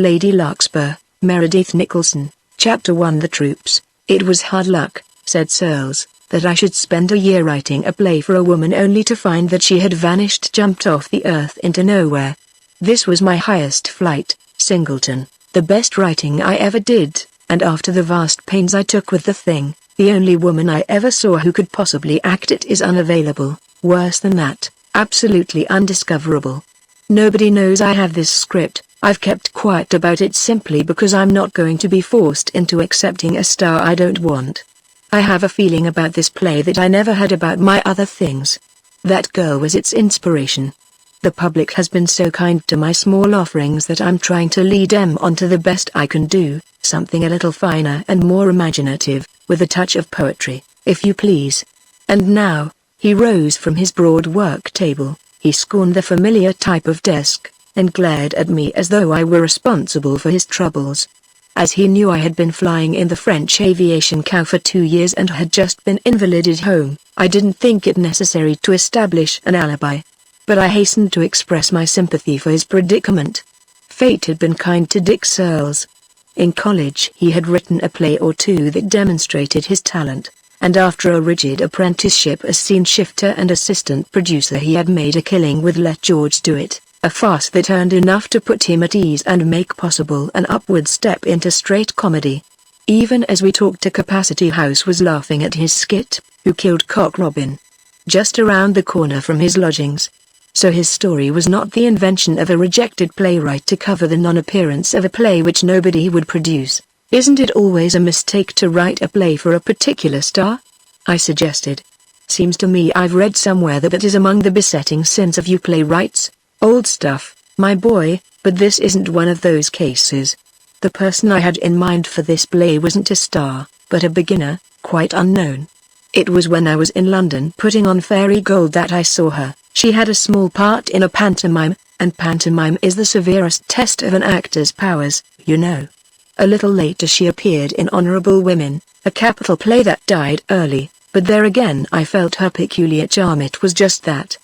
Lady Larkspur, Meredith Nicholson, Chapter 1. The Troops. It was hard luck, said Searles, that I should spend a year writing a play for a woman only to find that she had vanished, jumped off the earth into nowhere. This was my highest flight, Singleton, the best writing I ever did, and after the vast pains I took with the thing, the only woman I ever saw who could possibly act it is unavailable. Worse than that, absolutely undiscoverable. Nobody knows I have this script. I've kept quiet about it simply because I'm not going to be forced into accepting a star I don't want. I have a feeling about this play that I never had about my other things. That girl was its inspiration. The public has been so kind to my small offerings that I'm trying to lead them on to the best I can do, something a little finer and more imaginative, with a touch of poetry, if you please. And now, he rose from his broad work table, he scorned the familiar type of desk, and glared at me as though I were responsible for his troubles. As he knew I had been flying in the French aviation cow for 2 years and had just been invalided home, I didn't think it necessary to establish an alibi. But I hastened to express my sympathy for his predicament. Fate had been kind to Dick Searles. In college he had written a play or two that demonstrated his talent, and after a rigid apprenticeship as scene shifter and assistant producer he had made a killing with Let George Do It, a farce that earned enough to put him at ease and make possible an upward step into straight comedy. Even as we talked, a Capacity House was laughing at his skit, Who Killed Cock Robin? Just around the corner from his lodgings. So his story was not the invention of a rejected playwright to cover the non-appearance of a play which nobody would produce. Isn't it always a mistake to write a play for a particular star? I suggested. Seems to me I've read somewhere that is among the besetting sins of you playwrights. Old stuff, my boy, but this isn't one of those cases. The person I had in mind for this play wasn't a star, but a beginner, quite unknown. It was when I was in London putting on Fairy Gold that I saw her. She had a small part in a pantomime, and pantomime is the severest test of an actor's powers, you know. A little later she appeared in Honourable Women, a capital play that died early, but there again I felt her peculiar charm. It was just that.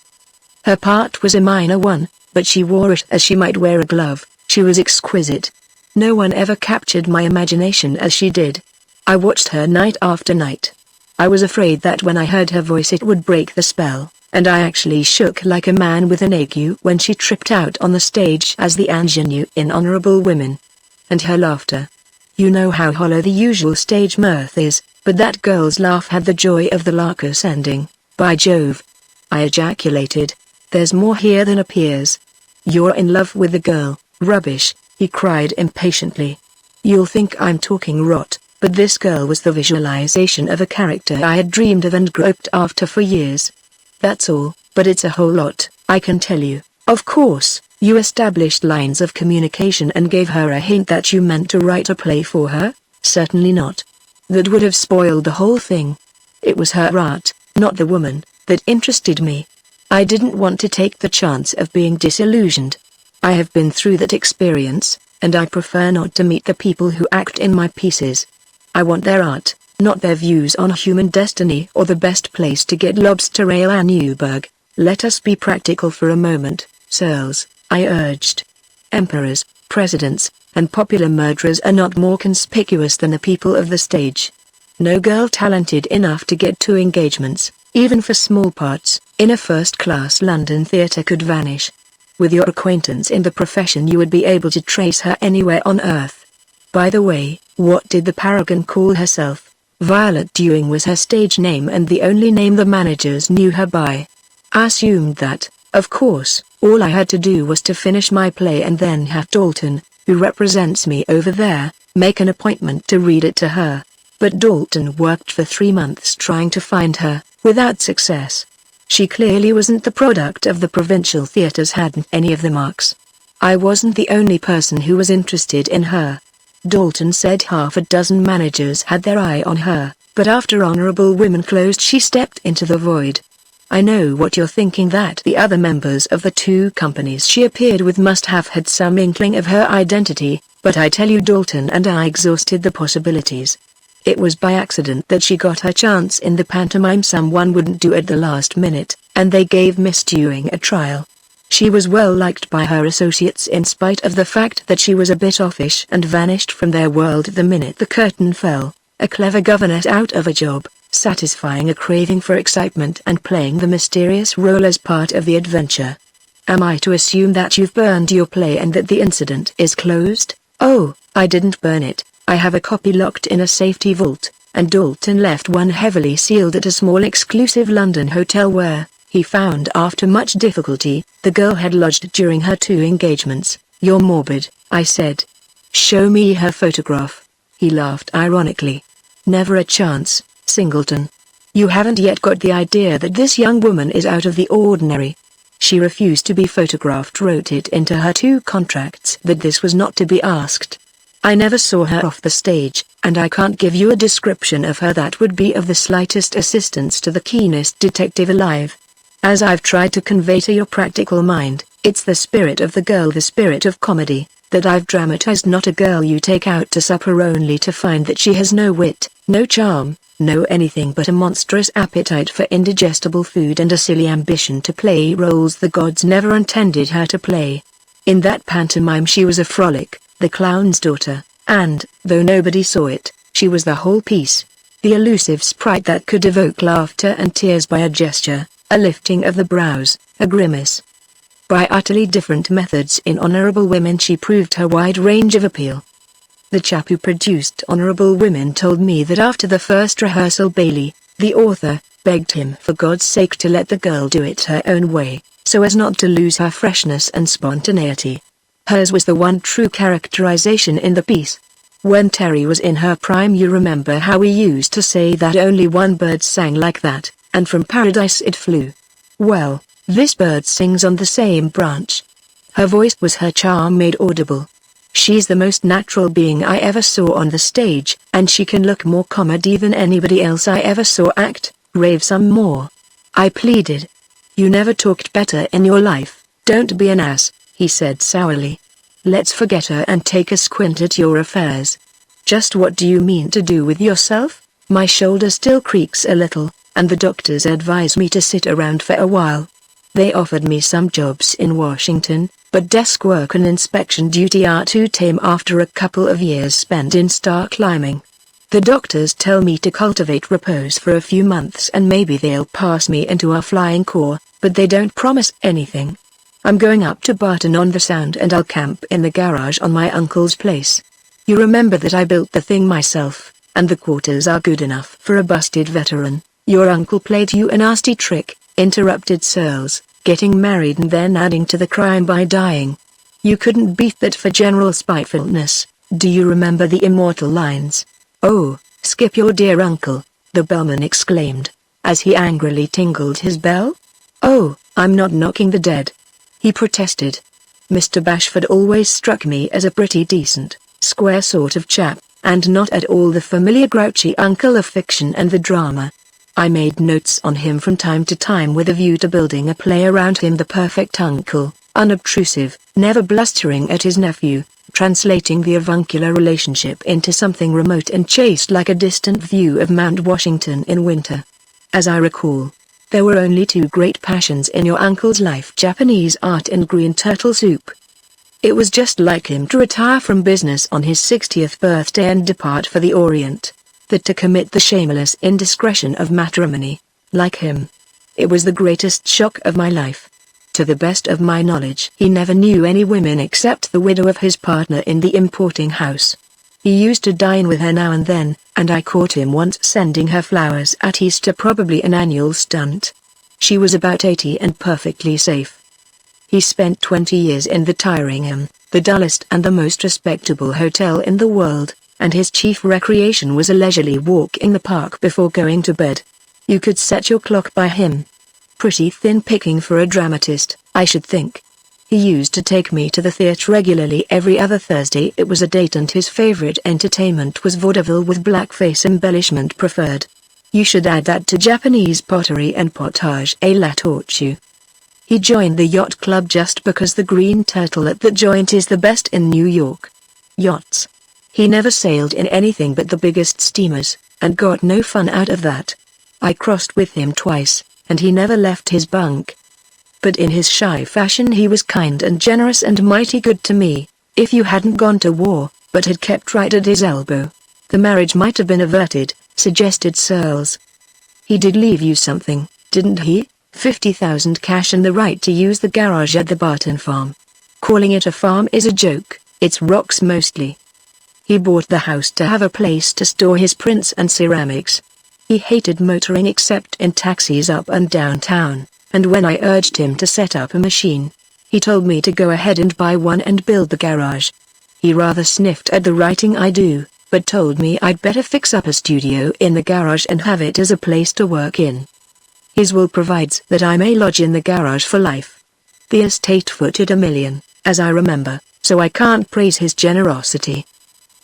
Her part was a minor one, but she wore it as she might wear a glove. She was exquisite. No one ever captured my imagination as she did. I watched her night after night. I was afraid that when I heard her voice it would break the spell, and I actually shook like a man with an ague when she tripped out on the stage as the ingenue in Honourable Women. And her laughter. You know how hollow the usual stage mirth is, but that girl's laugh had the joy of the Larkspur ending. By Jove! I ejaculated. There's more here than appears. You're in love with the girl. Rubbish, he cried impatiently. You'll think I'm talking rot, but this girl was the visualization of a character I had dreamed of and groped after for years. That's all, but it's a whole lot, I can tell you. Of course, you established lines of communication and gave her a hint that you meant to write a play for her? Certainly not. That would have spoiled the whole thing. It was her art, not the woman, that interested me. I didn't want to take the chance of being disillusioned. I have been through that experience, and I prefer not to meet the people who act in my pieces. I want their art, not their views on human destiny or the best place to get lobster ale à Newburgh. Let us be practical for a moment, Searles, I urged. Emperors, presidents, and popular murderers are not more conspicuous than the people of the stage. No girl talented enough to get 2 engagements, even for small parts, in a first-class London theatre could vanish. With your acquaintance in the profession you would be able to trace her anywhere on earth. By the way, what did the paragon call herself? Violet Dewing was her stage name and the only name the managers knew her by. I assumed that, of course, all I had to do was to finish my play and then have Dalton, who represents me over there, make an appointment to read it to her. But Dalton worked for 3 months trying to find her, without success. She clearly wasn't the product of the provincial theatres, hadn't any of the marks. I wasn't the only person who was interested in her. Dalton said half a dozen managers had their eye on her, but after Honourable Women closed she stepped into the void. I know what you're thinking, that the other members of the 2 companies she appeared with must have had some inkling of her identity, but I tell you Dalton and I exhausted the possibilities. It was by accident that she got her chance in the pantomime someone wouldn't do at the last minute, and they gave Miss Dewing a trial. She was well liked by her associates in spite of the fact that she was a bit offish and vanished from their world the minute the curtain fell. A clever governess out of a job, satisfying a craving for excitement and playing the mysterious role as part of the adventure. Am I to assume that you've burned your play and that the incident is closed? Oh, I didn't burn it. I have a copy locked in a safety vault, and Dalton left one heavily sealed at a small exclusive London hotel where, he found after much difficulty, the girl had lodged during her 2 engagements. You're morbid, I said. Show me her photograph. He laughed ironically. Never a chance, Singleton. You haven't yet got the idea that this young woman is out of the ordinary. She refused to be photographed, wrote it into her 2 contracts that this was not to be asked. I never saw her off the stage, and I can't give you a description of her that would be of the slightest assistance to the keenest detective alive. As I've tried to convey to your practical mind, it's the spirit of the girl, the spirit of comedy, that I've dramatized, not a girl you take out to supper only to find that she has no wit, no charm, no anything but a monstrous appetite for indigestible food and a silly ambition to play roles the gods never intended her to play. In that pantomime she was a frolic, the clown's daughter, and, though nobody saw it, she was the whole piece. The elusive sprite that could evoke laughter and tears by a gesture, a lifting of the brows, a grimace. By utterly different methods in Honorable Women she proved her wide range of appeal. The chap who produced Honorable Women told me that after the first rehearsal Bailey, the author, begged him for God's sake to let the girl do it her own way, so as not to lose her freshness and spontaneity. Hers was the one true characterization in the piece. When Terry was in her prime, you remember how we used to say that only one bird sang like that, and from paradise it flew. Well, this bird sings on the same branch. Her voice was her charm made audible. She's the most natural being I ever saw on the stage, and she can look more comedy than anybody else I ever saw act, rave some more. I pleaded. You never talked better in your life, don't be an ass, he said sourly. Let's forget her and take a squint at your affairs. Just what do you mean to do with yourself? My shoulder still creaks a little, and the doctors advise me to sit around for a while. They offered me some jobs in Washington, but desk work and inspection duty are too tame after a couple of years spent in star climbing. The doctors tell me to cultivate repose for a few months and maybe they'll pass me into a flying corps, but they don't promise anything. I'm going up to Barton-on-the-Sound and I'll camp in the garage on my uncle's place. You remember that I built the thing myself, and the quarters are good enough for a busted veteran. Your uncle played you a nasty trick, interrupted Searles, getting married and then adding to the crime by dying. You couldn't beat that for general spitefulness. Do you remember the immortal lines? Oh, skip your dear uncle, the bellman exclaimed, as he angrily tingled his bell. Oh, I'm not knocking the dead, he protested. Mr. Bashford always struck me as a pretty decent, square sort of chap, and not at all the familiar grouchy uncle of fiction and the drama. I made notes on him from time to time with a view to building a play around him, the perfect uncle, unobtrusive, never blustering at his nephew, translating the avuncular relationship into something remote and chaste like a distant view of Mount Washington in winter. As I recall, there were only 2 great passions in your uncle's life: Japanese art and green turtle soup. It was just like him to retire from business on his 60th birthday and depart for the Orient, that to commit the shameless indiscretion of matrimony, like him. It was the greatest shock of my life. To the best of my knowledge, he never knew any women except the widow of his partner in the importing house. He used to dine with her now and then, and I caught him once sending her flowers at Easter, probably an annual stunt. She was about 80 and perfectly safe. He spent 20 years in the Tyringham, the dullest and the most respectable hotel in the world, and his chief recreation was a leisurely walk in the park before going to bed. You could set your clock by him. Pretty thin picking for a dramatist, I should think. He used to take me to the theatre regularly every other Thursday. It was a date and his favorite entertainment was vaudeville with blackface embellishment preferred. You should add that to Japanese pottery and potage à la tortue. He joined the yacht club just because the green turtle at that joint is the best in New York. Yachts. He never sailed in anything but the biggest steamers, and got no fun out of that. I crossed with him twice, and he never left his bunk. but in his shy fashion he was kind and generous and mighty good to me. If you hadn't gone to war, but had kept right at his elbow, the marriage might have been averted, suggested Searles. He did leave you something, didn't he? 50,000 cash and the right to use the garage at the Barton farm. Calling it a farm is a joke, it's rocks mostly. He bought the house to have a place to store his prints and ceramics. He hated motoring except in taxis up and downtown, and when I urged him to set up a machine, he told me to go ahead and buy one and build the garage. He rather sniffed at the writing I do, but told me I'd better fix up a studio in the garage and have it as a place to work in. His will provides that I may lodge in the garage for life. The estate footed $1 million, as I remember, so I can't praise his generosity.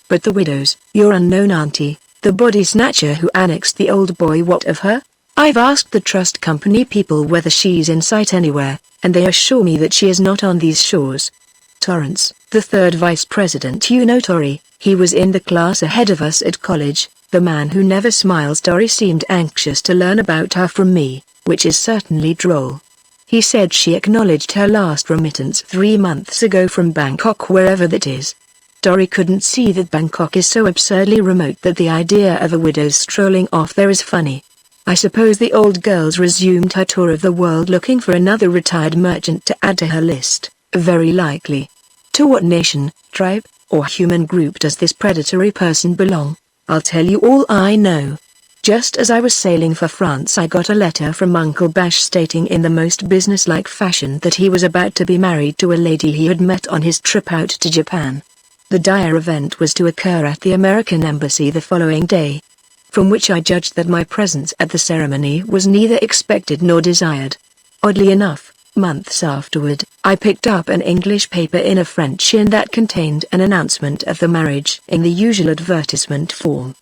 But the widows, your unknown auntie, the body snatcher who annexed the old boy, what of her? I've asked the trust company people whether she's in sight anywhere, and they assure me that she is not on these shores. Torrance, the third vice president, you know Torry, he was in the class ahead of us at college, the man who never smiles. Torry seemed anxious to learn about her from me, which is certainly droll. He said she acknowledged her last remittance 3 months ago from Bangkok, wherever that is. Torry couldn't see that Bangkok is so absurdly remote that the idea of a widow strolling off there is funny. I suppose the old girl's resumed her tour of the world looking for another retired merchant to add to her list, very likely. To what nation, tribe, or human group does this predatory person belong? I'll tell you all I know. Just as I was sailing for France, I got a letter from Uncle Bash stating in the most businesslike fashion that he was about to be married to a lady he had met on his trip out to Japan. The dire event was to occur at the American embassy the following day, from which I judged that my presence at the ceremony was neither expected nor desired. Oddly enough, months afterward, I picked up an English paper in a French inn that contained an announcement of the marriage in the usual advertisement form.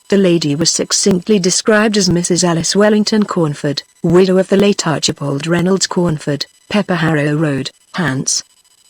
The lady was succinctly described as Mrs. Alice Wellington Cornford, widow of the late Archibald Reynolds Cornford, Pepper Harrow Road, Hants.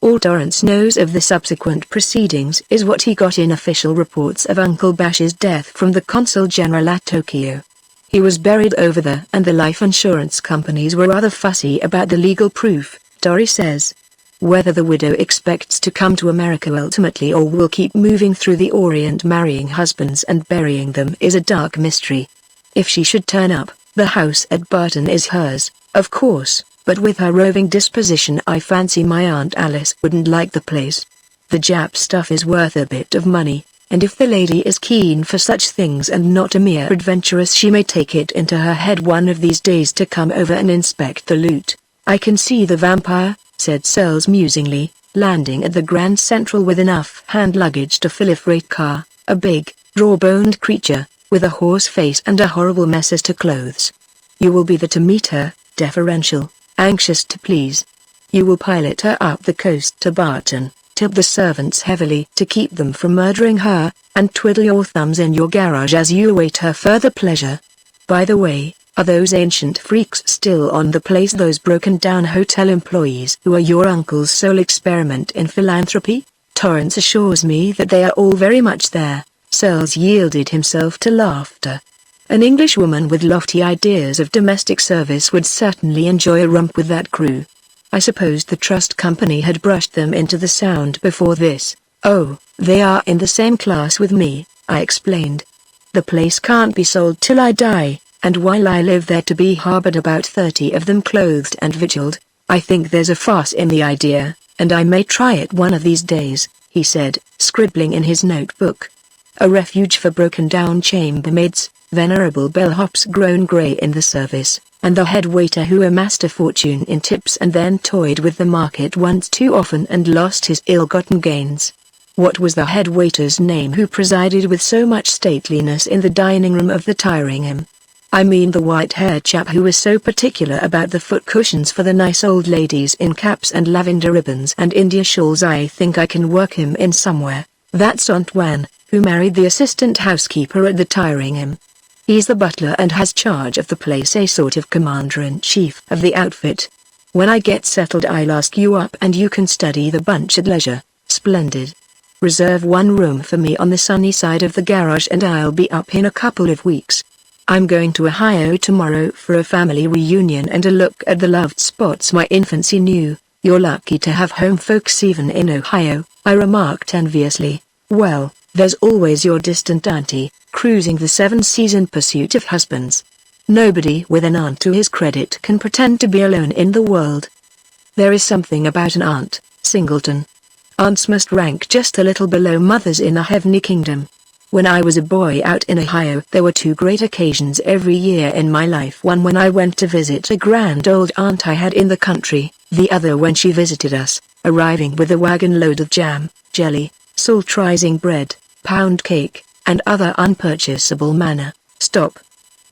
All Torrance knows of the subsequent proceedings is what he got in official reports of Uncle Bash's death from the Consul General at Tokyo. He was buried over there, and the life insurance companies were rather fussy about the legal proof, Torry says. Whether the widow expects to come to America ultimately or will keep moving through the Orient marrying husbands and burying them is a dark mystery. If she should turn up, the house at Barton is hers, of course, but with her roving disposition I fancy my Aunt Alice wouldn't like the place. The Jap stuff is worth a bit of money, and if the lady is keen for such things and not a mere adventuress, she may take it into her head one of these days to come over and inspect the loot. I can see the vampire, said Searles musingly, landing at the Grand Central with enough hand luggage to fill a freight car, a big, raw-boned creature, with a horse face and a horrible mess as to clothes. You will be there to meet her, deferential, anxious to please. You will pilot her up the coast to Barton, tip the servants heavily to keep them from murdering her, and twiddle your thumbs in your garage as you await her further pleasure. By the way, are those ancient freaks still on the place, those broken-down hotel employees who are your uncle's sole experiment in philanthropy? Torrance assures me that they are all very much there. Searles yielded himself to laughter. An Englishwoman with lofty ideas of domestic service would certainly enjoy a romp with that crew. I supposed the trust company had brushed them into the sound before this. Oh, they are in the same class with me, I explained. The place can't be sold till I die, and while I live there to be harbored about 30 of them clothed and vigiled. I think there's a farce in the idea, and I may try it one of these days, he said, scribbling in his notebook. A refuge for broken-down chambermaids, venerable bellhops grown grey in the service, and the head waiter who amassed a fortune in tips and then toyed with the market once too often and lost his ill-gotten gains. What was the head waiter's name who presided with so much stateliness in the dining room of the Tyringham? I mean the white-haired chap who was so particular about the foot cushions for the nice old ladies in caps and lavender ribbons and India shawls. I think I can work him in somewhere. That's Antoine, who married the assistant housekeeper at the Tyringham. He's the butler and has charge of the place, a sort of commander-in-chief of the outfit. When I get settled I'll ask you up and you can study the bunch at leisure. Splendid. Reserve one room for me on the sunny side of the garage and I'll be up in a couple of weeks. I'm going to Ohio tomorrow for a family reunion and a look at the loved spots my infancy knew. You're lucky to have home folks even in Ohio, I remarked enviously. Well, there's always your distant auntie, cruising the seven seas in pursuit of husbands. Nobody with an aunt to his credit can pretend to be alone in the world. There is something about an aunt, Singleton. Aunts must rank just a little below mothers in the heavenly kingdom. When I was a boy out in Ohio, there were two great occasions every year in my life. One when I went to visit a grand old aunt I had in the country, the other when she visited us, arriving with a wagon load of jam, jelly, salt rising bread, pound cake, and other unpurchasable manna. Stop.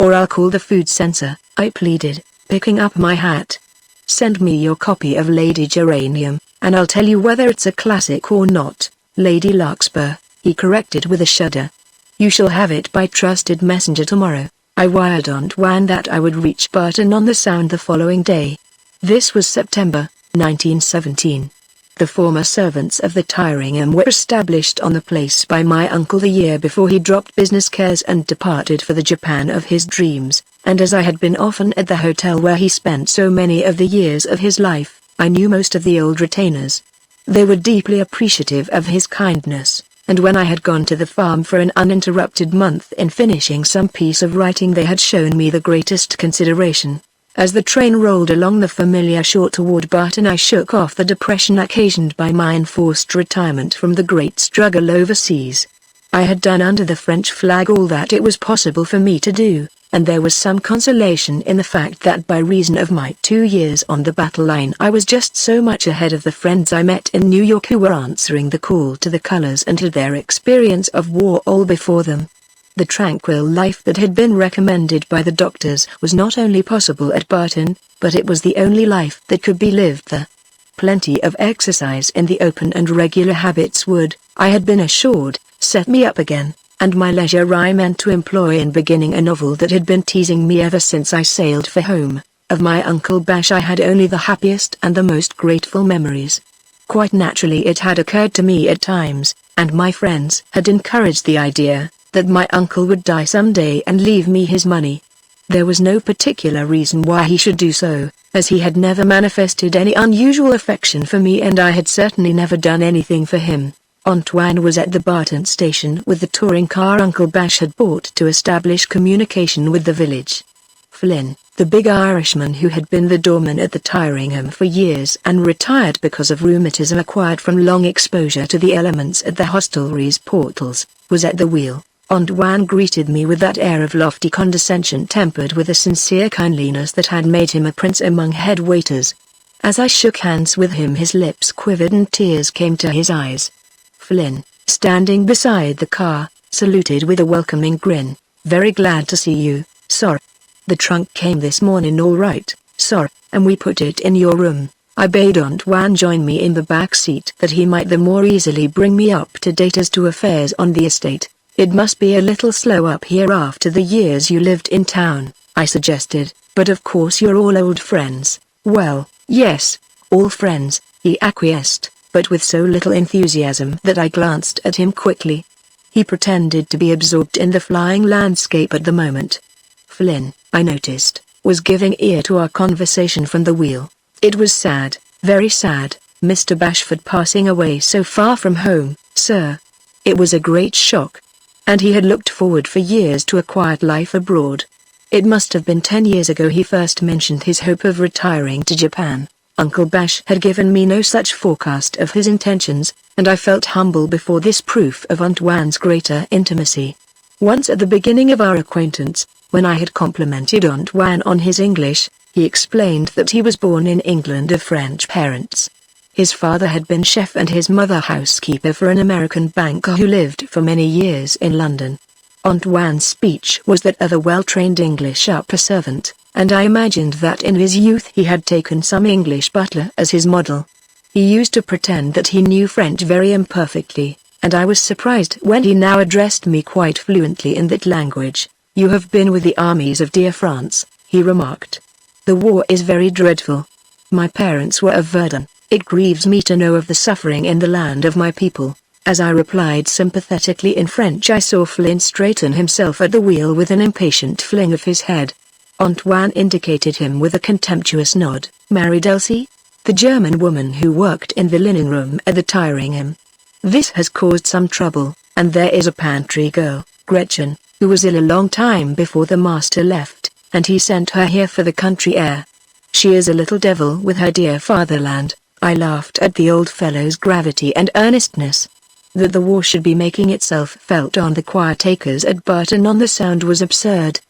Or I'll call the food censor, I pleaded, picking up my hat. Send me your copy of Lady Geranium, and I'll tell you whether it's a classic or not. Lady Larkspur, he corrected with a shudder. You shall have it by trusted messenger tomorrow. I wired Aunt Wan that I would reach Barton on the Sound the following day. This was September, 1917. The former servants of the Tyringham were established on the place by my uncle the year before he dropped business cares and departed for the Japan of his dreams, and as I had been often at the hotel where he spent so many of the years of his life, I knew most of the old retainers. They were deeply appreciative of his kindness, and when I had gone to the farm for an uninterrupted month in finishing some piece of writing they had shown me the greatest consideration. As the train rolled along the familiar shore toward Barton, I shook off the depression occasioned by my enforced retirement from the great struggle overseas. I had done under the French flag all that it was possible for me to do, and there was some consolation in the fact that by reason of my 2 years on the battle line I was just so much ahead of the friends I met in New York who were answering the call to the colors and had their experience of war all before them. The tranquil life that had been recommended by the doctors was not only possible at Barton, but it was the only life that could be lived there. Plenty of exercise in the open and regular habits would, I had been assured, set me up again, and my leisure I meant to employ in beginning a novel that had been teasing me ever since I sailed for home. Of my Uncle Bash I had only the happiest and the most grateful memories. Quite naturally it had occurred to me at times, and my friends had encouraged the idea, that my uncle would die someday and leave me his money. There was no particular reason why he should do so, as he had never manifested any unusual affection for me and I had certainly never done anything for him. Antoine was at the Barton station with the touring car Uncle Bash had bought to establish communication with the village. Flynn, the big Irishman who had been the doorman at the Tyringham for years and retired because of rheumatism acquired from long exposure to the elements at the hostelry's portals, was at the wheel. Antoine greeted me with that air of lofty condescension tempered with a sincere kindliness that had made him a prince among head waiters. As I shook hands with him his lips quivered and tears came to his eyes. Flynn, standing beside the car, saluted with a welcoming grin. Very glad to see you, sir. The trunk came this morning all right, sir, and we put it in your room. I bade Antoine join me in the back seat that he might the more easily bring me up to date as to affairs on the estate. It must be a little slow up here after the years you lived in town, I suggested, but of course you're all old friends. Well, yes, all friends, he acquiesced, but with so little enthusiasm that I glanced at him quickly. He pretended to be absorbed in the flying landscape at the moment. Flynn, I noticed, was giving ear to our conversation from the wheel. It was sad, very sad, Mr. Bashford passing away so far from home, sir. It was a great shock. And he had looked forward for years to a quiet life abroad. It must have been 10 years ago he first mentioned his hope of retiring to Japan. Uncle Bash had given me no such forecast of his intentions, and I felt humble before this proof of Antoine's greater intimacy. Once at the beginning of our acquaintance, when I had complimented Antoine on his English, he explained that he was born in England of French parents. His father had been chef and his mother housekeeper for an American banker who lived for many years in London. Antoine's speech was that of a well-trained English upper servant, and I imagined that in his youth he had taken some English butler as his model. He used to pretend that he knew French very imperfectly, and I was surprised when he now addressed me quite fluently in that language. You have been with the armies of dear France, he remarked. The war is very dreadful. My parents were of Verdun. It grieves me to know of the suffering in the land of my people. As I replied sympathetically in French, I saw Flynn straighten himself at the wheel with an impatient fling of his head. Antoine indicated him with a contemptuous nod. Married Elsie? The German woman who worked in the linen room at the Tyringham. This has caused some trouble, and there is a pantry girl, Gretchen, who was ill a long time before the master left, and he sent her here for the country air. She is a little devil with her dear fatherland. I laughed at the old fellow's gravity and earnestness. That the war should be making itself felt on the quiet acres at Barton-on-the-Sound was absurd.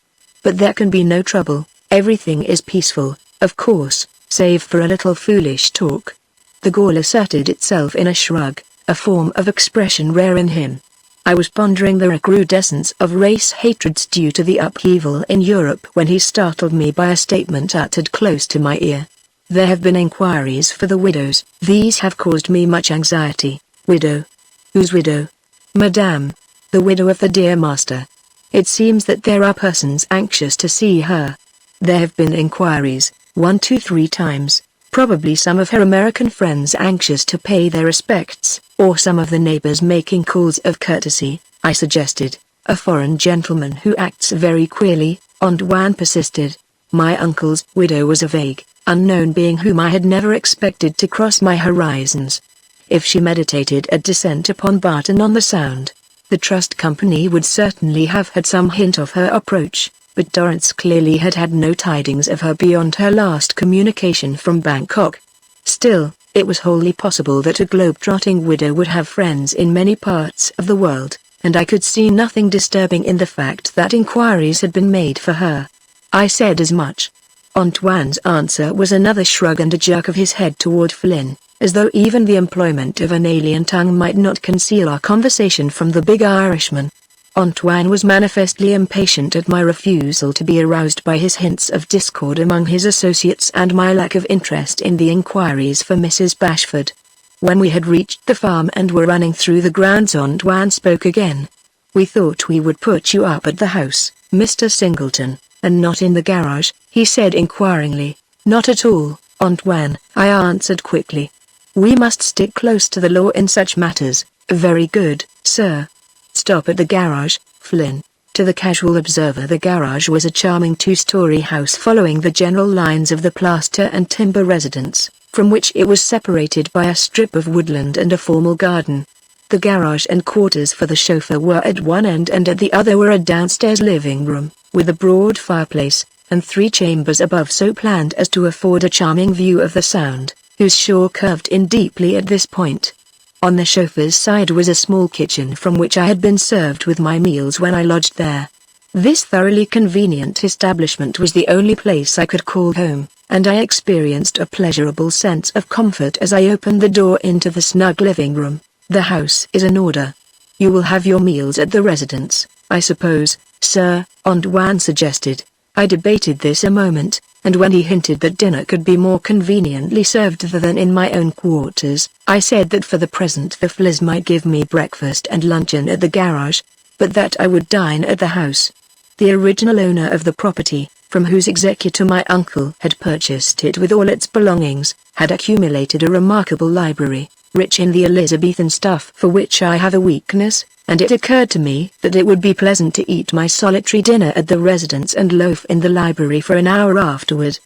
But there can be no trouble, everything is peaceful, of course, save for a little foolish talk. The Gaul asserted itself in a shrug, a form of expression rare in him. I was pondering the recrudescence of race hatreds due to the upheaval in Europe when he startled me by a statement uttered close to my ear. There have been inquiries for the widows. These have caused me much anxiety. Widow? Whose widow? Madame. The widow of the dear master. It seems that there are persons anxious to see her. There have been inquiries, 1, 2, 3 times, probably some of her American friends anxious to pay their respects, or some of the neighbors making calls of courtesy, I suggested. A foreign gentleman who acts very queerly, Antoine persisted. My uncle's widow was a vague, unknown being whom I had never expected to cross my horizons. If she meditated a descent upon Barton-on-the-Sound, the trust company would certainly have had some hint of her approach, but Dorrance clearly had had no tidings of her beyond her last communication from Bangkok. Still, it was wholly possible that a globe-trotting widow would have friends in many parts of the world, and I could see nothing disturbing in the fact that inquiries had been made for her. I said as much. Antoine's answer was another shrug and a jerk of his head toward Flynn, as though even the employment of an alien tongue might not conceal our conversation from the big Irishman. Antoine was manifestly impatient at my refusal to be aroused by his hints of discord among his associates and my lack of interest in the inquiries for Mrs. Bashford. When we had reached the farm and were running through the grounds, Antoine spoke again. "We thought we would put you up at the house, Mr. Singleton, and not in the garage," he said inquiringly. "Not at all, Antoine," I answered quickly. "We must stick close to the law in such matters." "Very good, sir." "Stop at the garage, Flynn." To the casual observer, the garage was a charming 2-story house following the general lines of the plaster and timber residence, from which it was separated by a strip of woodland and a formal garden. The garage and quarters for the chauffeur were at one end, and at the other were a downstairs living room, with a broad fireplace, and 3 chambers above so planned as to afford a charming view of the Sound, whose shore curved in deeply at this point. On the chauffeur's side was a small kitchen from which I had been served with my meals when I lodged there. This thoroughly convenient establishment was the only place I could call home, and I experienced a pleasurable sense of comfort as I opened the door into the snug living room. "The house is in order. You will have your meals at the residence, I suppose, sir?" Antoine suggested. I debated this a moment, and when he hinted that dinner could be more conveniently served there than in my own quarters, I said that for the present the Fliss might give me breakfast and luncheon at the garage, but that I would dine at the house. The original owner of the property, from whose executor my uncle had purchased it with all its belongings, had accumulated a remarkable library, rich in the Elizabethan stuff for which I have a weakness, and it occurred to me that it would be pleasant to eat my solitary dinner at the residence and loaf in the library for an hour afterward.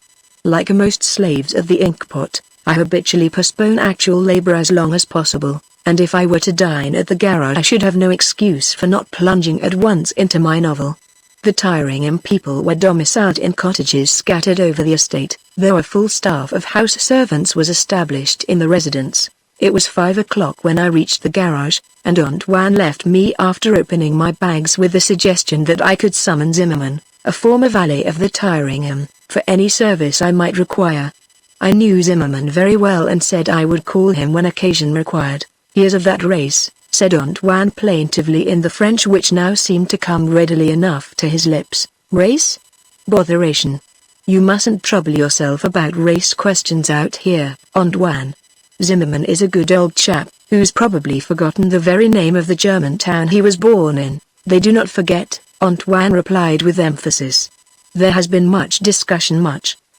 Like most slaves of the inkpot, I habitually postpone actual labor as long as possible, and if I were to dine at the garage I should have no excuse for not plunging at once into my novel. The Tyringham people were domiciled in cottages scattered over the estate, though a full staff of house servants was established in the residence. It was 5 o'clock when I reached the garage, and Antoine left me after opening my bags with the suggestion that I could summon Zimmerman, a former valet of the Tyringham, for any service I might require. I knew Zimmerman very well and said I would call him when occasion required. "He is of that race," said Antoine plaintively in the French which now seemed to come readily enough to his lips. "Race? Botheration. You mustn't trouble yourself about race questions out here, Antoine. Zimmerman is a good old chap, who's probably forgotten the very name of the German town he was born in." "They do not forget," Antoine replied with emphasis. "There has been much discussion,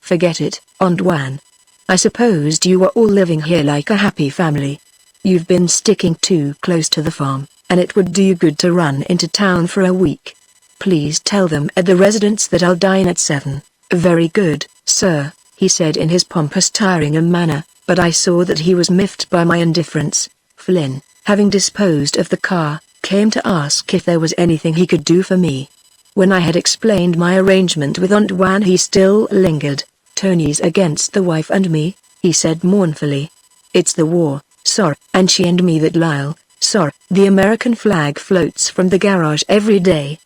forget it, Antoine. I supposed you were all living here like a happy family." You've been sticking too close to the farm, and it would do you good to run into town for a week. Please tell them at the residence that I'll dine at 7. Very good, sir, he said in his pompous Tyringham manner, but I saw that he was miffed by my indifference. Flynn, having disposed of the car, came to ask if there was anything he could do for me. When I had explained my arrangement with Aunt Wan, he still lingered. Tony's against the wife and me, he said mournfully. It's the war, sorry, and she and me that Lyle, sorry. The American flag floats from the garage every day.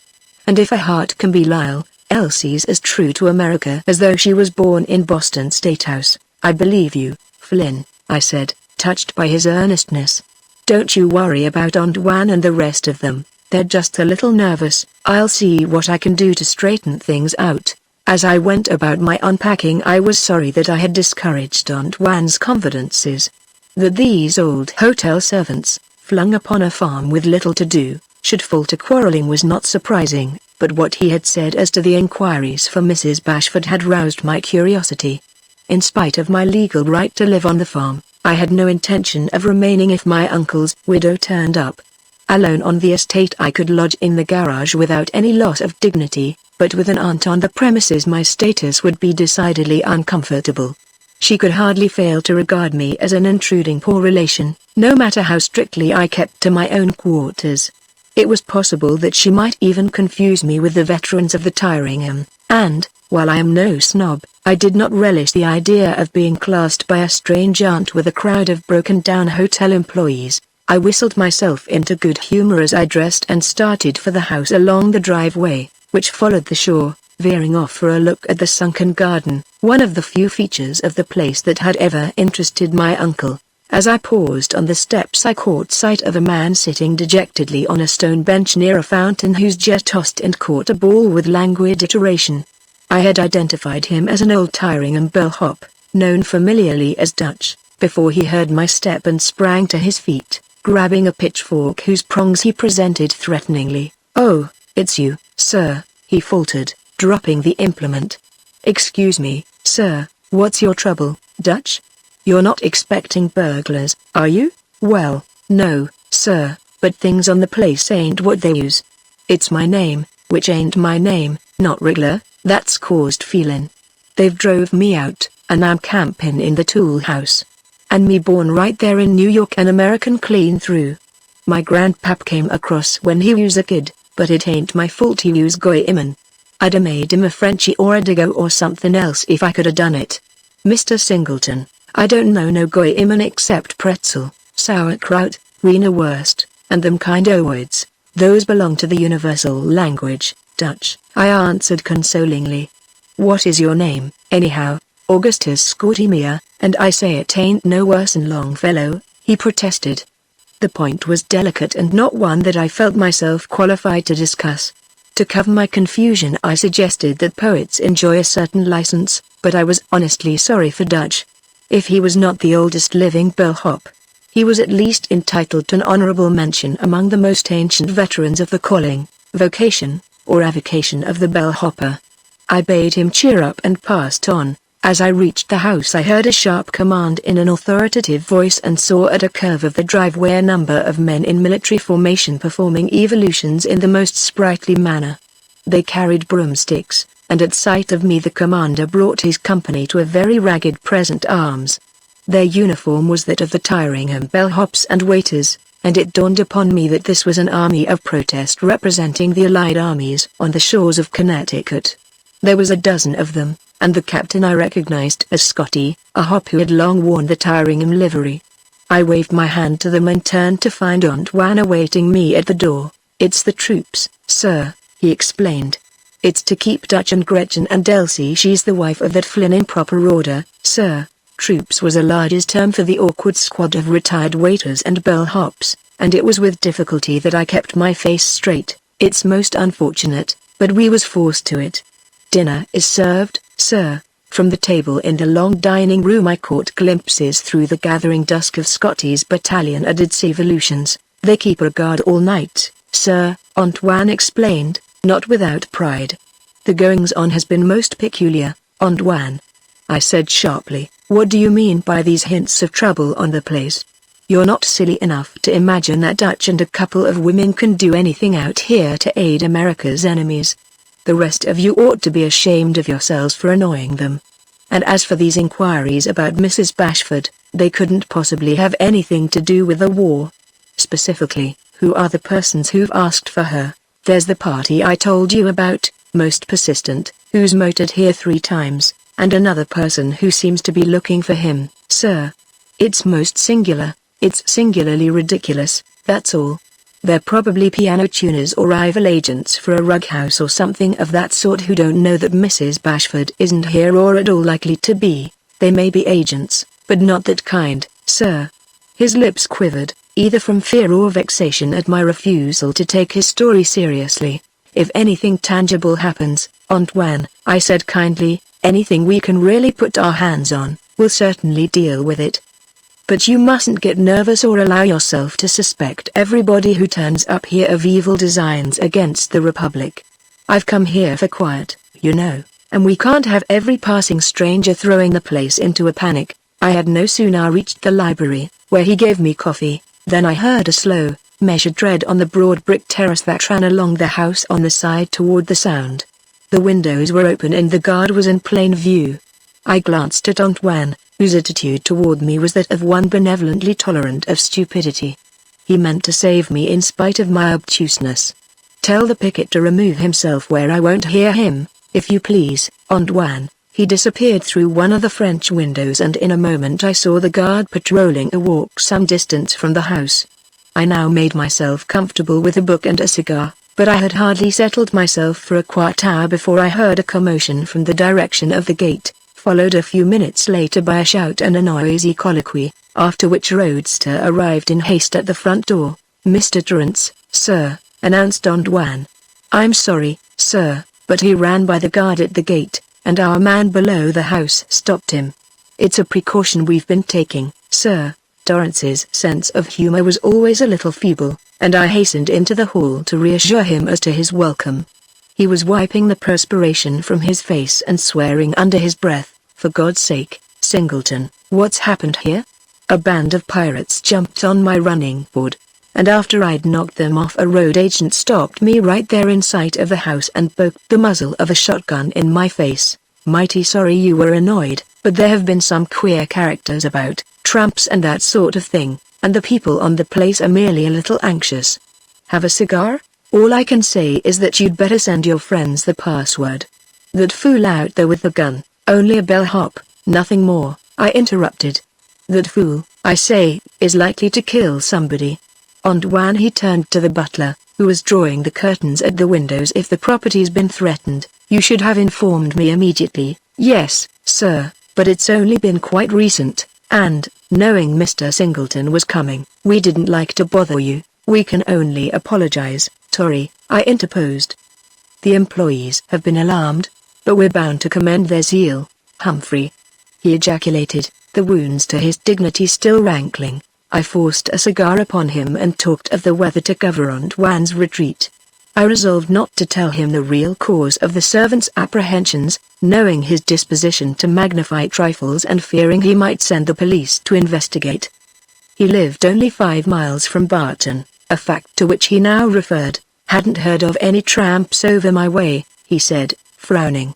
And if a heart can be Lyle, Elsie's as true to America as though she was born in Boston State House. I believe you, Flynn, I said, touched by his earnestness. Don't you worry about Aunt Wan and the rest of them, they're just a little nervous. I'll see what I can do to straighten things out. As I went about my unpacking, I was sorry that I had discouraged Aunt Wan's confidences. That these old hotel servants, flung upon a farm with little to do, should fall to quarreling was not surprising, but what he had said as to the inquiries for Mrs. Bashford had roused my curiosity. In spite of my legal right to live on the farm, I had no intention of remaining if my uncle's widow turned up. Alone on the estate I could lodge in the garage without any loss of dignity, but with an aunt on the premises my status would be decidedly uncomfortable. She could hardly fail to regard me as an intruding poor relation, no matter how strictly I kept to my own quarters. It was possible that she might even confuse me with the veterans of the Tyringham, and, while I am no snob, I did not relish the idea of being classed by a strange aunt with a crowd of broken-down hotel employees. I whistled myself into good humor as I dressed and started for the house along the driveway, which followed the shore, veering off for a look at the sunken garden, one of the few features of the place that had ever interested my uncle. As I paused on the steps I caught sight of a man sitting dejectedly on a stone bench near a fountain whose jet tossed and caught a ball with languid iteration. I had identified him as an old Tyringham bellhop, known familiarly as Dutch, before he heard my step and sprang to his feet, grabbing a pitchfork whose prongs he presented threateningly. "Oh, it's you, sir," he faltered, dropping the implement. "Excuse me, sir, what's your trouble, Dutch? You're not expecting burglars, are you?" "Well, no, sir, but things on the place ain't what they use. It's my name, which ain't my name, not regular, that's caused feelin'. They've drove me out, and I'm campin' in the tool house. And me born right there in New York, an American clean through. My grandpap came across when he was a kid, but it ain't my fault he was goy-iman. I'd a made him a Frenchie or a Diggo or something else if I could a done it. Mr. Singleton, I don't know no goy-iman except pretzel, sauerkraut, Wiener Wurst, and them kind o' words. Those belong to the universal language, Dutch," I answered consolingly. "What is your name, anyhow?" "Augustus Scortimia, and I say it ain't no worse'n Longfellow," he protested. The point was delicate and not one that I felt myself qualified to discuss. To cover my confusion I suggested that poets enjoy a certain license, but I was honestly sorry for Dutch. If he was not the oldest living bellhop, he was at least entitled to an honorable mention among the most ancient veterans of the calling, vocation, or avocation of the bellhopper. I bade him cheer up and passed on. As I reached the house I heard a sharp command in an authoritative voice and saw at a curve of the driveway a number of men in military formation performing evolutions in the most sprightly manner. They carried broomsticks, and at sight of me the commander brought his company to a very ragged present arms. Their uniform was that of the Tyringham bellhops and waiters, and it dawned upon me that this was an army of protest representing the Allied armies on the shores of Connecticut. There was a dozen of them, and the captain I recognized as Scotty, a hop who had long worn the Tyringham livery. I waved my hand to them and turned to find Aunt Wan awaiting me at the door. "It's the troops, sir," he explained. "It's to keep Dutch and Gretchen and Elsie. She's the wife of that Flynn in proper order, sir." Troops was a large term for the awkward squad of retired waiters and bellhops, and it was with difficulty that I kept my face straight. "It's most unfortunate, but we was forced to it. Dinner is served, sir." From the table in the long dining room I caught glimpses through the gathering dusk of Scotty's battalion at its evolutions. "They keep a guard all night, sir," Aunt Wan explained, not without pride. "The goings-on has been most peculiar, Aunt Wan," I said sharply. "What do you mean by these hints of trouble on the place?" You're not silly enough to imagine that Dutch and a couple of women can do anything out here to aid America's enemies. The rest of you ought to be ashamed of yourselves for annoying them. And as for these inquiries about Mrs. Bashford, they couldn't possibly have anything to do with the war. Specifically, who are the persons who've asked for her? There's the party I told you about, most persistent, who's motored here 3 times, and another person who seems to be looking for him, sir. It's most singular, it's singularly ridiculous, that's all. They're probably piano tuners or rival agents for a rug house or something of that sort who don't know that Mrs. Bashford isn't here or at all likely to be. They may be agents, but not that kind, sir. His lips quivered, either from fear or vexation at my refusal to take his story seriously. If anything tangible happens, Antoine, I said kindly, anything we can really put our hands on, we'll certainly deal with it. But you mustn't get nervous or allow yourself to suspect everybody who turns up here of evil designs against the Republic. I've come here for quiet, you know, and we can't have every passing stranger throwing the place into a panic. I had no sooner reached the library, where he gave me coffee, than I heard a slow, measured tread on the broad brick terrace that ran along the house on the side toward the sound. The windows were open and the guard was in plain view. I glanced at Antoine, whose attitude toward me was that of one benevolently tolerant of stupidity. He meant to save me in spite of my obtuseness. Tell the picket to remove himself where I won't hear him, if you please, Antoine. He disappeared through one of the French windows and in a moment I saw the guard patrolling a walk some distance from the house. I now made myself comfortable with a book and a cigar, but I had hardly settled myself for a quiet hour before I heard a commotion from the direction of the gate, followed a few minutes later by a shout and a noisy colloquy, after which a roadster arrived in haste at the front door. "Mr. Torrance, sir," announced Antoine. "I'm sorry, sir," but he ran by the guard at the gate, and our man below the house stopped him. "It's a precaution we've been taking, sir." Torrance's sense of humor was always a little feeble, and I hastened into the hall to reassure him as to his welcome. He was wiping the perspiration from his face and swearing under his breath, "For God's sake, Singleton, what's happened here?" A band of pirates jumped on my running board, and after I'd knocked them off, a road agent stopped me right there in sight of the house and poked the muzzle of a shotgun in my face. "Mighty sorry you were annoyed, but there have been some queer characters about, tramps and that sort of thing, and the people on the place are merely a little anxious. Have a cigar? All I can say is that you'd better send your friends the password." "That fool out there with the gun, only a bellhop, nothing more," I interrupted. "That fool, I say, is likely to kill somebody." Antoine, he turned to the butler, who was drawing the curtains at the windows. "If the property's been threatened, you should have informed me immediately." "Yes, sir, but it's only been quite recent, and, knowing Mr. Singleton was coming, we didn't like to bother you." "We can only apologize, Torry," I interposed. "The employees have been alarmed, but we're bound to commend their zeal, Humphrey," he ejaculated, the wounds to his dignity still rankling. I forced a cigar upon him and talked of the weather to cover Antoine's retreat. I resolved not to tell him the real cause of the servant's apprehensions, knowing his disposition to magnify trifles and fearing he might send the police to investigate. He lived only 5 miles from Barton, a fact to which he now referred. "Hadn't heard of any tramps over my way," he said, frowning.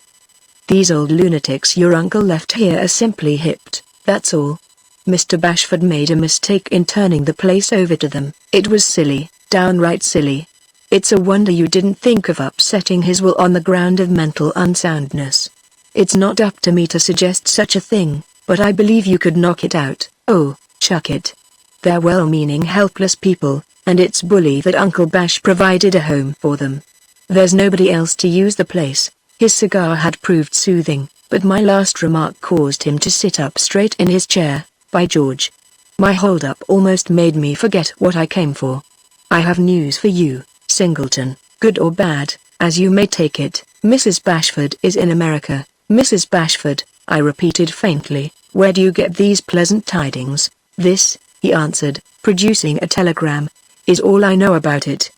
"These old lunatics your uncle left here are simply hipped, that's all. Mr. Bashford made a mistake in turning the place over to them. It was silly, downright silly. It's a wonder you didn't think of upsetting his will on the ground of mental unsoundness. It's not up to me to suggest such a thing, but I believe you could knock it out." "Oh, chuck it. They're well-meaning helpless people, and it's bully that Uncle Bash provided a home for them. There's nobody else to use the place." His cigar had proved soothing, but my last remark caused him to sit up straight in his chair. "By George! My hold-up almost made me forget what I came for. I have news for you, Singleton, good or bad, as you may take it. Mrs. Bashford is in America." "Mrs. Bashford," I repeated faintly. "Where do you get these pleasant tidings?" "This," he answered, producing a telegram, "is all I know about it.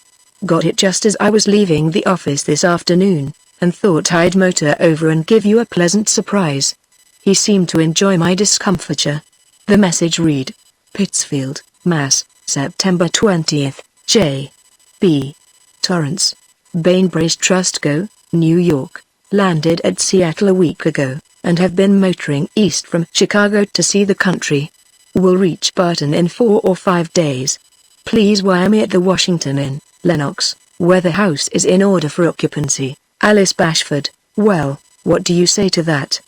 Got it just as I was leaving the office this afternoon, and thought I'd motor over and give you a pleasant surprise." He seemed to enjoy my discomfiture. The message read, "Pittsfield, Mass, September 20th, J. B. Torrance. Bainbridge Trust Co., New York, landed at Seattle a week ago, and have been motoring east from Chicago to see the country. Will reach Barton in 4 or 5 days. Please wire me at the Washington Inn, Lenox, where the house is in order for occupancy. Alice Bashford. Well, what do you say to that?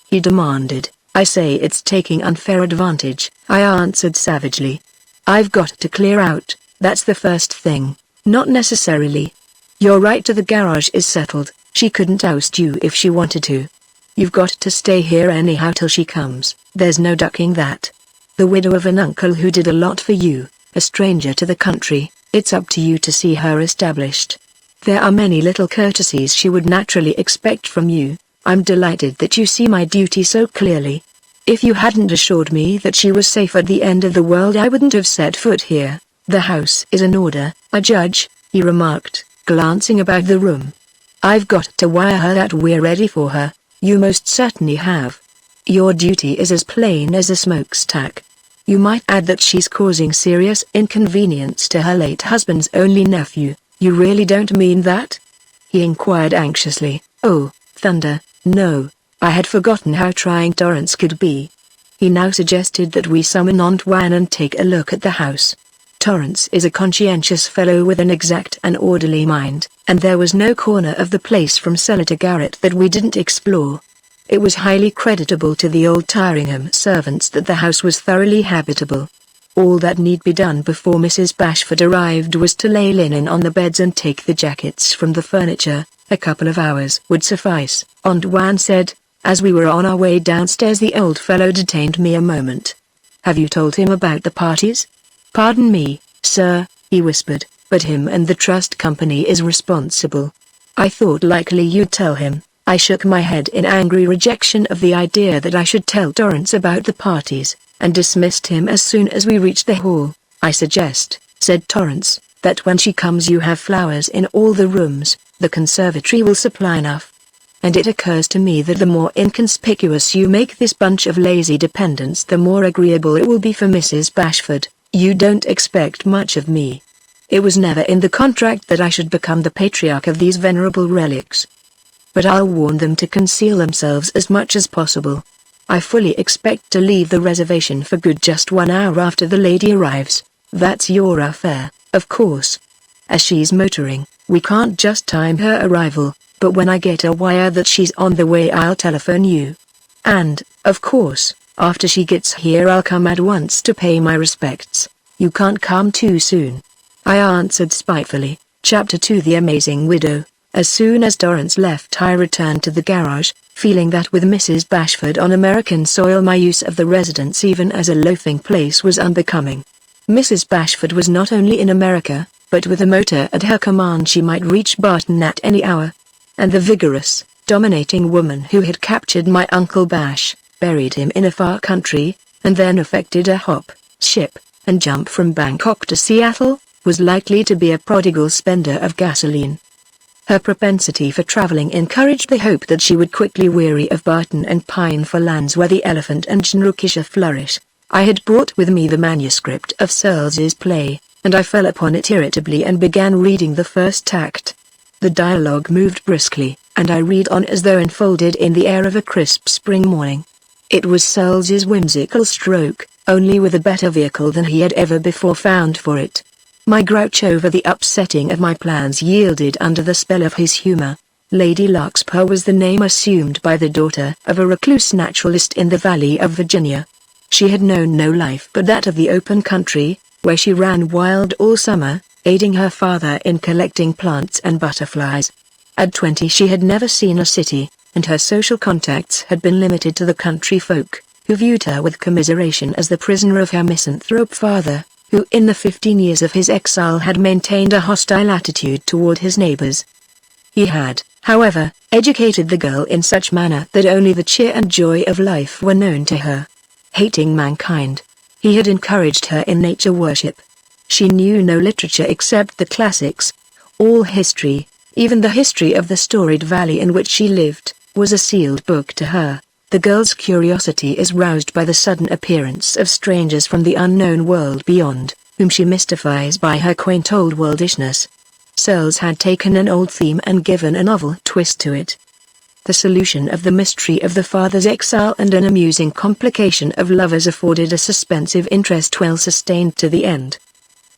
He demanded. I say it's taking unfair advantage, I answered savagely. I've got to clear out, that's the first thing. Not necessarily. Your right to the garage is settled, she couldn't oust you if she wanted to. You've got to stay here anyhow till she comes, there's no ducking that. The widow of an uncle who did a lot for you, a stranger to the country, it's up to you to see her established. There are many little courtesies she would naturally expect from you. I'm delighted that you see my duty so clearly. If you hadn't assured me that she was safe at the end of the world, I wouldn't have set foot here. The house is in order, I judge, he remarked, glancing about the room. I've got to wire her that we're ready for her. You most certainly have. Your duty is as plain as a smokestack. You might add that she's causing serious inconvenience to her late husband's only nephew. You really don't mean that? He inquired anxiously. Oh, thunder, no. I had forgotten how trying Torrance could be. He now suggested that we summon Aunt Wan and take a look at the house. Torrance is a conscientious fellow with an exact and orderly mind, and there was no corner of the place from cellar to garret that we didn't explore. It was highly creditable to the old Tyringham servants that the house was thoroughly habitable. All that need be done before Mrs. Bashford arrived was to lay linen on the beds and take the jackets from the furniture. A couple of hours would suffice, Aunt Wan said. As we were on our way downstairs, the old fellow detained me a moment. Have you told him about the parties? Pardon me, sir, he whispered, but him and the trust company is responsible. I thought likely you'd tell him. I shook my head in angry rejection of the idea that I should tell Torrance about the parties, and dismissed him as soon as we reached the hall. I suggest, said Torrance, that when she comes you have flowers in all the rooms. The conservatory will supply enough. And it occurs to me that the more inconspicuous you make this bunch of lazy dependents, the more agreeable it will be for Mrs. Bashford. You don't expect much of me. It was never in the contract that I should become the patriarch of these venerable relics. But I'll warn them to conceal themselves as much as possible. I fully expect to leave the reservation for good just 1 hour after the lady arrives. That's your affair, of course. As she's motoring, we can't just time her arrival, but when I get a wire that she's on the way I'll telephone you. And, of course, after she gets here I'll come at once to pay my respects. You can't come too soon. I answered spitefully. Chapter 2 The Amazing Widow. As soon as Torrance left I returned to the garage, feeling that with Mrs. Bashford on American soil my use of the residence even as a loafing place was unbecoming. Mrs. Bashford was not only in America, but with a motor at her command she might reach Barton at any hour. And the vigorous, dominating woman who had captured my Uncle Bash, buried him in a far country, and then effected a hop, ship, and jump from Bangkok to Seattle, was likely to be a prodigal spender of gasoline. Her propensity for traveling encouraged the hope that she would quickly weary of Barton and pine for lands where the elephant and jinrikisha flourish. I had brought with me the manuscript of Searles's play, and I fell upon it irritably and began reading the first act. The dialogue moved briskly, and I read on as though enfolded in the air of a crisp spring morning. It was Searles's whimsical stroke, only with a better vehicle than he had ever before found for it. My grouch over the upsetting of my plans yielded under the spell of his humor. Lady Larkspur was the name assumed by the daughter of a recluse naturalist in the Valley of Virginia. She had known no life but that of the open country, where she ran wild all summer, aiding her father in collecting plants and butterflies. At 20 she had never seen a city, and her social contacts had been limited to the country folk, who viewed her with commiseration as the prisoner of her misanthrope father, who in the 15 years of his exile had maintained a hostile attitude toward his neighbors. He had, however, educated the girl in such manner that only the cheer and joy of life were known to her. Hating mankind, he had encouraged her in nature worship. She knew no literature except the classics. All history, even the history of the storied valley in which she lived, was a sealed book to her. The girl's curiosity is roused by the sudden appearance of strangers from the unknown world beyond, whom she mystifies by her quaint old worldishness. Searles had taken an old theme and given a novel twist to it. The solution of the mystery of the father's exile and an amusing complication of lovers afforded a suspensive interest well sustained to the end.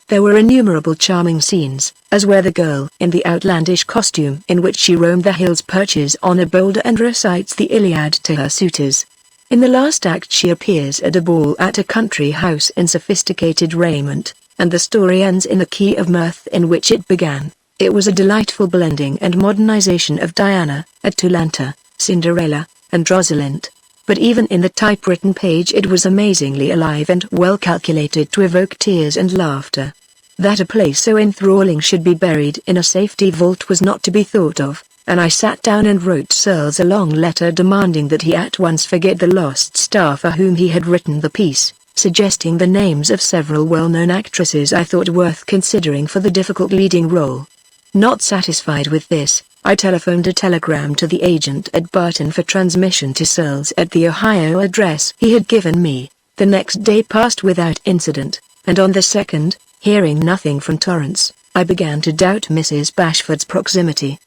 There were innumerable charming scenes, as where the girl in the outlandish costume in which she roamed the hills perches on a boulder and recites the Iliad to her suitors. In the last act she appears at a ball at a country house in sophisticated raiment, and the story ends in the key of mirth in which it began. It was a delightful blending and modernization of Diana, Atalanta, Cinderella, and Rosalind. But even in the typewritten page it was amazingly alive and well calculated to evoke tears and laughter. That a play so enthralling should be buried in a safety vault was not to be thought of, and I sat down and wrote Searles a long letter demanding that he at once forget the lost star for whom he had written the piece, suggesting the names of several well-known actresses I thought worth considering for the difficult leading role. Not satisfied with this, I telephoned a telegram to the agent at Barton for transmission to Searles at the Ohio address he had given me. The next day passed without incident, and on the second, hearing nothing from Torrance, I began to doubt Mrs. Bashford's proximity.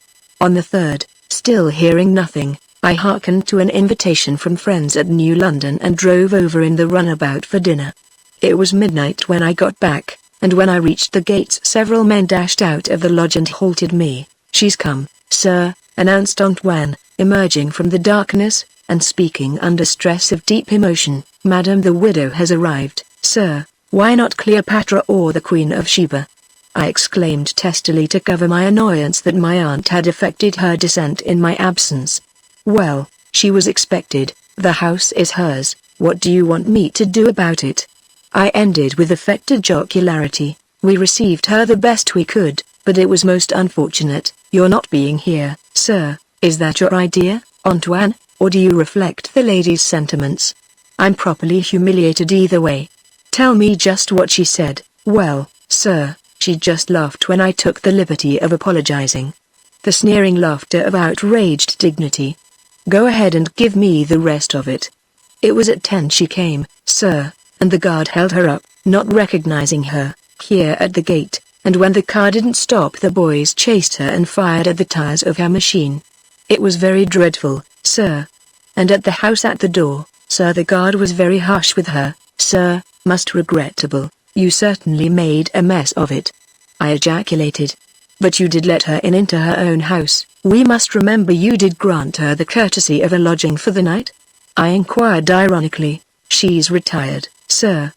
On the third, still hearing nothing, I hearkened to an invitation from friends at New London and drove over in the runabout for dinner. It was midnight when I got back, and when I reached the gates several men dashed out of the lodge and halted me. "She's come, sir," announced Antoine, emerging from the darkness, and speaking under stress of deep emotion. "Madame the widow has arrived, sir. Why not Cleopatra or the Queen of Sheba?" I exclaimed testily to cover my annoyance that my aunt had effected her descent in my absence. "Well, she was expected, the house is hers, what do you want me to do about it?" I ended with affected jocularity. "We received her the best we could, but it was most unfortunate, your not being here, sir. Is that your idea, Antoine, or do you reflect the lady's sentiments? I'm properly humiliated either way. Tell me just what she said." "Well, sir, she just laughed when I took the liberty of apologizing." The sneering laughter of outraged dignity. "Go ahead and give me the rest of it." "It was at 10 she came, sir, and the guard held her up, not recognizing her, here at the gate, and when the car didn't stop the boys chased her and fired at the tires of her machine. It was very dreadful, sir. And at the house at the door, sir, the guard was very harsh with her, sir, most regrettable. You certainly made a mess of it." I ejaculated. "But you did let her in into her own house. We must remember you did grant her the courtesy of a lodging for the night?" I inquired ironically. "She's retired, sir.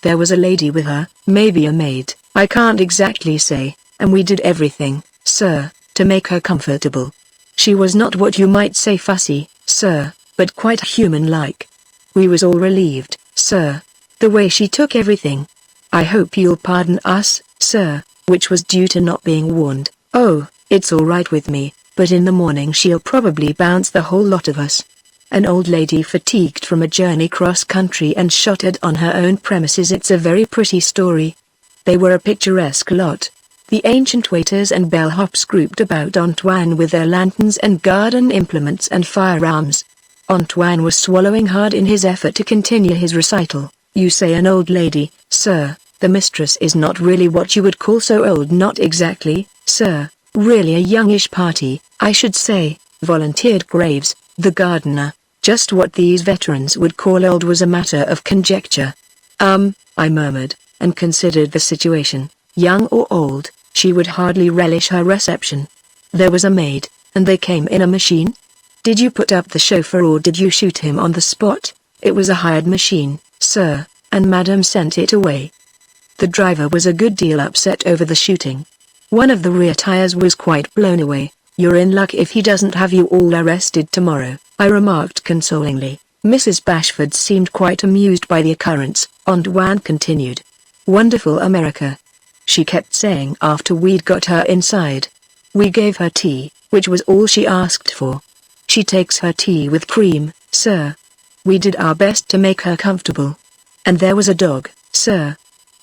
There was a lady with her, maybe a maid, I can't exactly say, and we did everything, sir, to make her comfortable. She was not what you might say fussy, sir, but quite human-like. We was all relieved, sir, the way she took everything. I hope you'll pardon us, sir, which was due to not being warned." "Oh, it's all right with me, but in the morning she'll probably bounce the whole lot of us. An old lady fatigued from a journey cross-country and shotted on her own premises. It's a very pretty story." They were a picturesque lot. The ancient waiters and bellhops grouped about Antoine with their lanterns and garden implements and firearms. Antoine was swallowing hard in his effort to continue his recital. "You say an old lady, sir. The mistress is not really what you would call so old." "Not exactly, sir. Really a youngish party, I should say," volunteered Graves, the gardener. Just what these veterans would call old was a matter of conjecture. I murmured, and considered the situation. Young or old, she would hardly relish her reception. There was a maid, and they came in a machine? "Did you put up the chauffeur or did you shoot him on the spot?" "It was a hired machine, sir, and madam sent it away." The driver was a good deal upset over the shooting. One of the rear tires was quite blown away. "You're in luck if he doesn't have you all arrested tomorrow," I remarked consolingly. Mrs. Bashford seemed quite amused by the occurrence. Antoine continued. "Wonderful America," she kept saying after we'd got her inside. "We gave her tea, which was all she asked for. She takes her tea with cream, sir. We did our best to make her comfortable. And there was a dog, sir.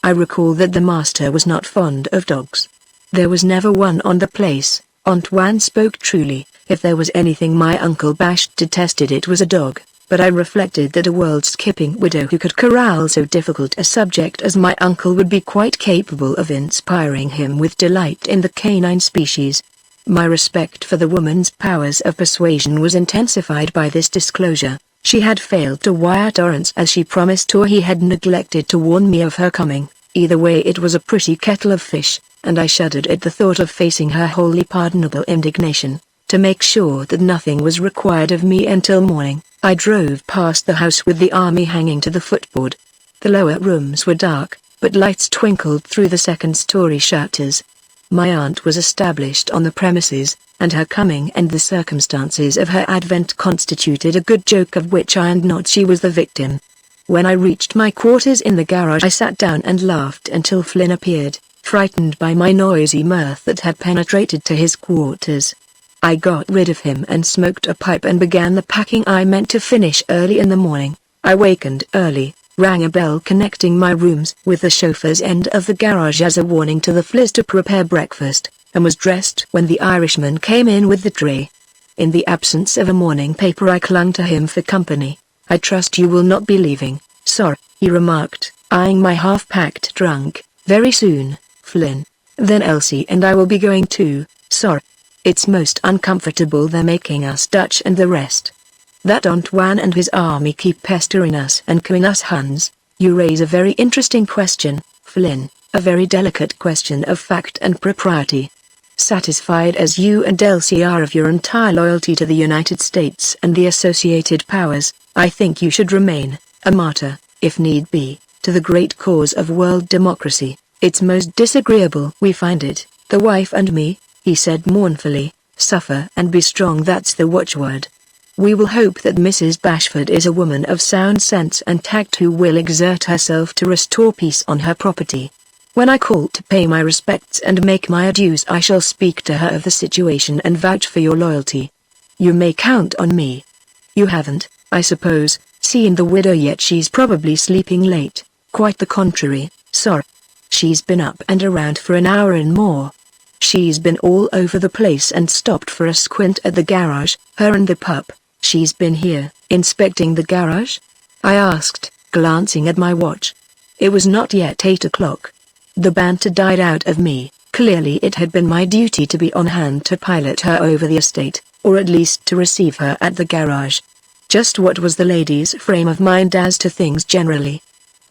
I recall that the master was not fond of dogs. There was never one on the place." Antoine spoke truly. If there was anything my Uncle Bash detested, it was a dog. but I reflected that a world-skipping widow who could corral so difficult a subject as my uncle would be quite capable of inspiring him with delight in the canine species. My respect for the woman's powers of persuasion was intensified by this disclosure. She had failed to wire Torrance as she promised, or he had neglected to warn me of her coming. Either way, it was a pretty kettle of fish, and I shuddered at the thought of facing her wholly pardonable indignation. To make sure that nothing was required of me until morning, I drove past the house with the army hanging to the footboard. The lower rooms were dark, but lights twinkled through the second-story shutters. My aunt was established on the premises, and her coming and the circumstances of her advent constituted a good joke of which I and not she was the victim. When I reached my quarters in the garage, I sat down and laughed until Flynn appeared, frightened by my noisy mirth that had penetrated to his quarters. I got rid of him and smoked a pipe and began the packing I meant to finish early in the morning. I wakened early, rang a bell connecting my rooms with the chauffeur's end of the garage as a warning to the Fliss to prepare breakfast, and was dressed when the Irishman came in with the tray. In the absence of a morning paper, I clung to him for company. "I trust you will not be leaving, sir," he remarked, eyeing my half-packed trunk. "Very soon, Flynn. Then Elsie and I will be going too, sir. It's most uncomfortable they're making us Dutch and the rest. That Antoine and his army keep pestering us and calling us Huns." "You raise a very interesting question, Flynn, a very delicate question of fact and propriety. Satisfied as you and Elsie are of your entire loyalty to the United States and the associated powers, I think you should remain a martyr, if need be, to the great cause of world democracy. It's most disagreeable we find it, the wife and me," he said mournfully. "Suffer and be strong, that's the watchword. We will hope that Mrs. Bashford is a woman of sound sense and tact who will exert herself to restore peace on her property. When I call to pay my respects and make my adieus, I shall speak to her of the situation and vouch for your loyalty. You may count on me. You haven't, I suppose, seen the widow yet? She's probably sleeping late." "Quite the contrary, sir. She's been up and around for an hour and more. She's been all over the place and stopped for a squint at the garage, her and the pup." "She's been here, inspecting the garage?" I asked, glancing at my watch. It was not yet 8 o'clock. The banter died out of me. Clearly it had been my duty to be on hand to pilot her over the estate, or at least to receive her at the garage. Just what was the lady's frame of mind as to things generally?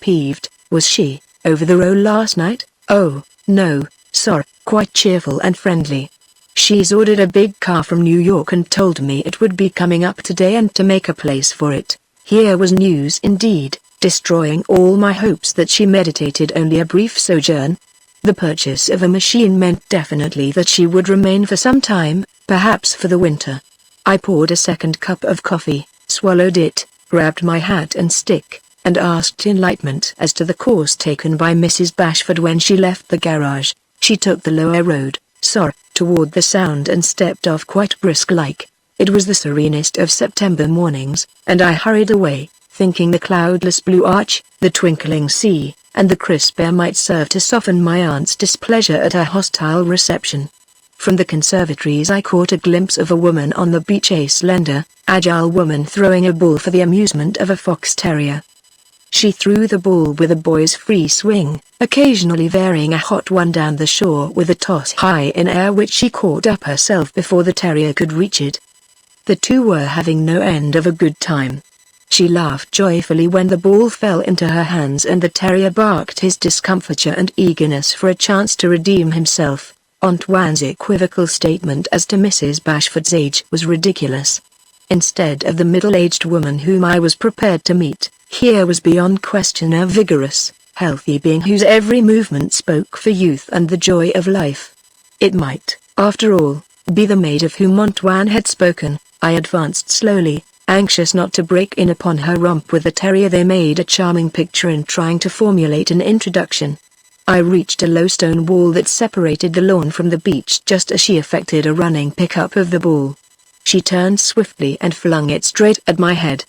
Peeved, was she, over the row last night? "Oh, no, sir, quite cheerful and friendly. She's ordered a big car from New York and told me it would be coming up today and to make a place for it." Here was news indeed, destroying all my hopes that she meditated only a brief sojourn. The purchase of a machine meant definitely that she would remain for some time, perhaps for the winter. I poured a second cup of coffee, swallowed it, grabbed my hat and stick, and asked enlightenment as to the course taken by Mrs. Bashford when she left the garage. "She took the lower road, sir, toward the Sound and stepped off quite brisk-like. It was the serenest of September mornings, and I hurried away, thinking the cloudless blue arch, the twinkling sea, and the crisp air might serve to soften my aunt's displeasure at her hostile reception. From the conservatories I caught a glimpse of a woman on the beach, a slender, agile woman throwing a ball for the amusement of a fox terrier. She threw the ball with a boy's free swing, occasionally varying a hot one down the shore with a toss high in air which she caught up herself before the terrier could reach it. The two were having no end of a good time. She laughed joyfully when the ball fell into her hands and the terrier barked his discomfiture and eagerness for a chance to redeem himself. Antoine's equivocal statement as to Mrs. Bashford's age was ridiculous. Instead of the middle-aged woman whom I was prepared to meet, here was beyond question a vigorous, healthy being whose every movement spoke for youth and the joy of life. It might, after all, be the maid of whom Antoine had spoken. I advanced slowly, anxious not to break in upon her romp with the terrier. They made a charming picture in trying to formulate an introduction. I reached a low stone wall that separated the lawn from the beach just as she effected a running pickup of the ball. She turned swiftly and flung it straight at my head.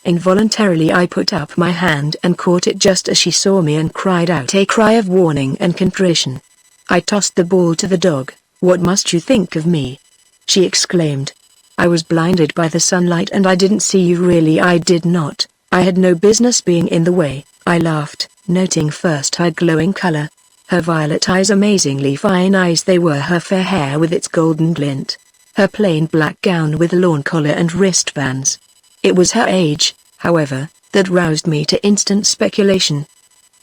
Involuntarily I put up my hand and caught it just as she saw me and cried out a cry of warning and contrition. I tossed the ball to the dog. "What must you think of me?" she exclaimed. I was blinded by the sunlight and I didn't see you. Really, I did not. I had no business being in the way. I laughed, noting first her glowing color. Her violet eyes, amazingly fine eyes they were, her fair hair with its golden glint. Her plain black gown with lawn collar and wristbands. It was her age, however, that roused me to instant speculation.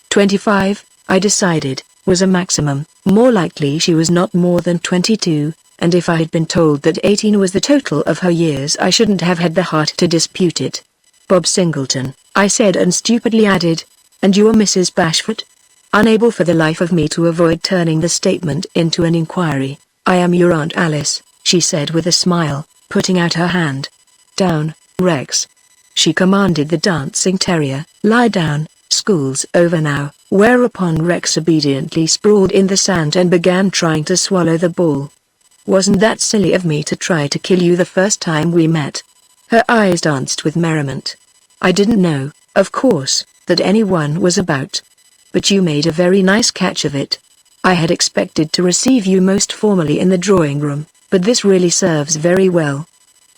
25, I decided, was a maximum. More likely she was not more than 22, and if I had been told that 18 was the total of her years, I shouldn't have had the heart to dispute it. Bob Singleton, I said, and stupidly added, and you are Mrs. Bashford? Unable for the life of me to avoid turning the statement into an inquiry. I am your Aunt Alice, she said with a smile, putting out her hand. Down, Rex. She commanded the dancing terrier. Lie down, school's over now, whereupon Rex obediently sprawled in the sand and began trying to swallow the ball. Wasn't that silly of me to try to kill you the first time we met? Her eyes danced with merriment. I didn't know, of course, that anyone was about. But you made a very nice catch of it. I had expected to receive you most formally in the drawing room, but this really serves very well.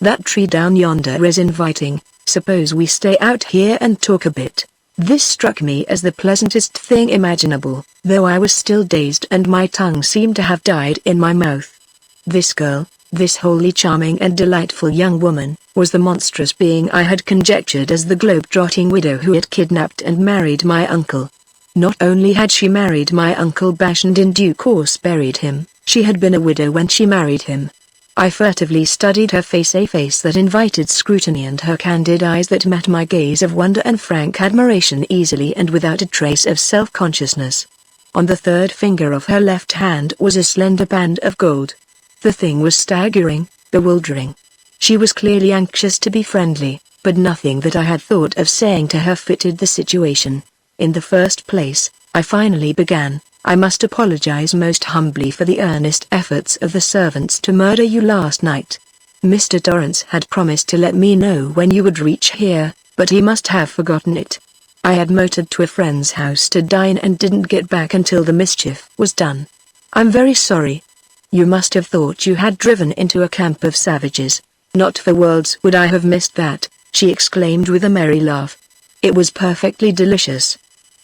That tree down yonder is inviting. Suppose we stay out here and talk a bit. This struck me as the pleasantest thing imaginable, though I was still dazed and my tongue seemed to have died in my mouth. This girl, this wholly charming and delightful young woman, was the monstrous being I had conjectured as the globe-trotting widow who had kidnapped and married my uncle. Not only had she married my Uncle Bash and in due course buried him, she had been a widow when she married him. I furtively studied her face, a face that invited scrutiny, and her candid eyes that met my gaze of wonder and frank admiration easily and without a trace of self-consciousness. On the third finger of her left hand was a slender band of gold. The thing was staggering, bewildering. She was clearly anxious to be friendly, but nothing that I had thought of saying to her fitted the situation. In the first place, I finally began, I must apologize most humbly for the earnest efforts of the servants to murder you last night. Mr. Torrance had promised to let me know when you would reach here, but he must have forgotten it. I had motored to a friend's house to dine and didn't get back until the mischief was done. I'm very sorry. You must have thought you had driven into a camp of savages. Not for worlds would I have missed that, she exclaimed with a merry laugh. It was perfectly delicious.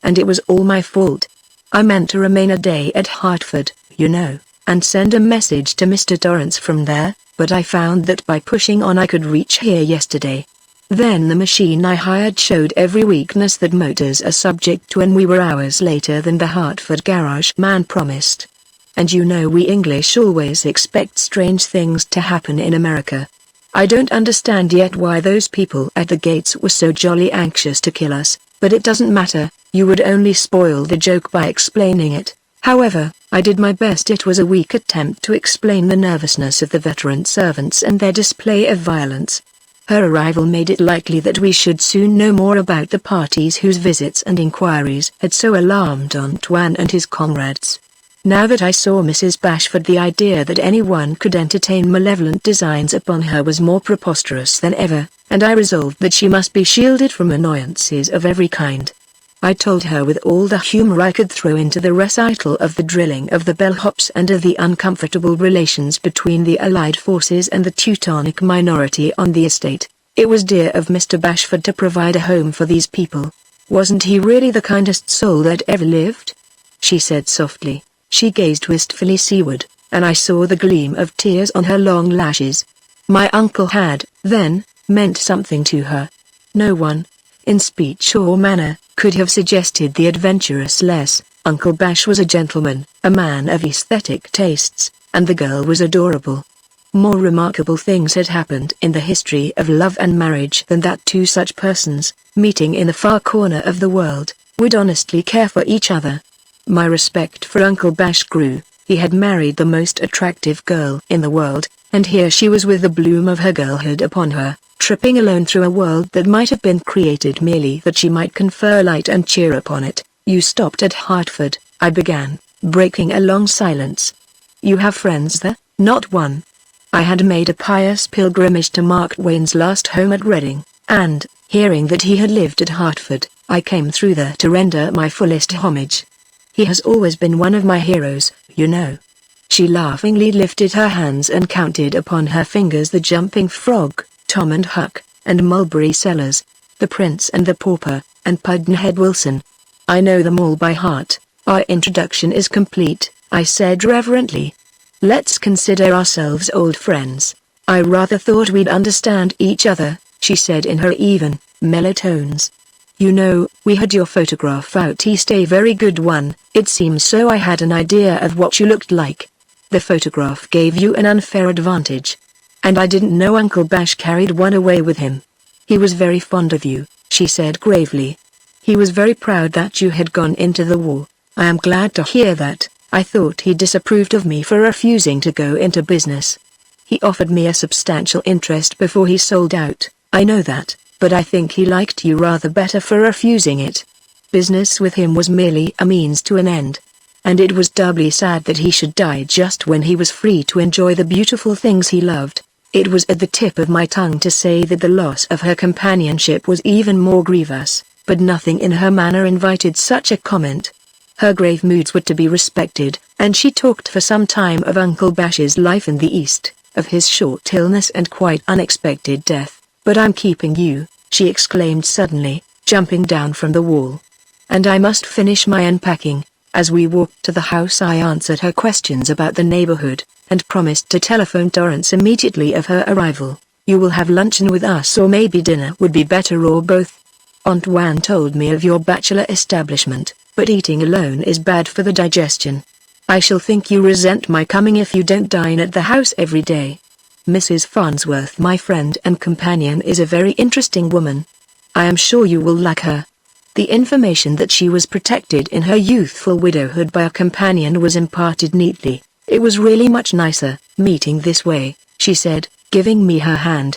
And it was all my fault. I meant to remain a day at Hartford, you know, and send a message to Mr. Torrance from there, but I found that by pushing on I could reach here yesterday. Then the machine I hired showed every weakness that motors are subject to, and we were hours later than the Hartford garage man promised. And you know we English always expect strange things to happen in America. I don't understand yet why those people at the gates were so jolly anxious to kill us, but it doesn't matter. You would only spoil the joke by explaining it. However, I did my best. It was a weak attempt to explain the nervousness of the veteran servants and their display of violence. Her arrival made it likely that we should soon know more about the parties whose visits and inquiries had so alarmed Antoine and his comrades. Now that I saw Mrs. Bashford, the idea that anyone could entertain malevolent designs upon her was more preposterous than ever, and I resolved that she must be shielded from annoyances of every kind. I told her with all the humor I could throw into the recital of the drilling of the bellhops and of the uncomfortable relations between the Allied forces and the Teutonic minority on the estate. It was dear of Mr. Bashford to provide a home for these people. Wasn't he really the kindest soul that ever lived? She said softly. She gazed wistfully seaward, and I saw the gleam of tears on her long lashes. My uncle had, then, meant something to her. No one, in speech or manner, could have suggested the adventurous less. Uncle Bash was a gentleman, a man of aesthetic tastes, and the girl was adorable. More remarkable things had happened in the history of love and marriage than that two such persons, meeting in a far corner of the world, would honestly care for each other. My respect for Uncle Bash grew. He had married the most attractive girl in the world, and here she was with the bloom of her girlhood upon her, tripping alone through a world that might have been created merely that she might confer light and cheer upon it. You stopped at Hartford, I began, breaking a long silence. You have friends there? Not one. I had made a pious pilgrimage to Mark Twain's last home at Reading, and, hearing that he had lived at Hartford, I came through there to render my fullest homage. He has always been one of my heroes, you know. She laughingly lifted her hands and counted upon her fingers the Jumping Frog, Tom and Huck, and Mulberry Sellers, the Prince and the Pauper, and Pudd'nhead Wilson. I know them all by heart. Our introduction is complete, I said reverently. Let's consider ourselves old friends. I rather thought we'd understand each other, she said in her even, mellow tones. You know, we had your photograph out East, a very good one. It seems so. I had an idea of what you looked like. The photograph gave you an unfair advantage. And I didn't know Uncle Bash carried one away with him. He was very fond of you, she said gravely. He was very proud that you had gone into the war. I am glad to hear that. I thought he disapproved of me for refusing to go into business. He offered me a substantial interest before he sold out, I know that, but I think he liked you rather better for refusing it. Business with him was merely a means to an end. And it was doubly sad that he should die just when he was free to enjoy the beautiful things he loved. It was at the tip of my tongue to say that the loss of her companionship was even more grievous, but nothing in her manner invited such a comment. Her grave moods were to be respected, and she talked for some time of Uncle Bash's life in the East, of his short illness and quite unexpected death. But I'm keeping you, she exclaimed suddenly, jumping down from the wall. And I must finish my unpacking. As we walked to the house I answered her questions about the neighborhood, and promised to telephone Torrance immediately of her arrival. You will have luncheon with us, or maybe dinner would be better, or both. Antoine told me of your bachelor establishment, but eating alone is bad for the digestion. I shall think you resent my coming if you don't dine at the house every day. Mrs. Farnsworth, my friend and companion, is a very interesting woman. I am sure you will like her. The information that she was protected in her youthful widowhood by a companion was imparted neatly. It was really much nicer, meeting this way, she said, giving me her hand.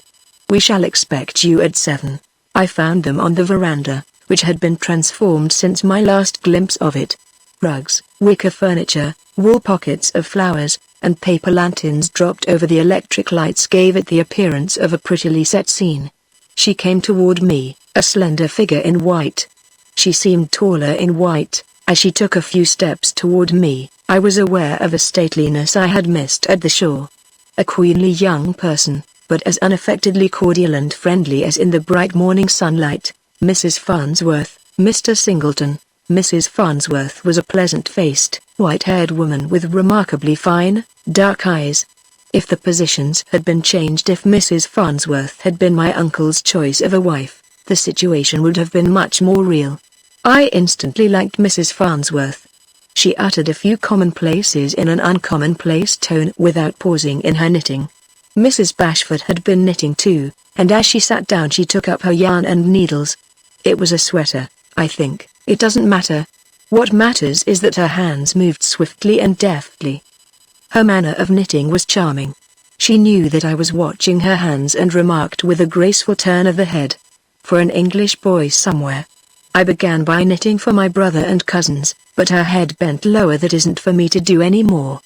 We shall expect you at 7. I found them on the veranda, which had been transformed since my last glimpse of it. Rugs, wicker furniture, wall pockets of flowers, and paper lanterns dropped over the electric lights gave it the appearance of a prettily set scene. She came toward me, a slender figure in white. She seemed taller in white. As she took a few steps toward me, I was aware of a stateliness I had missed at the shore. A queenly young person, but as unaffectedly cordial and friendly as in the bright morning sunlight. Mrs. Farnsworth, Mr. Singleton. Mrs. Farnsworth was a pleasant-faced, white-haired woman with remarkably fine, dark eyes. If the positions had been changed, if Mrs. Farnsworth had been my uncle's choice of a wife, the situation would have been much more real. I instantly liked Mrs. Farnsworth. She uttered a few commonplaces in an uncommonplace tone without pausing in her knitting. Mrs. Bashford had been knitting too, and as she sat down she took up her yarn and needles. It was a sweater, I think. It doesn't matter. What matters is that her hands moved swiftly and deftly. Her manner of knitting was charming. She knew that I was watching her hands and remarked with a graceful turn of the head. For an English boy somewhere. I began by knitting for my brother and cousins, but her head bent lower. That isn't for me to do any more.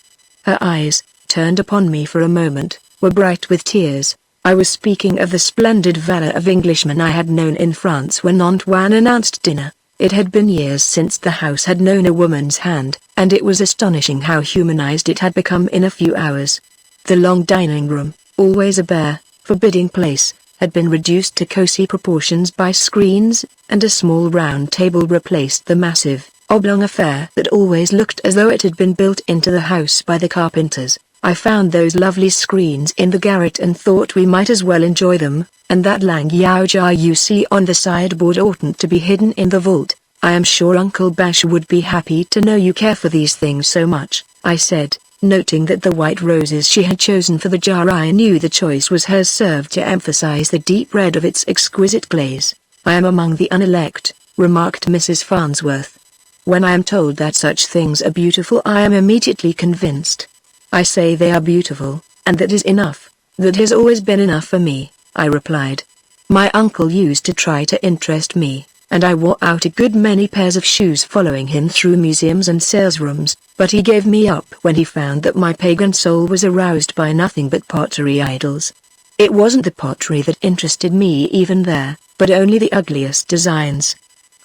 Her eyes, turned upon me for a moment, were bright with tears. I was speaking of the splendid valor of Englishmen I had known in France when Antoine announced dinner. It had been years since the house had known a woman's hand, and it was astonishing how humanized it had become in a few hours. The long dining room, always a bare, forbidding place, had been reduced to cozy proportions by screens, and a small round table replaced the massive, oblong affair that always looked as though it had been built into the house by the carpenters. I found those lovely screens in the garret and thought we might as well enjoy them, and that lang yao jar you see on the sideboard oughtn't to be hidden in the vault. I am sure Uncle Bash would be happy to know you care for these things so much, I said, noting that the white roses she had chosen for the jar, I knew the choice was hers, served to emphasize the deep red of its exquisite glaze. I am among the unelect, remarked Mrs. Farnsworth. When I am told that such things are beautiful I am immediately convinced. I say they are beautiful, and that is enough. That has always been enough for me, I replied. My uncle used to try to interest me, and I wore out a good many pairs of shoes following him through museums and salesrooms, but he gave me up when he found that my pagan soul was aroused by nothing but pottery idols. It wasn't the pottery that interested me even there, but only the ugliest designs.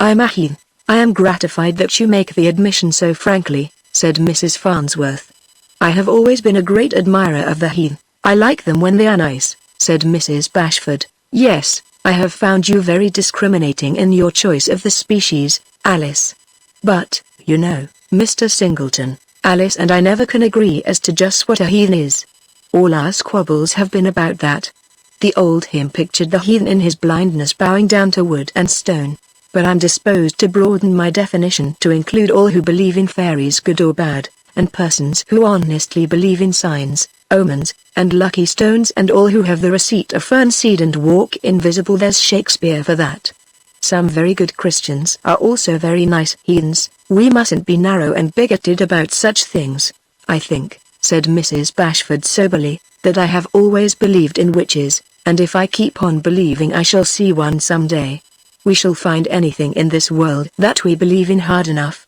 I am gratified that you make the admission so frankly, said Mrs. Farnsworth. I have always been a great admirer of the heathen. I like them when they are nice," said Mrs. Bashford. "Yes, I have found you very discriminating in your choice of the species, Alice. But, you know, Mr. Singleton, Alice and I never can agree as to just what a heathen is. All our squabbles have been about that." The old hymn pictured the heathen in his blindness bowing down to wood and stone. "But I'm disposed to broaden my definition to include all who believe in fairies good or bad, and persons who honestly believe in signs, omens, and lucky stones, and all who have the receipt of fern seed and walk invisible. There's Shakespeare for that. Some very good Christians are also very nice heathens. We mustn't be narrow and bigoted about such things. I think," said Mrs. Bashford soberly, "that I have always believed in witches, and if I keep on believing I shall see one someday. We shall find anything in this world that we believe in hard enough.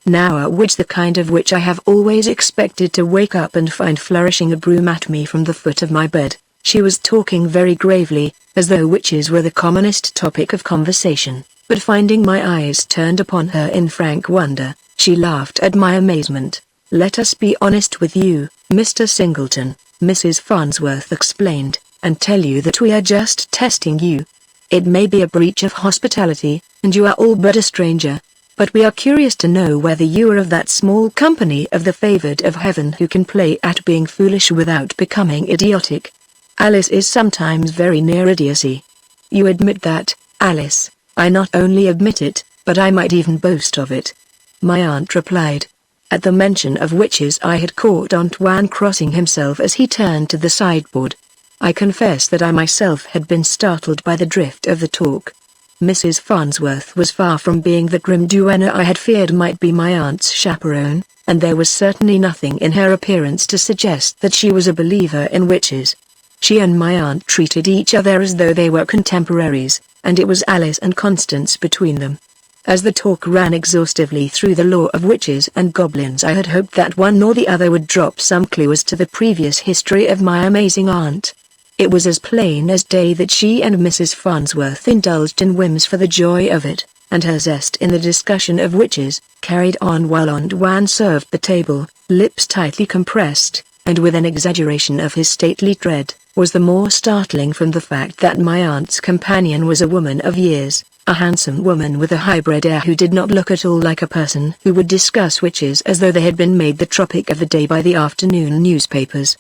Now a witch, the kind of witch I have always expected to wake up and find flourishing a broom at me from the foot of my bed." She was talking very gravely, as though witches were the commonest topic of conversation, but finding my eyes turned upon her in frank wonder, she laughed at my amazement. "Let us be honest with you, Mr. Singleton," Mrs. Farnsworth explained, "and tell you that we are just testing you. It may be a breach of hospitality, and you are all but a stranger. But we are curious to know whether you are of that small company of the favored of heaven who can play at being foolish without becoming idiotic. Alice is sometimes very near idiocy. You admit that, Alice?" "I not only admit it, but I might even boast of it," my aunt replied. At the mention of witches I had caught Antoine crossing himself as he turned to the sideboard. I confess that I myself had been startled by the drift of the talk. Mrs. Farnsworth was far from being the grim duenna I had feared might be my aunt's chaperone, and there was certainly nothing in her appearance to suggest that she was a believer in witches. She and my aunt treated each other as though they were contemporaries, and it was Alice and Constance between them. As the talk ran exhaustively through the lore of witches and goblins, I had hoped that one or the other would drop some clue as to the previous history of my amazing aunt. It was as plain as day that she and Mrs. Farnsworth indulged in whims for the joy of it, and her zest in the discussion of witches, carried on while Antoine served the table, lips tightly compressed, and with an exaggeration of his stately tread, was the more startling from the fact that my aunt's companion was a woman of years, a handsome woman with a hybrid air who did not look at all like a person who would discuss witches as though they had been made the topic of the day by the afternoon newspapers.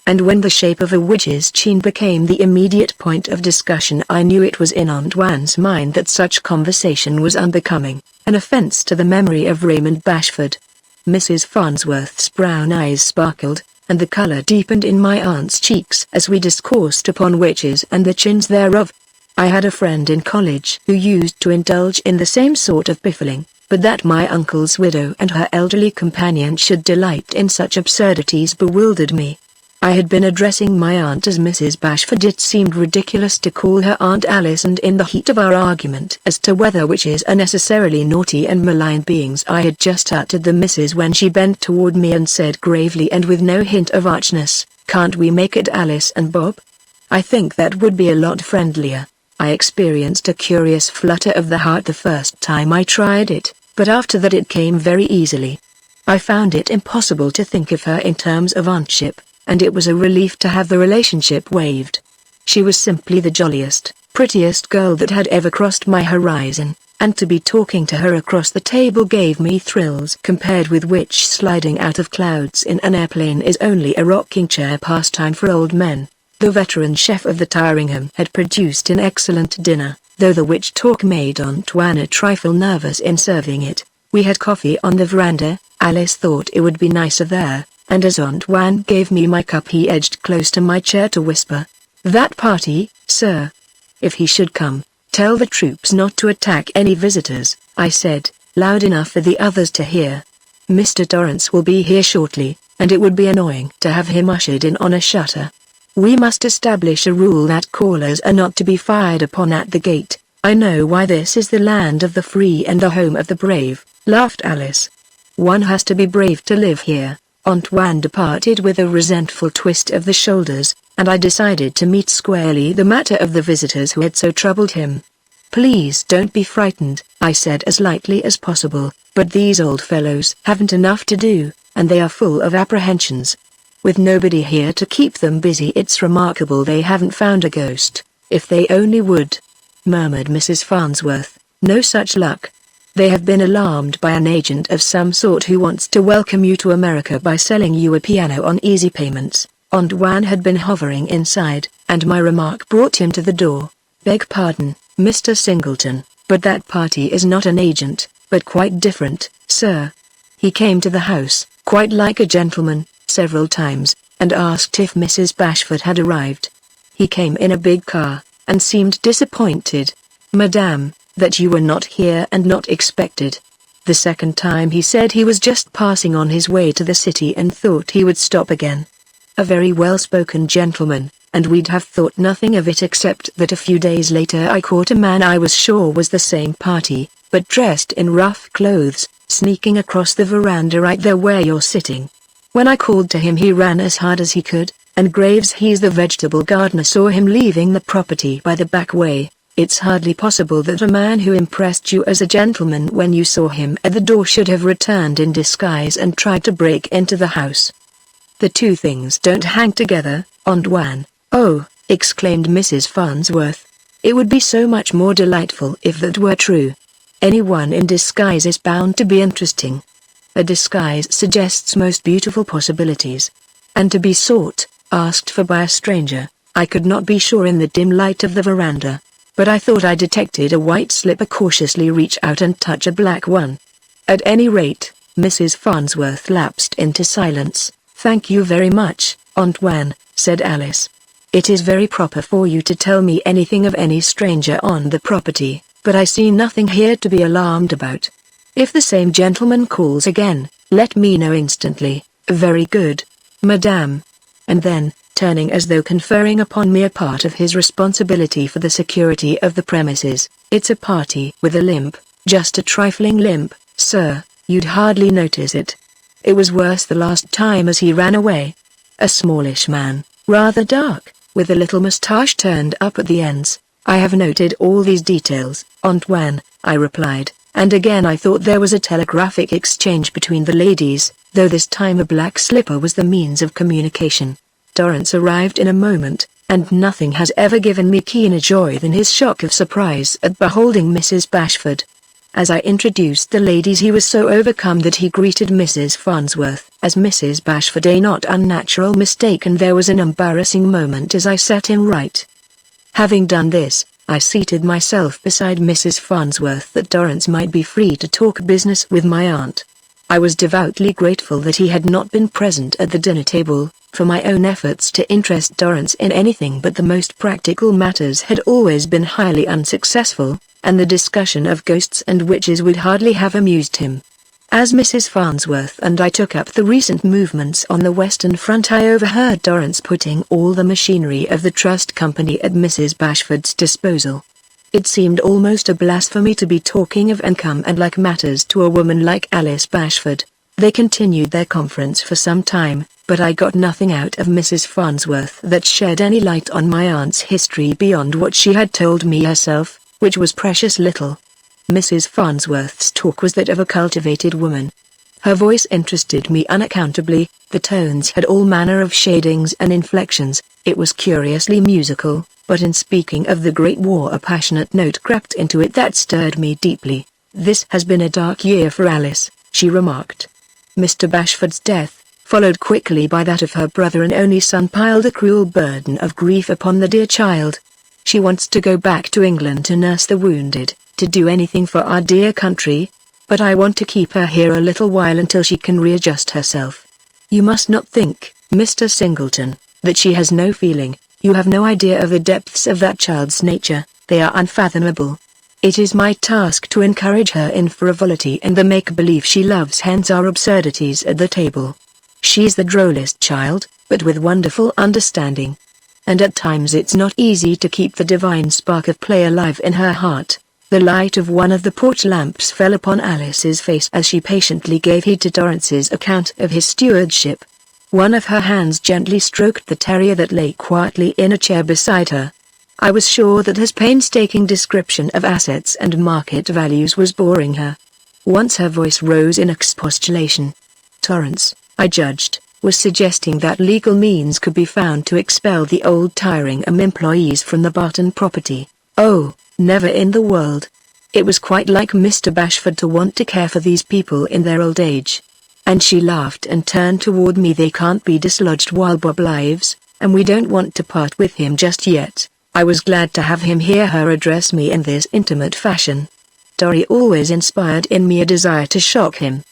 And when the shape of a witch's chin became the immediate point of discussion, I knew it was in Antoine's mind that such conversation was unbecoming, an offense to the memory of Raymond Bashford. Mrs. Farnsworth's brown eyes sparkled, and the color deepened in my aunt's cheeks as we discoursed upon witches and the chins thereof. I had a friend in college who used to indulge in the same sort of piffling, but that my uncle's widow and her elderly companion should delight in such absurdities bewildered me. I had been addressing my aunt as Mrs. Bashford. It seemed ridiculous to call her Aunt Alice, and in the heat of our argument as to whether witches are necessarily naughty and malign beings, I had just uttered the Mrs. when she bent toward me and said gravely and with no hint of archness, "Can't we make it Alice and Bob? I think that would be a lot friendlier." I experienced a curious flutter of the heart the first time I tried it, but after that it came very easily. I found it impossible to think of her in terms of auntship, and it was a relief to have the relationship waived. She was simply the jolliest, prettiest girl that had ever crossed my horizon, and to be talking to her across the table gave me thrills compared with which sliding out of clouds in an airplane is only a rocking chair pastime for old men. The veteran chef of the Tyringham had produced an excellent dinner, though the witch talk made Antoine a trifle nervous in serving it. We had coffee on the veranda. Alice thought it would be nicer there, and as Antoine gave me my cup he edged close to my chair to whisper, "That party, sir. If he should come, tell the troops not to attack any visitors," I said, loud enough for the others to hear. "Mr. Torrance will be here shortly, and it would be annoying to have him ushered in on a shutter. We must establish a rule that callers are not to be fired upon at the gate. I know why this is the land of the free and the home of the brave," laughed Alice. "One has to be brave to live here." Antoine departed with a resentful twist of the shoulders, and I decided to meet squarely the matter of the visitors who had so troubled him. "Please don't be frightened," I said as lightly as possible, "but these old fellows haven't enough to do, and they are full of apprehensions. With nobody here to keep them busy, it's remarkable they haven't found a ghost. If they only would," murmured Mrs. Farnsworth. "No such luck. They have been alarmed by an agent of some sort who wants to welcome you to America by selling you a piano on easy payments." Aunt Wan had been hovering inside, and my remark brought him to the door. "Beg pardon, Mr. Singleton, but that party is not an agent, but quite different, sir. He came to the house, quite like a gentleman, several times, and asked if Mrs. Bashford had arrived. He came in a big car, and seemed disappointed, Madame, that you were not here and not expected. The second time he said he was just passing on his way to the city and thought he would stop again. A very well-spoken gentleman, and we'd have thought nothing of it except that a few days later I caught a man I was sure was the same party, but dressed in rough clothes, sneaking across the veranda right there where you're sitting. When I called to him he ran as hard as he could, and Graves, he's the vegetable gardener, saw him leaving the property by the back way. It's hardly possible that a man who impressed you as a gentleman when you saw him at the door should have returned in disguise and tried to break into the house. The two things don't hang together, Aunt Wan." "Oh," exclaimed Mrs. Farnsworth. "It would be so much more delightful if that were true. Anyone in disguise is bound to be interesting. A disguise suggests most beautiful possibilities. And to be sought, asked for by a stranger, I could not be sure in the dim light of the veranda. But I thought I detected a white slipper cautiously reach out and touch a black one. At any rate," Mrs. Farnsworth lapsed into silence. "Thank you very much, Aunt Wan," said Alice. "It is very proper for you to tell me anything of any stranger on the property, but I see nothing here to be alarmed about. If the same gentleman calls again, let me know instantly." "Very good, Madame." And then, turning as though conferring upon me a part of his responsibility for the security of the premises, "It's a party with a limp, just a trifling limp, sir, you'd hardly notice it. It was worse the last time as he ran away. A smallish man, rather dark, with a little moustache turned up at the ends." "I have noted all these details, Aunt Wan," I replied, and again I thought there was a telegraphic exchange between the ladies, though this time a black slipper was the means of communication. Torrance arrived in a moment, and nothing has ever given me keener joy than his shock of surprise at beholding Mrs. Bashford. As I introduced the ladies he was so overcome that he greeted Mrs. Farnsworth as Mrs. Bashford, a not unnatural mistake, and there was an embarrassing moment as I set him right. Having done this, I seated myself beside Mrs. Farnsworth that Torrance might be free to talk business with my aunt. I was devoutly grateful that he had not been present at the dinner table, for my own efforts to interest Torrance in anything but the most practical matters had always been highly unsuccessful, and the discussion of ghosts and witches would hardly have amused him. As Mrs. Farnsworth and I took up the recent movements on the Western Front, I overheard Torrance putting all the machinery of the trust company at Mrs. Bashford's disposal. It seemed almost a blasphemy to be talking of income and like matters to a woman like Alice Bashford. They continued their conference for some time, but I got nothing out of Mrs. Farnsworth that shed any light on my aunt's history beyond what she had told me herself, which was precious little. Mrs. Farnsworth's talk was that of a cultivated woman. Her voice interested me unaccountably, the tones had all manner of shadings and inflections, it was curiously musical, but in speaking of the Great War a passionate note crept into it that stirred me deeply. "This has been a dark year for Alice," she remarked. Mr. Bashford's death, followed quickly by that of her brother and only son, piled a cruel burden of grief upon the dear child. She wants to go back to England to nurse the wounded, to do anything for our dear country, but I want to keep her here a little while until she can readjust herself. You must not think, Mr. Singleton, that she has no feeling. You have no idea of the depths of that child's nature, they are unfathomable. It is my task to encourage her in frivolity and the make-believe she loves, hence our absurdities at the table. She's the drollest child, but with wonderful understanding. And at times it's not easy to keep the divine spark of play alive in her heart." The light of one of the porch lamps fell upon Alice's face as she patiently gave heed to Torrance's account of his stewardship. One of her hands gently stroked the terrier that lay quietly in a chair beside her. I was sure that his painstaking description of assets and market values was boring her. Once her voice rose in expostulation. "Torrance, I judged, was suggesting that legal means could be found to expel the old tiring employees from the Barton property. Oh, never in the world. It was quite like Mr. Bashford to want to care for these people in their old age. And she laughed and turned toward me. They can't be dislodged while Bob lives, and we don't want to part with him just yet. I was glad to have him hear her address me in this intimate fashion. Dory always inspired in me a desire to shock him.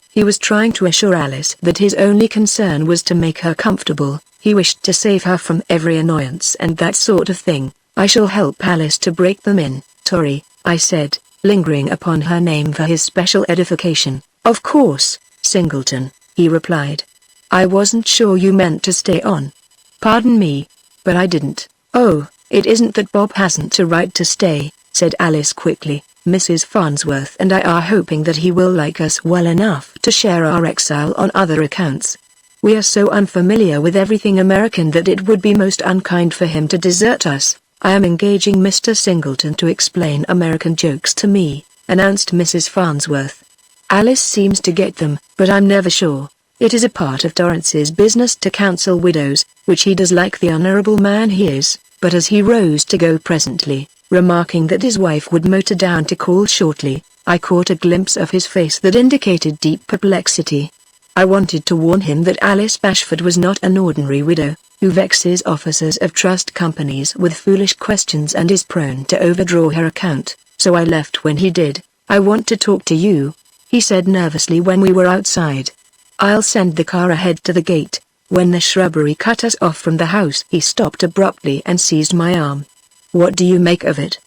He was trying to assure Alice that his only concern was to make her comfortable. He wished to save her from every annoyance and that sort of thing. I shall help Alice to break them in, Tori, I said, lingering upon her name for his special edification. Of course, Singleton, he replied. I wasn't sure you meant to stay on. Pardon me, but I didn't. Oh, it isn't that Bob hasn't a right to stay, said Alice quickly. Mrs. Farnsworth and I are hoping that he will like us well enough to share our exile on other accounts. We are so unfamiliar with everything American that it would be most unkind for him to desert us. I am engaging Mr. Singleton to explain American jokes to me, announced Mrs. Farnsworth. Alice seems to get them, but I'm never sure. It is a part of Torrance's business to counsel widows, which he does like the honorable man he is, but as he rose to go presently, remarking that his wife would motor down to call shortly, I caught a glimpse of his face that indicated deep perplexity. I wanted to warn him that Alice Bashford was not an ordinary widow, who vexes officers of trust companies with foolish questions and is prone to overdraw her account, so I left when he did. I want to talk to you, he said nervously when we were outside. I'll send the car ahead to the gate. When the shrubbery cut us off from the house, he stopped abruptly and seized my arm. What do you make of it?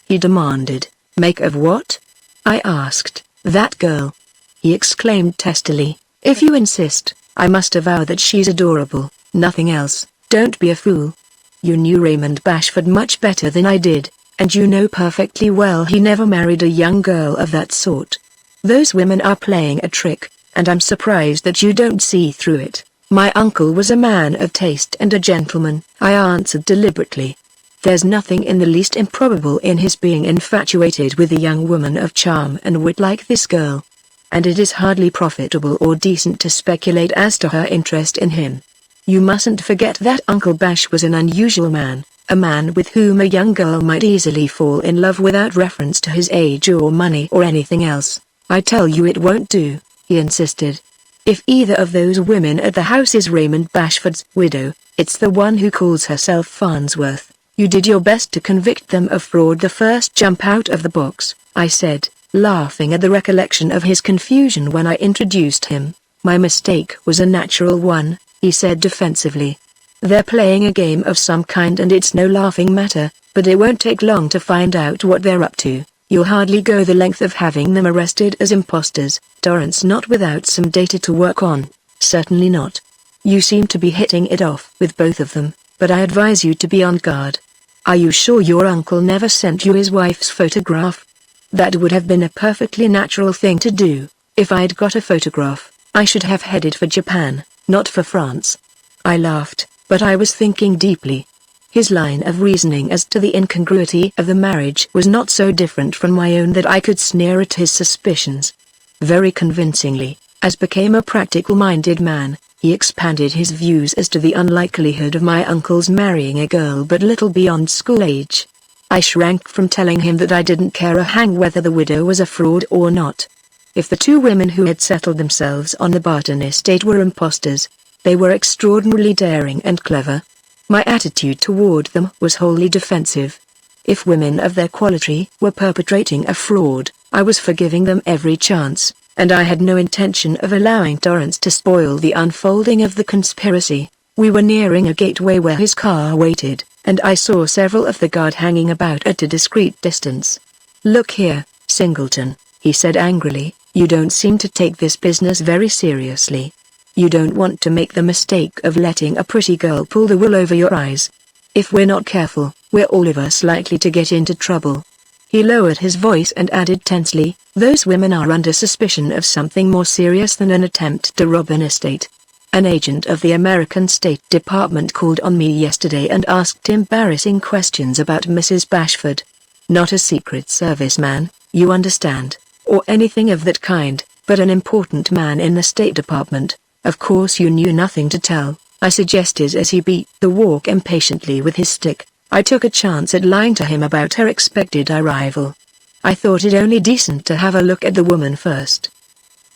He demanded. Make of what? I asked. That girl. He exclaimed testily. If you insist, I must avow that she's adorable, nothing else. Don't be a fool. You knew Raymond Bashford much better than I did, and you know perfectly well he never married a young girl of that sort. Those women are playing a trick, and I'm surprised that you don't see through it. My uncle was a man of taste and a gentleman, I answered deliberately. There's nothing in the least improbable in his being infatuated with a young woman of charm and wit like this girl. And it is hardly profitable or decent to speculate as to her interest in him. You mustn't forget that Uncle Bash was an unusual man, a man with whom a young girl might easily fall in love without reference to his age or money or anything else. I tell you it won't do, he insisted. If either of those women at the house is Raymond Bashford's widow, it's the one who calls herself Farnsworth. You did your best to convict them of fraud the first jump out of the box, I said, laughing at the recollection of his confusion when I introduced him. My mistake was a natural one, he said defensively. They're playing a game of some kind and it's no laughing matter, but it won't take long to find out what they're up to. You'll hardly go the length of having them arrested as imposters, Torrance, not without some data to work on. Certainly not. You seem to be hitting it off with both of them, but I advise you to be on guard. Are you sure your uncle never sent you his wife's photograph? That would have been a perfectly natural thing to do. If I'd got a photograph, I should have headed for Japan, not for France. I laughed, but I was thinking deeply. His line of reasoning as to the incongruity of the marriage was not so different from my own that I could sneer at his suspicions. Very convincingly, as became a practical-minded man, he expanded his views as to the unlikelihood of my uncle's marrying a girl but little beyond school age. I shrank from telling him that I didn't care a hang whether the widow was a fraud or not. If the two women who had settled themselves on the Barton estate were imposters, they were extraordinarily daring and clever. My attitude toward them was wholly defensive. If women of their quality were perpetrating a fraud, I was forgiving them every chance, and I had no intention of allowing Torrance to spoil the unfolding of the conspiracy. We were nearing a gateway where his car waited, and I saw several of the guard hanging about at a discreet distance. Look here, Singleton, he said angrily, you don't seem to take this business very seriously. You don't want to make the mistake of letting a pretty girl pull the wool over your eyes. If we're not careful, we're all of us likely to get into trouble. He lowered his voice and added tensely, those women are under suspicion of something more serious than an attempt to rob an estate. An agent of the American State Department called on me yesterday and asked embarrassing questions about Mrs. Bashford. Not a Secret Service man, you understand, or anything of that kind, but an important man in the State Department. Of course you knew nothing to tell, I suggested as he beat the walk impatiently with his stick. I took a chance at lying to him about her expected arrival. I thought it only decent to have a look at the woman first.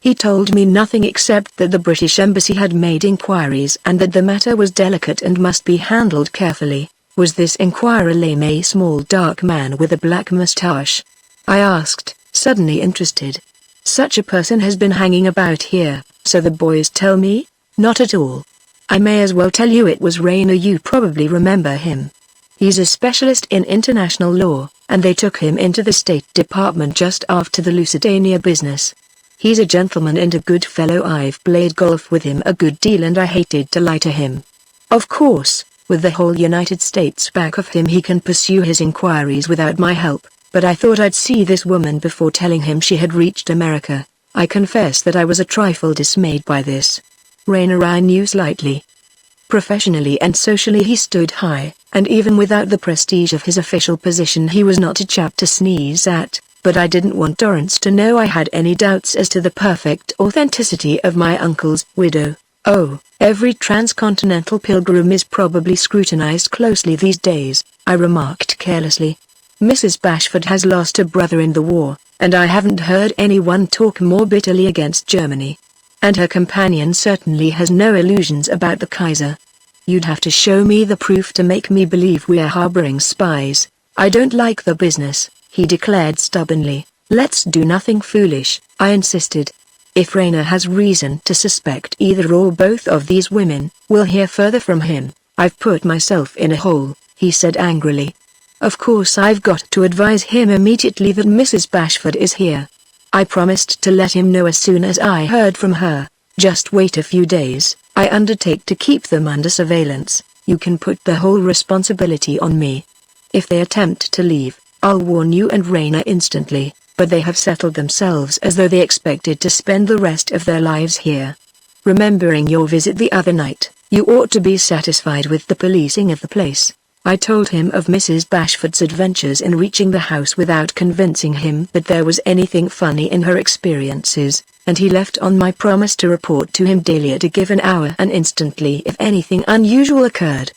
He told me nothing except that the British Embassy had made inquiries and that the matter was delicate and must be handled carefully. Was this inquirer a small dark man with a black moustache? I asked, suddenly interested. Such a person has been hanging about here, so the boys tell me? Not at all. I may as well tell you it was Rayner. You probably remember him. He's a specialist in international law, and they took him into the State Department just after the Lusitania business. He's a gentleman and a good fellow. I've played golf with him a good deal and I hated to lie to him. Of course, with the whole United States back of him he can pursue his inquiries without my help, but I thought I'd see this woman before telling him she had reached America. I confess that I was a trifle dismayed by this. Rayner I knew slightly. Professionally and socially he stood high, and even without the prestige of his official position he was not a chap to sneeze at. But I didn't want Torrance to know I had any doubts as to the perfect authenticity of my uncle's widow. Oh, every transcontinental pilgrim is probably scrutinized closely these days, I remarked carelessly. Mrs. Bashford has lost a brother in the war, and I haven't heard anyone talk more bitterly against Germany. And her companion certainly has no illusions about the Kaiser. You'd have to show me the proof to make me believe we're harboring spies. I don't like the business, he declared stubbornly. Let's do nothing foolish, I insisted. If Rayner has reason to suspect either or both of these women, we'll hear further from him. I've put myself in a hole, he said angrily. Of course I've got to advise him immediately that Mrs. Bashford is here. I promised to let him know as soon as I heard from her. Just wait a few days, I undertake to keep them under surveillance. You can put the whole responsibility on me. If they attempt to leave, I'll warn you and Rayner instantly, but they have settled themselves as though they expected to spend the rest of their lives here. Remembering your visit the other night, you ought to be satisfied with the policing of the place. I told him of Mrs. Bashford's adventures in reaching the house without convincing him that there was anything funny in her experiences, and he left on my promise to report to him daily at a given hour and instantly if anything unusual occurred.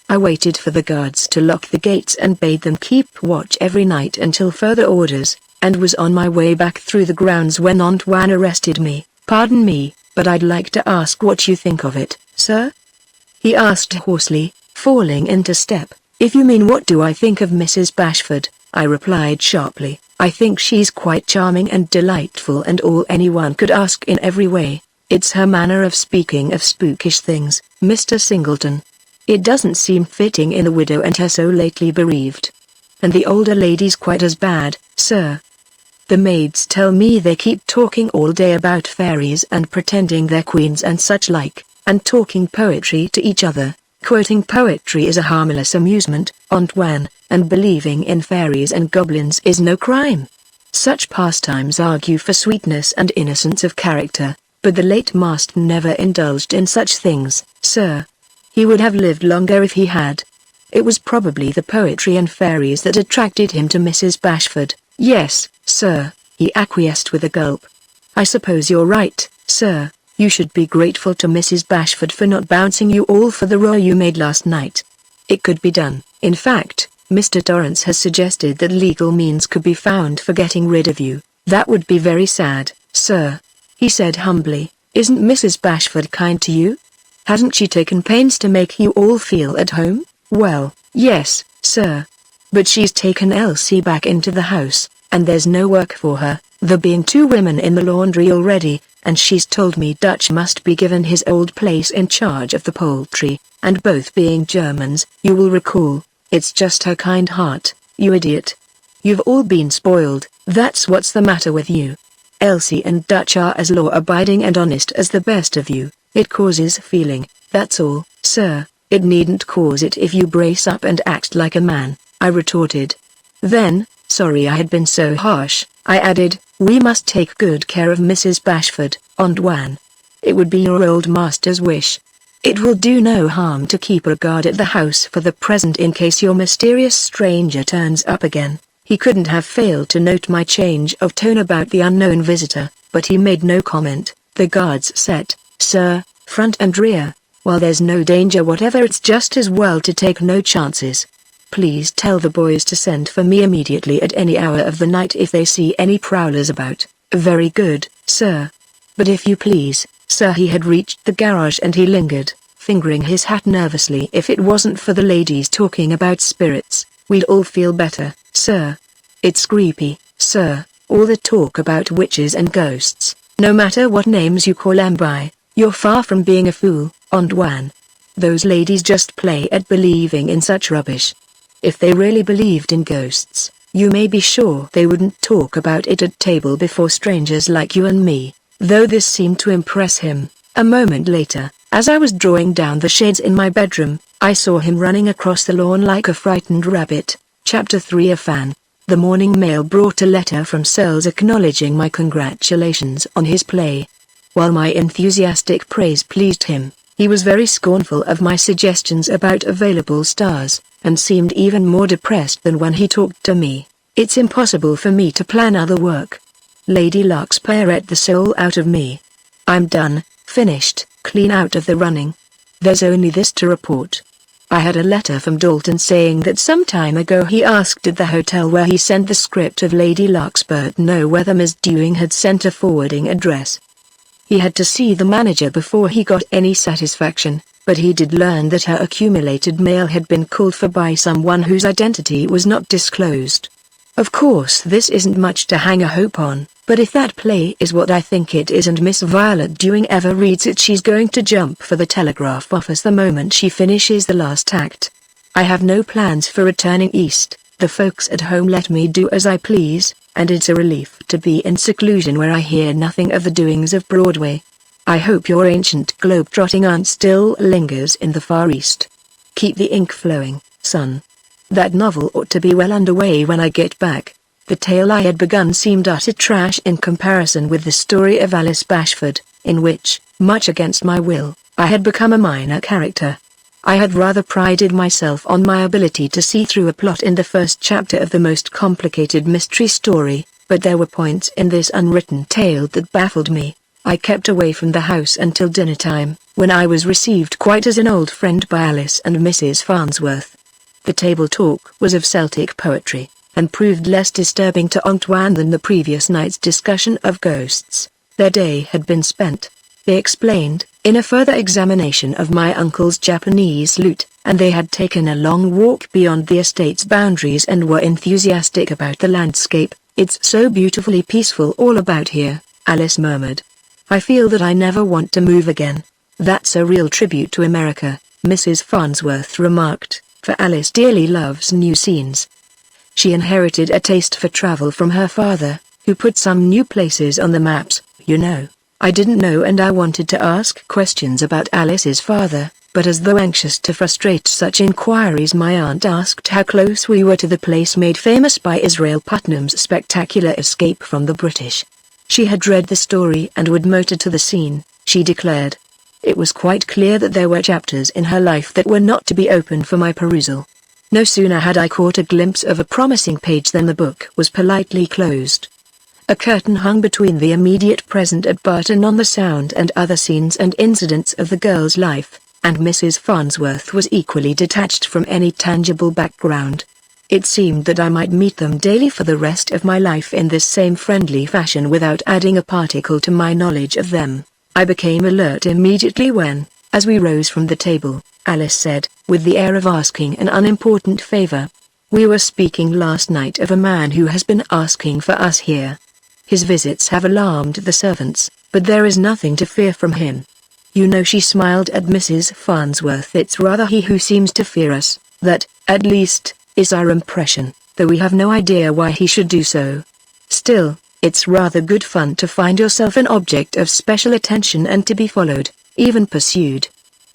I waited for the guards to lock the gates and bade them keep watch every night until further orders, and was on my way back through the grounds when Antoine arrested me. Pardon me, but I'd like to ask what you think of it, sir? He asked hoarsely, falling into step. If you mean what do I think of Mrs. Bashford, I replied sharply. I think she's quite charming and delightful and all anyone could ask in every way. It's her manner of speaking of spookish things, Mr. Singleton. It doesn't seem fitting in a widow and her so lately bereaved. And the older lady's quite as bad, sir. The maids tell me they keep talking all day about fairies and pretending they're queens and such like, and talking poetry to each other. Quoting poetry is a harmless amusement, Antoine, and believing in fairies and goblins is no crime. Such pastimes argue for sweetness and innocence of character, but the late master never indulged in such things, sir. He would have lived longer if he had. It was probably the poetry and fairies that attracted him to Mrs. Bashford. Yes, sir, he acquiesced with a gulp. I suppose you're right, sir. You should be grateful to Mrs. Bashford for not bouncing you all for the row you made last night. It could be done. In fact, Mr. Torrance has suggested that legal means could be found for getting rid of you. That would be very sad, sir, he said humbly. Isn't Mrs. Bashford kind to you? Hasn't she taken pains to make you all feel at home? Well, yes, sir. But she's taken Elsie back into the house, and there's no work for her, there being 2 women in the laundry already, and she's told me Dutch must be given his old place in charge of the poultry, and both being Germans, you will recall, it's just her kind heart, you idiot. You've all been spoiled, that's what's the matter with you. Elsie and Dutch are as law-abiding and honest as the best of you. It causes feeling, that's all, sir. It needn't cause it if you brace up and act like a man, I retorted. Then, sorry I had been so harsh, I added, we must take good care of Mrs. Bashford, Antoine. It would be your old master's wish. It will do no harm to keep a guard at the house for the present in case your mysterious stranger turns up again. He couldn't have failed to note my change of tone about the unknown visitor, but he made no comment. The guards set, Sir, front and rear. While there's no danger whatever, it's just as well to take no chances. Please tell the boys to send for me immediately at any hour of the night if they see any prowlers about. Very good, sir. But if you please, sir. He had reached the garage and he lingered, fingering his hat nervously. If it wasn't for the ladies talking about spirits, we'd all feel better, sir. It's creepy, sir, all the talk about witches and ghosts. No matter what names you call them by, you're far from being a fool, Antoine. Those ladies just play at believing in such rubbish. If they really believed in ghosts, you may be sure they wouldn't talk about it at table before strangers like you and me. Though this seemed to impress him, a moment later, as I was drawing down the shades in my bedroom, I saw him running across the lawn like a frightened rabbit. Chapter 3. A fan. The morning mail brought a letter from Searles acknowledging my congratulations on his play. While my enthusiastic praise pleased him, he was very scornful of my suggestions about available stars, and seemed even more depressed than when he talked to me. It's impossible for me to plan other work. Lady Larkspur ate the soul out of me. I'm done, finished, clean out of the running. There's only this to report. I had a letter from Dalton saying that some time ago he asked at the hotel where he sent the script of Lady Larkspur to know whether Miss Dewing had sent a forwarding address. He had to see the manager before he got any satisfaction, but he did learn that her accumulated mail had been called for by someone whose identity was not disclosed. Of course this isn't much to hang a hope on, but if that play is what I think it is and Miss Violet Dewing ever reads it, she's going to jump for the telegraph office the moment she finishes the last act. I have no plans for returning east. The folks at home let me do as I please, and it's a relief to be in seclusion where I hear nothing of the doings of Broadway. I hope your ancient globe-trotting aunt still lingers in the Far East. Keep the ink flowing, son. That novel ought to be well underway when I get back. The tale I had begun seemed utter trash in comparison with the story of Alice Bashford, in which, much against my will, I had become a minor character. I had rather prided myself on my ability to see through a plot in the first chapter of the most complicated mystery story, but there were points in this unwritten tale that baffled me. I kept away from the house until dinner time, when I was received quite as an old friend by Alice and Mrs. Farnsworth. The table talk was of Celtic poetry, and proved less disturbing to Antoine than the previous night's discussion of ghosts. Their day had been spent, they explained, in a further examination of my uncle's Japanese lute, and they had taken a long walk beyond the estate's boundaries and were enthusiastic about the landscape. It's so beautifully peaceful all about here, Alice murmured. I feel that I never want to move again. That's a real tribute to America, Mrs. Farnsworth remarked, for Alice dearly loves new scenes. She inherited a taste for travel from her father, who put some new places on the maps, you know. I didn't know and I wanted to ask questions about Alice's father, but as though anxious to frustrate such inquiries, my aunt asked how close we were to the place made famous by Israel Putnam's spectacular escape from the British. She had read the story and would motor to the scene, she declared. It was quite clear that there were chapters in her life that were not to be opened for my perusal. No sooner had I caught a glimpse of a promising page than the book was politely closed. A curtain hung between the immediate present at Barton on the sound and other scenes and incidents of the girl's life, and Mrs. Farnsworth was equally detached from any tangible background. It seemed that I might meet them daily for the rest of my life in this same friendly fashion without adding a particle to my knowledge of them. I became alert immediately when, as we rose from the table, Alice said, with the air of asking an unimportant favor. We were speaking last night of a man who has been asking for us here. His visits have alarmed the servants, but there is nothing to fear from him. You know, she smiled at Mrs. Farnsworth, it's rather he who seems to fear us, that, at least, is our impression, though we have no idea why he should do so. Still, it's rather good fun to find yourself an object of special attention and to be followed, even pursued.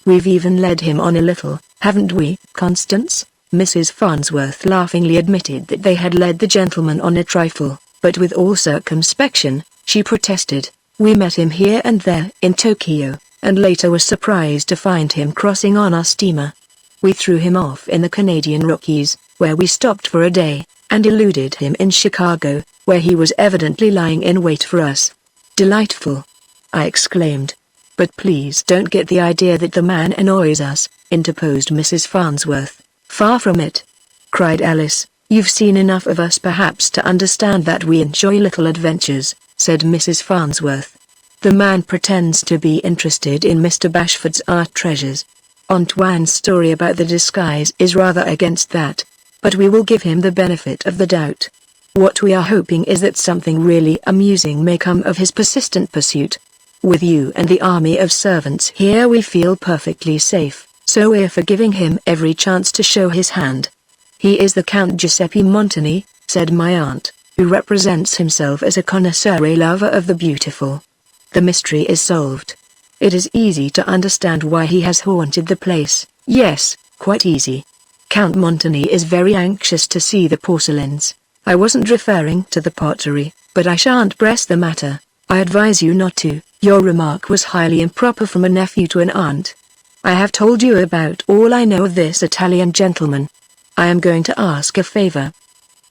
We've even led him on a little, haven't we, Constance? Mrs. Farnsworth laughingly admitted that they had led the gentleman on a trifle, but with all circumspection, she protested. We met him here and there in Tokyo, and later were surprised to find him crossing on our steamer. We threw him off in the Canadian Rockies, where we stopped for a day, and eluded him in Chicago, where he was evidently lying in wait for us. Delightful! I exclaimed. But please don't get the idea that the man annoys us, interposed Mrs. Farnsworth. Far from it, cried Alice. You've seen enough of us perhaps to understand that we enjoy little adventures, said Mrs. Farnsworth. The man pretends to be interested in Mr. Bashford's art treasures. Antoine's story about the disguise is rather against that. But we will give him the benefit of the doubt. What we are hoping is that something really amusing may come of his persistent pursuit. With you and the army of servants here we feel perfectly safe, so we're for giving him every chance to show his hand. He is the Count Giuseppe Montoni, said my aunt, who represents himself as a connoisseur, a lover of the beautiful. The mystery is solved. It is easy to understand why he has haunted the place. Yes, quite easy. Count Montoni is very anxious to see the porcelains. I wasn't referring to the pottery, but I shan't press the matter. I advise you not to. Your remark was highly improper from a nephew to an aunt. I have told you about all I know of this Italian gentleman. I am going to ask a favor.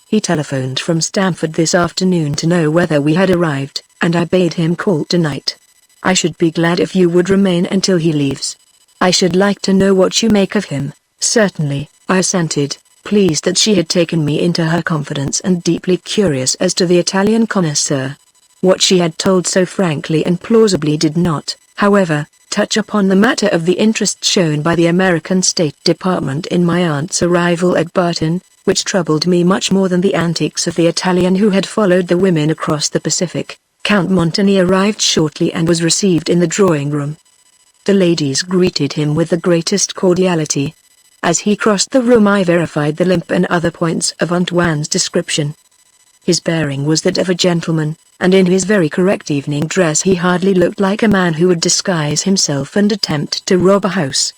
He telephoned from Stamford this afternoon to know whether we had arrived, and I bade him call tonight. I should be glad if you would remain until he leaves. I should like to know what you make of him. Certainly, I assented, pleased that she had taken me into her confidence and deeply curious as to the Italian connoisseur. What she had told so frankly and plausibly did not, however, touch upon the matter of the interest shown by the American State Department in my aunt's arrival at Barton, which troubled me much more than the antics of the Italian who had followed the women across the Pacific. Count Montoni arrived shortly and was received in the drawing-room. The ladies greeted him with the greatest cordiality. As he crossed the room I verified the limp and other points of Antoine's description. His bearing was that of a gentleman, and in his very correct evening dress he hardly looked like a man who would disguise himself and attempt to rob a house.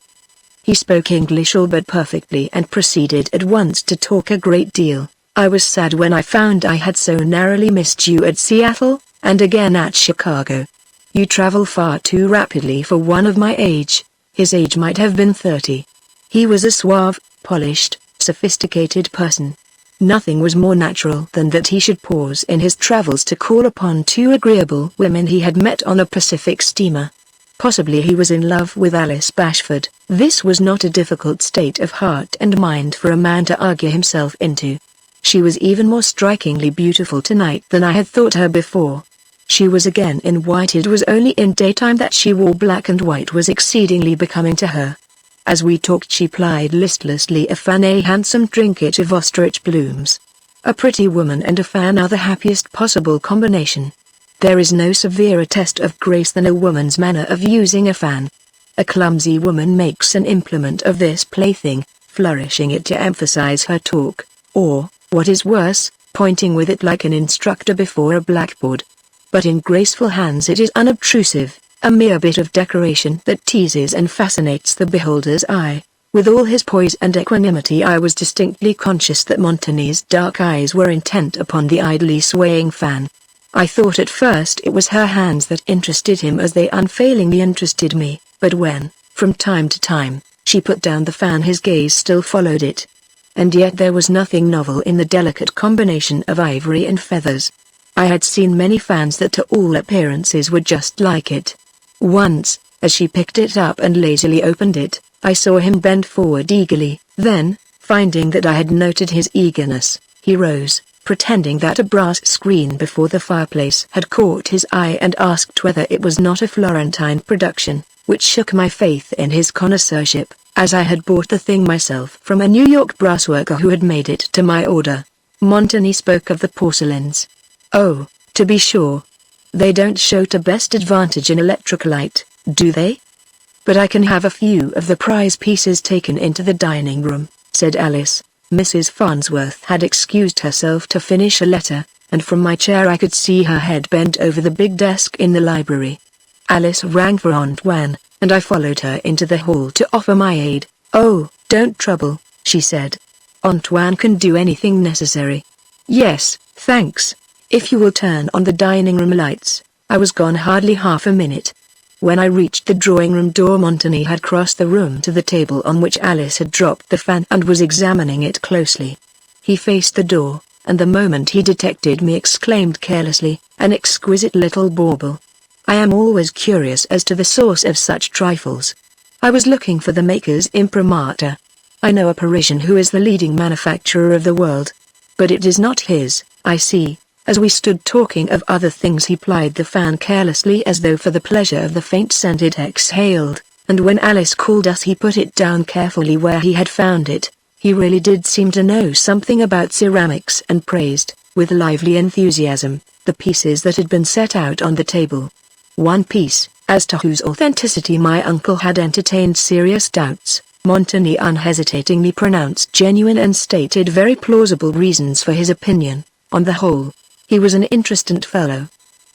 He spoke English all but perfectly and proceeded at once to talk a great deal. I was sad when I found I had so narrowly missed you at Seattle, and again at Chicago. You travel far too rapidly for one of my age. His age might have been 30. He was a suave, polished, sophisticated person. Nothing was more natural than that he should pause in his travels to call upon two agreeable women he had met on a Pacific steamer. Possibly he was in love with Alice Bashford. This was not a difficult state of heart and mind for a man to argue himself into. She was even more strikingly beautiful tonight than I had thought her before. She was again in white. It was only in daytime that she wore black, and white was exceedingly becoming to her. As we talked she plied listlessly a fan, a handsome trinket of ostrich plumes. A pretty woman and a fan are the happiest possible combination. There is no severer test of grace than a woman's manner of using a fan. A clumsy woman makes an implement of this plaything, flourishing it to emphasize her talk, or, what is worse, pointing with it like an instructor before a blackboard. But in graceful hands it is unobtrusive, a mere bit of decoration that teases and fascinates the beholder's eye. With all his poise and equanimity I was distinctly conscious that Montoni's dark eyes were intent upon the idly swaying fan. I thought at first it was her hands that interested him as they unfailingly interested me, but when, from time to time, she put down the fan his gaze still followed it. And yet there was nothing novel in the delicate combination of ivory and feathers. I had seen many fans that to all appearances were just like it. Once, as she picked it up and lazily opened it, I saw him bend forward eagerly. Then, finding that I had noted his eagerness, he rose, pretending that a brass screen before the fireplace had caught his eye, and asked whether it was not a Florentine production, which shook my faith in his connoisseurship, as I had bought the thing myself from a New York brassworker who had made it to my order. Montoni spoke of the porcelains. Oh, to be sure. They don't show to best advantage in electric light, do they? But I can have a few of the prize pieces taken into the dining room, said Alice. Mrs. Farnsworth had excused herself to finish a letter, and from my chair I could see her head bent over the big desk in the library. Alice rang for Antoine, and I followed her into the hall to offer my aid. Oh, don't trouble, she said. Antoine can do anything necessary. Yes, thanks. If you will turn on the dining room lights. I was gone hardly half a minute. When I reached the drawing-room door, Montoni had crossed the room to the table on which Alice had dropped the fan and was examining it closely. He faced the door, and the moment he detected me exclaimed carelessly, "An exquisite little bauble." I am always curious as to the source of such trifles. I was looking for the maker's imprimatur. I know a Parisian who is the leading manufacturer of the world. But it is not his, I see. As we stood talking of other things, he plied the fan carelessly as though for the pleasure of the faint scent it exhaled, and when Alice called us he put it down carefully where he had found it. He really did seem to know something about ceramics and praised, with lively enthusiasm, the pieces that had been set out on the table. One piece, as to whose authenticity my uncle had entertained serious doubts, Montagny unhesitatingly pronounced genuine and stated very plausible reasons for his opinion. On the whole, he was an interesting fellow.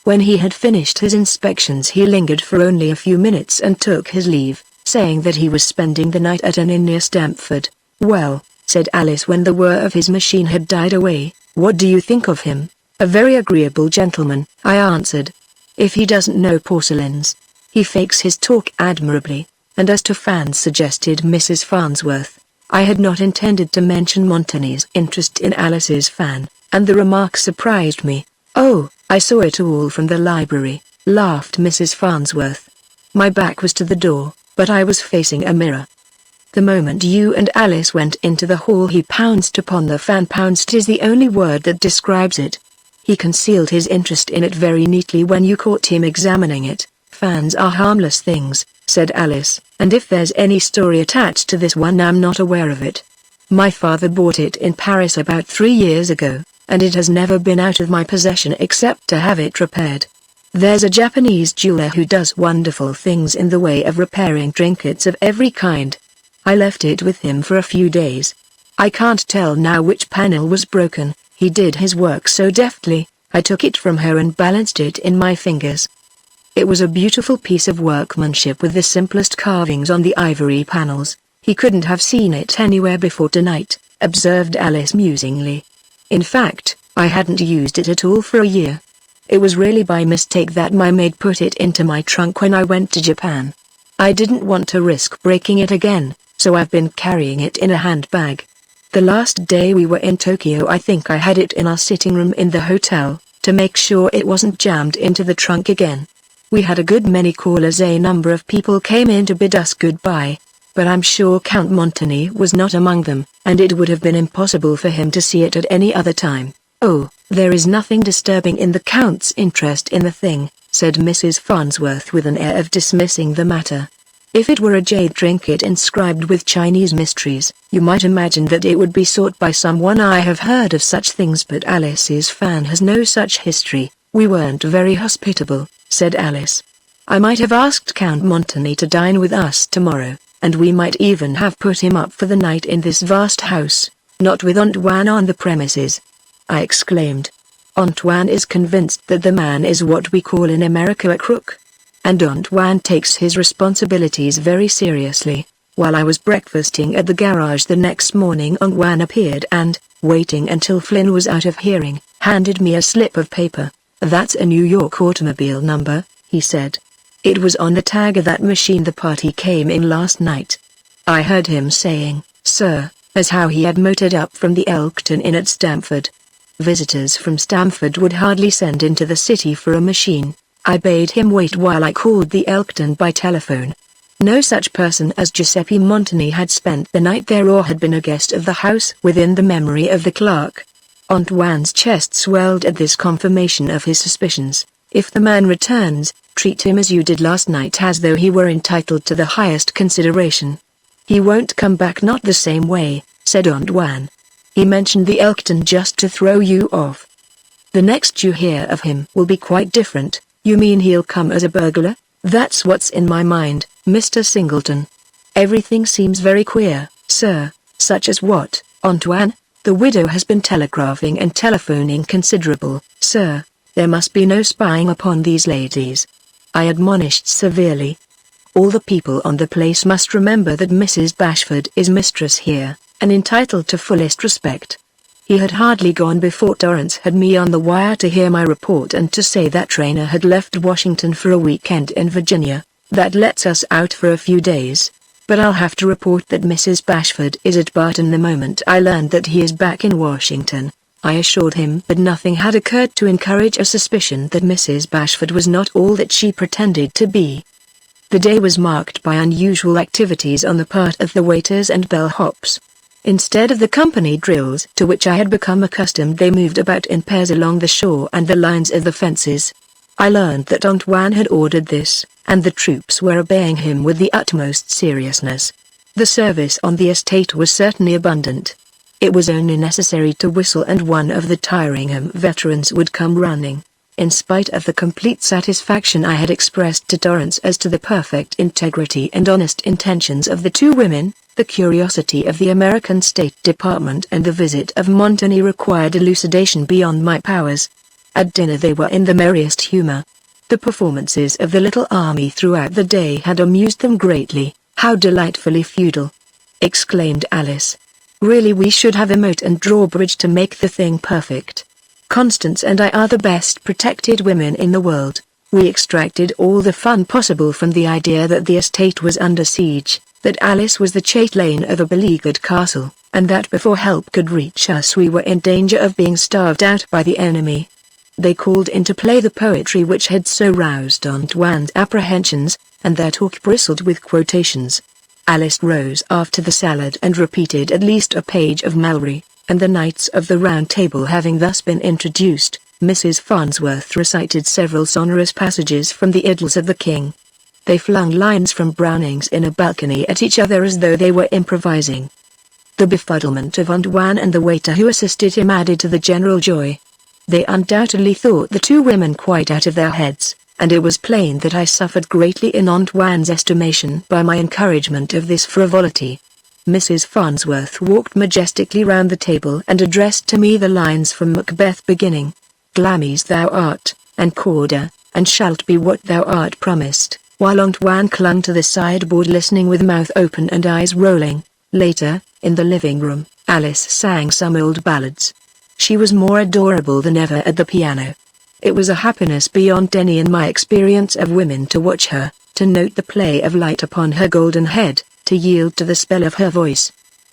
When he had finished his inspections he lingered for only a few minutes and took his leave, saying that he was spending the night at an inn near Stamford. "Well," said Alice when the whir of his machine had died away, "what do you think of him?" "A very agreeable gentleman," I answered. "If he doesn't know porcelains, he fakes his talk admirably, and as to fans," suggested Mrs. Farnsworth. I had not intended to mention Montagny's interest in Alice's fan, and the remark surprised me. "Oh, I saw it all from the library," laughed Mrs. Farnsworth. My back was to the door, but I was facing a mirror. "The moment you and Alice went into the hall he pounced upon the fan. Pounced is the only word that describes it. He concealed his interest in it very neatly when you caught him examining it." "Fans are harmless things," said Alice, "and if there's any story attached to this one I'm not aware of it. My father bought it in Paris about 3 years ago, and it has never been out of my possession except to have it repaired. There's a Japanese jeweler who does wonderful things in the way of repairing trinkets of every kind. I left it with him for a few days. I can't tell now which panel was broken, he did his work so deftly. I took it from her and balanced it in my fingers. It was a beautiful piece of workmanship with the simplest carvings on the ivory panels. He couldn't have seen it anywhere before tonight," observed Alice musingly. "In fact, I hadn't used it at all for a year. It was really by mistake that my maid put it into my trunk when I went to Japan. I didn't want to risk breaking it again, so I've been carrying it in a handbag. The last day we were in Tokyo I think I had it in our sitting room in the hotel, to make sure it wasn't jammed into the trunk again. We had a good many callers. A number of people came in to bid us goodbye, but I'm sure Count Montagny was not among them, and it would have been impossible for him to see it at any other time." "Oh, there is nothing disturbing in the Count's interest in the thing," said Mrs. Farnsworth with an air of dismissing the matter. "If it were a jade trinket inscribed with Chinese mysteries, you might imagine that it would be sought by someone. I have heard of such things, but Alice's fan has no such history." "We weren't very hospitable," said Alice. "I might have asked Count Montagny to dine with us tomorrow, and we might even have put him up for the night in this vast house, not with Antoine on the premises," I exclaimed. "Antoine is convinced that the man is what we call in America a crook. And Antoine takes his responsibilities very seriously." While I was breakfasting at the garage the next morning, Antoine appeared and, waiting until Flynn was out of hearing, handed me a slip of paper. "That's a New York automobile number," he said. "It was on the tag of that machine the party came in last night." I heard him saying, "Sir," as how he had motored up from the Elkton Inn at Stamford. Visitors from Stamford would hardly send into the city for a machine. I bade him wait while I called the Elkton by telephone. No such person as Giuseppe Montagny had spent the night there or had been a guest of the house within the memory of the clerk. Antoine's chest swelled at this confirmation of his suspicions. "If the man returns, treat him as you did last night, as though he were entitled to the highest consideration." "He won't come back, not the same way," said Antoine. "He mentioned the Elkton just to throw you off. The next you hear of him will be quite different." "You mean he'll come as a burglar?" "That's what's in my mind, Mr. Singleton. Everything seems very queer, sir." "Such as what, Antoine?" "The widow has been telegraphing and telephoning considerable, sir. There must be no spying upon these ladies," I admonished severely. "All the people on the place must remember that Mrs. Bashford is mistress here, and entitled to fullest respect." He had hardly gone before Torrance had me on the wire to hear my report and to say that Traynor had left Washington for a weekend in Virginia. "That lets us out for a few days. But I'll have to report that Mrs. Bashford is at Barton the moment I learned that he is back in Washington. I assured him that nothing had occurred to encourage a suspicion that Mrs. Bashford was not all that she pretended to be. The day was marked by unusual activities on the part of the waiters and bellhops. Instead of the company drills to which I had become accustomed, they moved about in pairs along the shore and the lines of the fences. I learned that Antoine had ordered this, and the troops were obeying him with the utmost seriousness. The service on the estate was certainly abundant. It was only necessary to whistle and one of the Tyringham veterans would come running. In spite of the complete satisfaction I had expressed to Torrance as to the perfect integrity and honest intentions of the two women, the curiosity of the American State Department and the visit of Montagny required elucidation beyond my powers. At dinner they were in the merriest humor. The performances of the little army throughout the day had amused them greatly. "How delightfully feudal!" exclaimed Alice. "Really we should have a moat and drawbridge to make the thing perfect. Constance and I are the best protected women in the world. We extracted all the fun possible from the idea that the estate was under siege, that Alice was the chatelaine of a beleaguered castle, and that before help could reach us we were in danger of being starved out by the enemy." They called into play the poetry which had so roused Antoine's apprehensions, and their talk bristled with quotations. Alice rose after the salad and repeated at least a page of Mallory, and the Knights of the Round Table having thus been introduced, Mrs. Farnsworth recited several sonorous passages from the Idylls of the King. They flung lines from Browning's In a Balcony at each other as though they were improvising. The befuddlement of Antoine and the waiter who assisted him added to the general joy. They undoubtedly thought the two women quite out of their heads, and it was plain that I suffered greatly in Antoine's estimation by my encouragement of this frivolity. Mrs. Farnsworth walked majestically round the table and addressed to me the lines from Macbeth beginning, "Glamis thou art, and Corda, and shalt be what thou art promised," while Antoine clung to the sideboard listening with mouth open and eyes rolling. Later, in the living room, Alice sang some old ballads. She was more adorable than ever at the piano. It was a happiness beyond any in my experience of women to watch her, to note the play of light upon her golden head, to yield to the spell of her voice.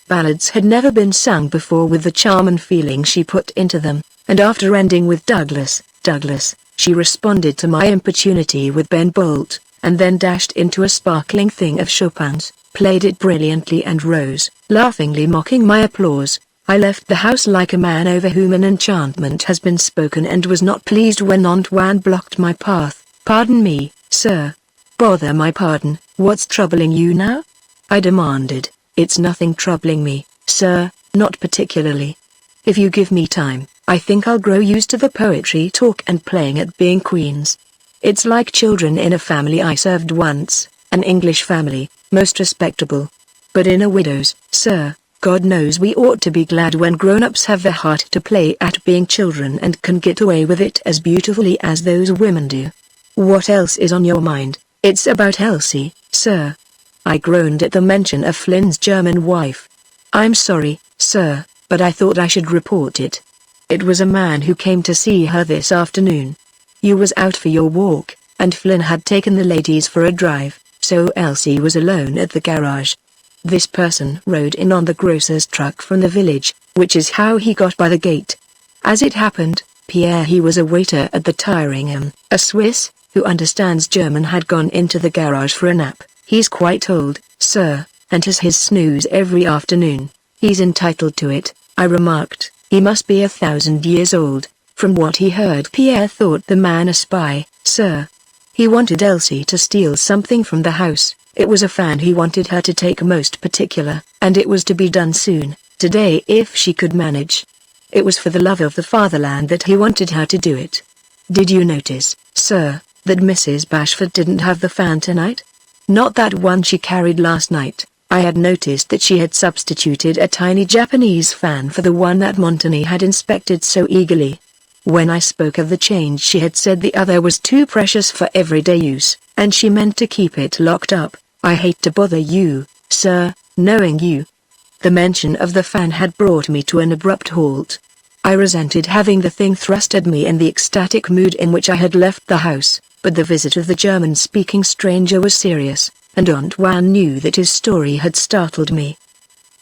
Ballads had never been sung before with the charm and feeling she put into them, and after ending with Douglas, Douglas, she responded to my importunity with Ben Bolt, and then dashed into a sparkling thing of Chopin's, played it brilliantly and rose, laughingly mocking my applause. I left the house like a man over whom an enchantment has been spoken and was not pleased when Antoine blocked my path. "Pardon me, sir." "Bother my pardon, what's troubling you now?" I demanded. "It's nothing troubling me, sir, not particularly. If you give me time, I think I'll grow used to the poetry talk and playing at being queens. It's like children in a family I served once, an English family, most respectable. But in a widow's, sir, God knows we ought to be glad when grown-ups have the heart to play at being children and can get away with it as beautifully as those women do. What else is on your mind?" "It's about Elsie, sir." I groaned at the mention of Flynn's German wife. "I'm sorry, sir, but I thought I should report it. It was a man who came to see her this afternoon. You was out for your walk, and Flynn had taken the ladies for a drive, so Elsie was alone at the garage. This person rode in on the grocer's truck from the village, which is how he got by the gate. As it happened, Pierre, he was a waiter at the Tyringham, a Swiss, who understands German, had gone into the garage for a nap. He's quite old, sir, and has his snooze every afternoon." "He's entitled to it," I remarked. "He must be 1,000 years old." From what he heard, Pierre thought the man a spy, sir. He wanted Elsie to steal something from the house. It was a fan he wanted her to take most particular, and it was to be done soon, today if she could manage. It was for the love of the fatherland that he wanted her to do it. "Did you notice, sir, that Mrs. Bashford didn't have the fan tonight? Not that one she carried last night." I had noticed that she had substituted a tiny Japanese fan for the one that Montagny had inspected so eagerly. When I spoke of the change, she had said the other was too precious for everyday use, and she meant to keep it locked up. "I hate to bother you, sir, knowing you." The mention of the fan had brought me to an abrupt halt. I resented having the thing thrust at me in the ecstatic mood in which I had left the house, but the visit of the German-speaking stranger was serious, and Antoine knew that his story had startled me.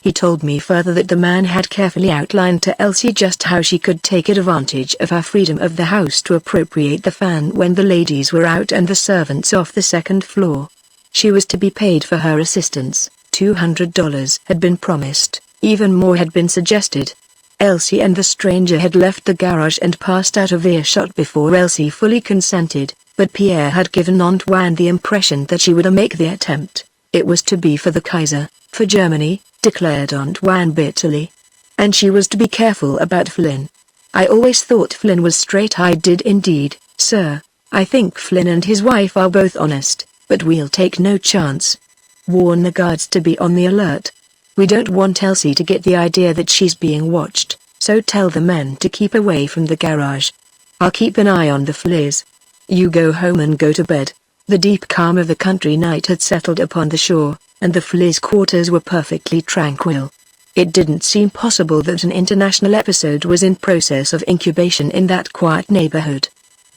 He told me further that the man had carefully outlined to Elsie just how she could take advantage of her freedom of the house to appropriate the fan when the ladies were out and the servants off the second floor. She was to be paid for her assistance. $200 had been promised, even more had been suggested. Elsie and the stranger had left the garage and passed out of earshot before Elsie fully consented, but Pierre had given Antoine the impression that she would make the attempt. It was to be for the Kaiser, for Germany, declared Antoine bitterly. And she was to be careful about Flynn. I always thought Flynn was straight. I did indeed, sir. I think Flynn and his wife are both honest, but we'll take no chance. Warn the guards to be on the alert. We don't want Elsie to get the idea that she's being watched, so tell the men to keep away from the garage. I'll keep an eye on the fleas. You go home and go to bed. The deep calm of the country night had settled upon the shore, and the fleas' quarters were perfectly tranquil. It didn't seem possible that an international episode was in process of incubation in that quiet neighborhood.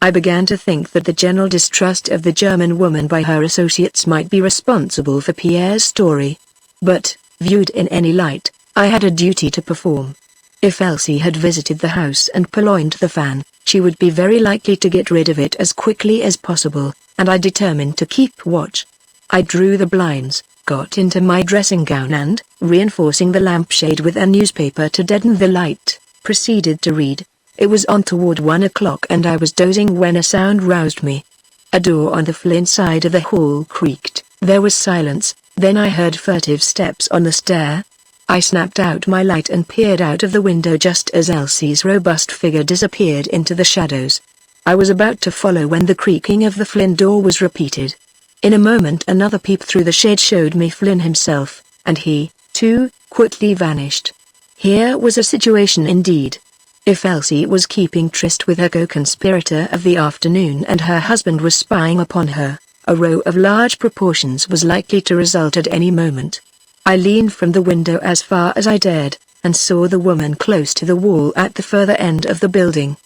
I began to think that the general distrust of the German woman by her associates might be responsible for Pierre's story. But, viewed in any light, I had a duty to perform. If Elsie had visited the house and purloined the fan, she would be very likely to get rid of it as quickly as possible, and I determined to keep watch. I drew the blinds, got into my dressing gown and, reinforcing the lampshade with a newspaper to deaden the light, proceeded to read. It was on toward 1 o'clock and I was dozing when a sound roused me. A door on the Flynn side of the hall creaked. There was silence, then I heard furtive steps on the stair. I snapped out my light and peered out of the window just as Elsie's robust figure disappeared into the shadows. I was about to follow when the creaking of the Flynn door was repeated. In a moment another peep through the shade showed me Flynn himself, and he, too, quickly vanished. Here was a situation indeed. If Elsie was keeping tryst with her co-conspirator of the afternoon and her husband was spying upon her, a row of large proportions was likely to result at any moment. I leaned from the window as far as I dared, and saw the woman close to the wall at the further end of the building.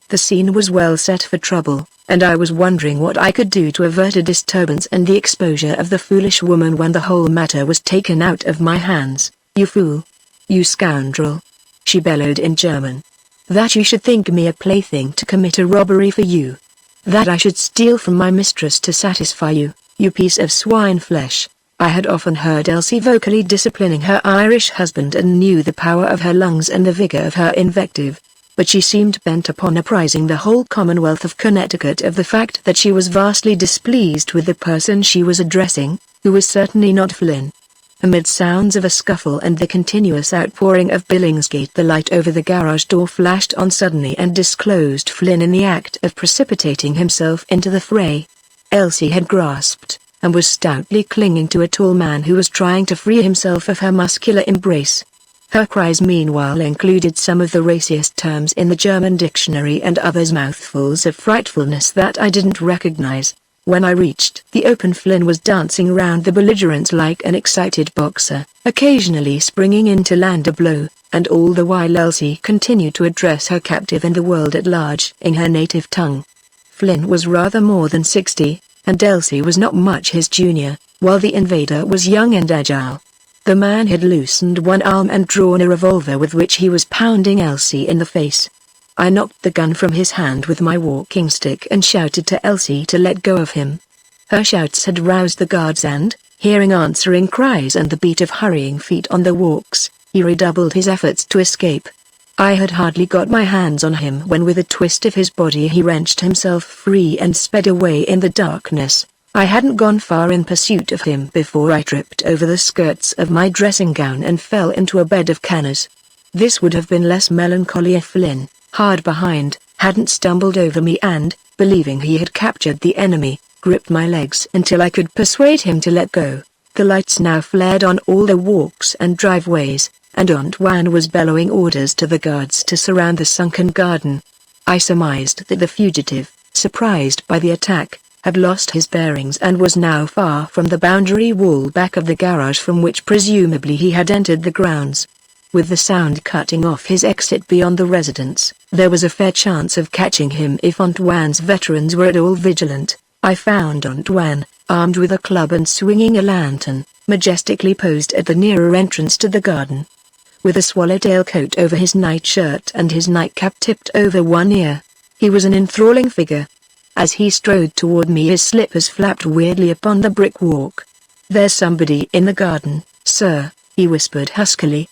The scene was well set for trouble, and I was wondering what I could do to avert a disturbance and the exposure of the foolish woman when the whole matter was taken out of my hands. "You fool! You scoundrel!" she bellowed in German. "That you should think me a plaything to commit a robbery for you. That I should steal from my mistress to satisfy you, you piece of swine flesh." I had often heard Elsie vocally disciplining her Irish husband and knew the power of her lungs and the vigor of her invective. But she seemed bent upon apprising the whole Commonwealth of Connecticut of the fact that she was vastly displeased with the person she was addressing, who was certainly not Flynn. Amid sounds of a scuffle and the continuous outpouring of Billingsgate, the light over the garage door flashed on suddenly and disclosed Flynn in the act of precipitating himself into the fray. Elsie had grasped, and was stoutly clinging to a tall man who was trying to free himself of her muscular embrace. Her cries meanwhile included some of the raciest terms in the German dictionary and others mouthfuls of frightfulness that I didn't recognize. When I reached the open, Flynn was dancing round the belligerent like an excited boxer, occasionally springing in to land a blow, and all the while Elsie continued to address her captive and the world at large in her native tongue. Flynn was rather more than 60, and Elsie was not much his junior, while the invader was young and agile. The man had loosened one arm and drawn a revolver with which he was pounding Elsie in the face. I knocked the gun from his hand with my walking stick and shouted to Elsie to let go of him. Her shouts had roused the guards and, hearing answering cries and the beat of hurrying feet on the walks, he redoubled his efforts to escape. I had hardly got my hands on him when with a twist of his body he wrenched himself free and sped away in the darkness. I hadn't gone far in pursuit of him before I tripped over the skirts of my dressing gown and fell into a bed of canners. This would have been less melancholy if Flynn, hard behind, hadn't stumbled over me and, believing he had captured the enemy, gripped my legs until I could persuade him to let go. The lights now flared on all the walks and driveways, and Antoine was bellowing orders to the guards to surround the sunken garden. I surmised that the fugitive, surprised by the attack, had lost his bearings and was now far from the boundary wall back of the garage from which presumably he had entered the grounds. With the sound cutting off his exit beyond the residence, there was a fair chance of catching him if Antoine's veterans were at all vigilant. I found Antoine, armed with a club and swinging a lantern. majestically posed at the nearer entrance to the garden. With a swallowtail coat over his nightshirt and his nightcap tipped over one ear, he was an enthralling figure. As he strode toward me, his slippers flapped weirdly upon the brick walk. "There's somebody in the garden, sir," he whispered huskily.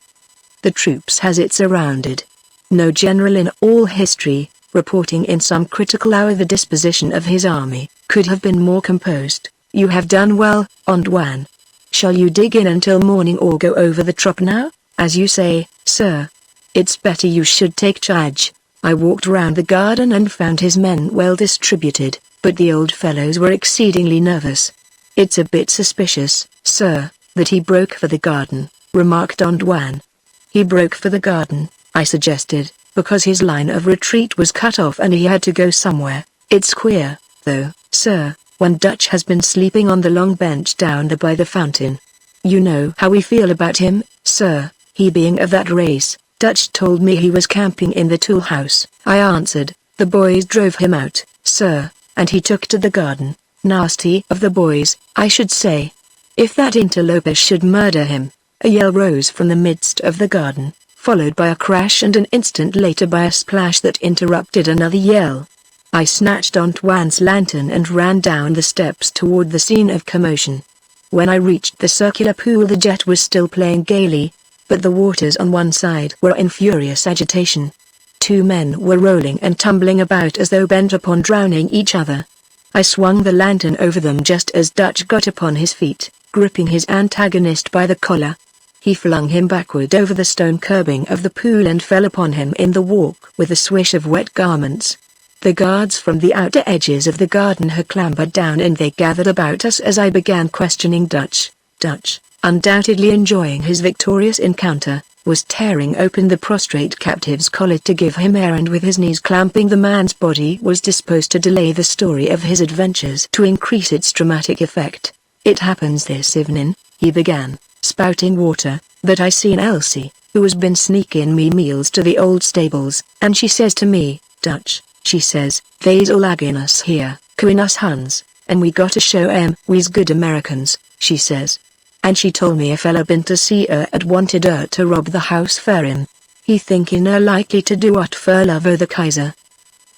"The troops has it surrounded." No general in all history, reporting in some critical hour the disposition of his army, could have been more composed. "You have done well, Antoine. Shall you dig in until morning or go over the trop now?" "As you say, sir. It's better you should take charge." I walked round the garden and found his men well distributed, but the old fellows were exceedingly nervous. "It's a bit suspicious, sir, that he broke for the garden," remarked Antoine. "He broke for the garden," I suggested, "because his line of retreat was cut off and he had to go somewhere. It's queer, though, sir, when Dutch has been sleeping on the long bench down there by the fountain. You know how we feel about him, sir, he being of that race. Dutch told me he was camping in the tool house," I answered. "The boys drove him out, sir, and he took to the garden. Nasty of the boys, I should say. If that interloper should murder him." A yell rose from the midst of the garden, followed by a crash and an instant later by a splash that interrupted another yell. I snatched Antoine's lantern and ran down the steps toward the scene of commotion. When I reached the circular pool, the jet was still playing gaily, but the waters on one side were in furious agitation. 2 men were rolling and tumbling about as though bent upon drowning each other. I swung the lantern over them just as Dutch got upon his feet, gripping his antagonist by the collar. He flung him backward over the stone curbing of the pool and fell upon him in the walk with a swish of wet garments. The guards from the outer edges of the garden had clambered down and they gathered about us as I began questioning Dutch. Dutch, undoubtedly enjoying his victorious encounter, was tearing open the prostrate captive's collar to give him air, and with his knees clamping the man's body was disposed to delay the story of his adventures to increase its dramatic effect. "It happens this evening," he began, spouting water, "that I seen Elsie, who has been sneaking me meals to the old stables, and she says to me, 'Dutch,' she says, 'they's all agging us here, queen us Huns, and we gotta show 'em we's good Americans,' she says. And she told me a fella been to see her and wanted her to rob the house for him. He thinking her likely to do what for love o' the Kaiser.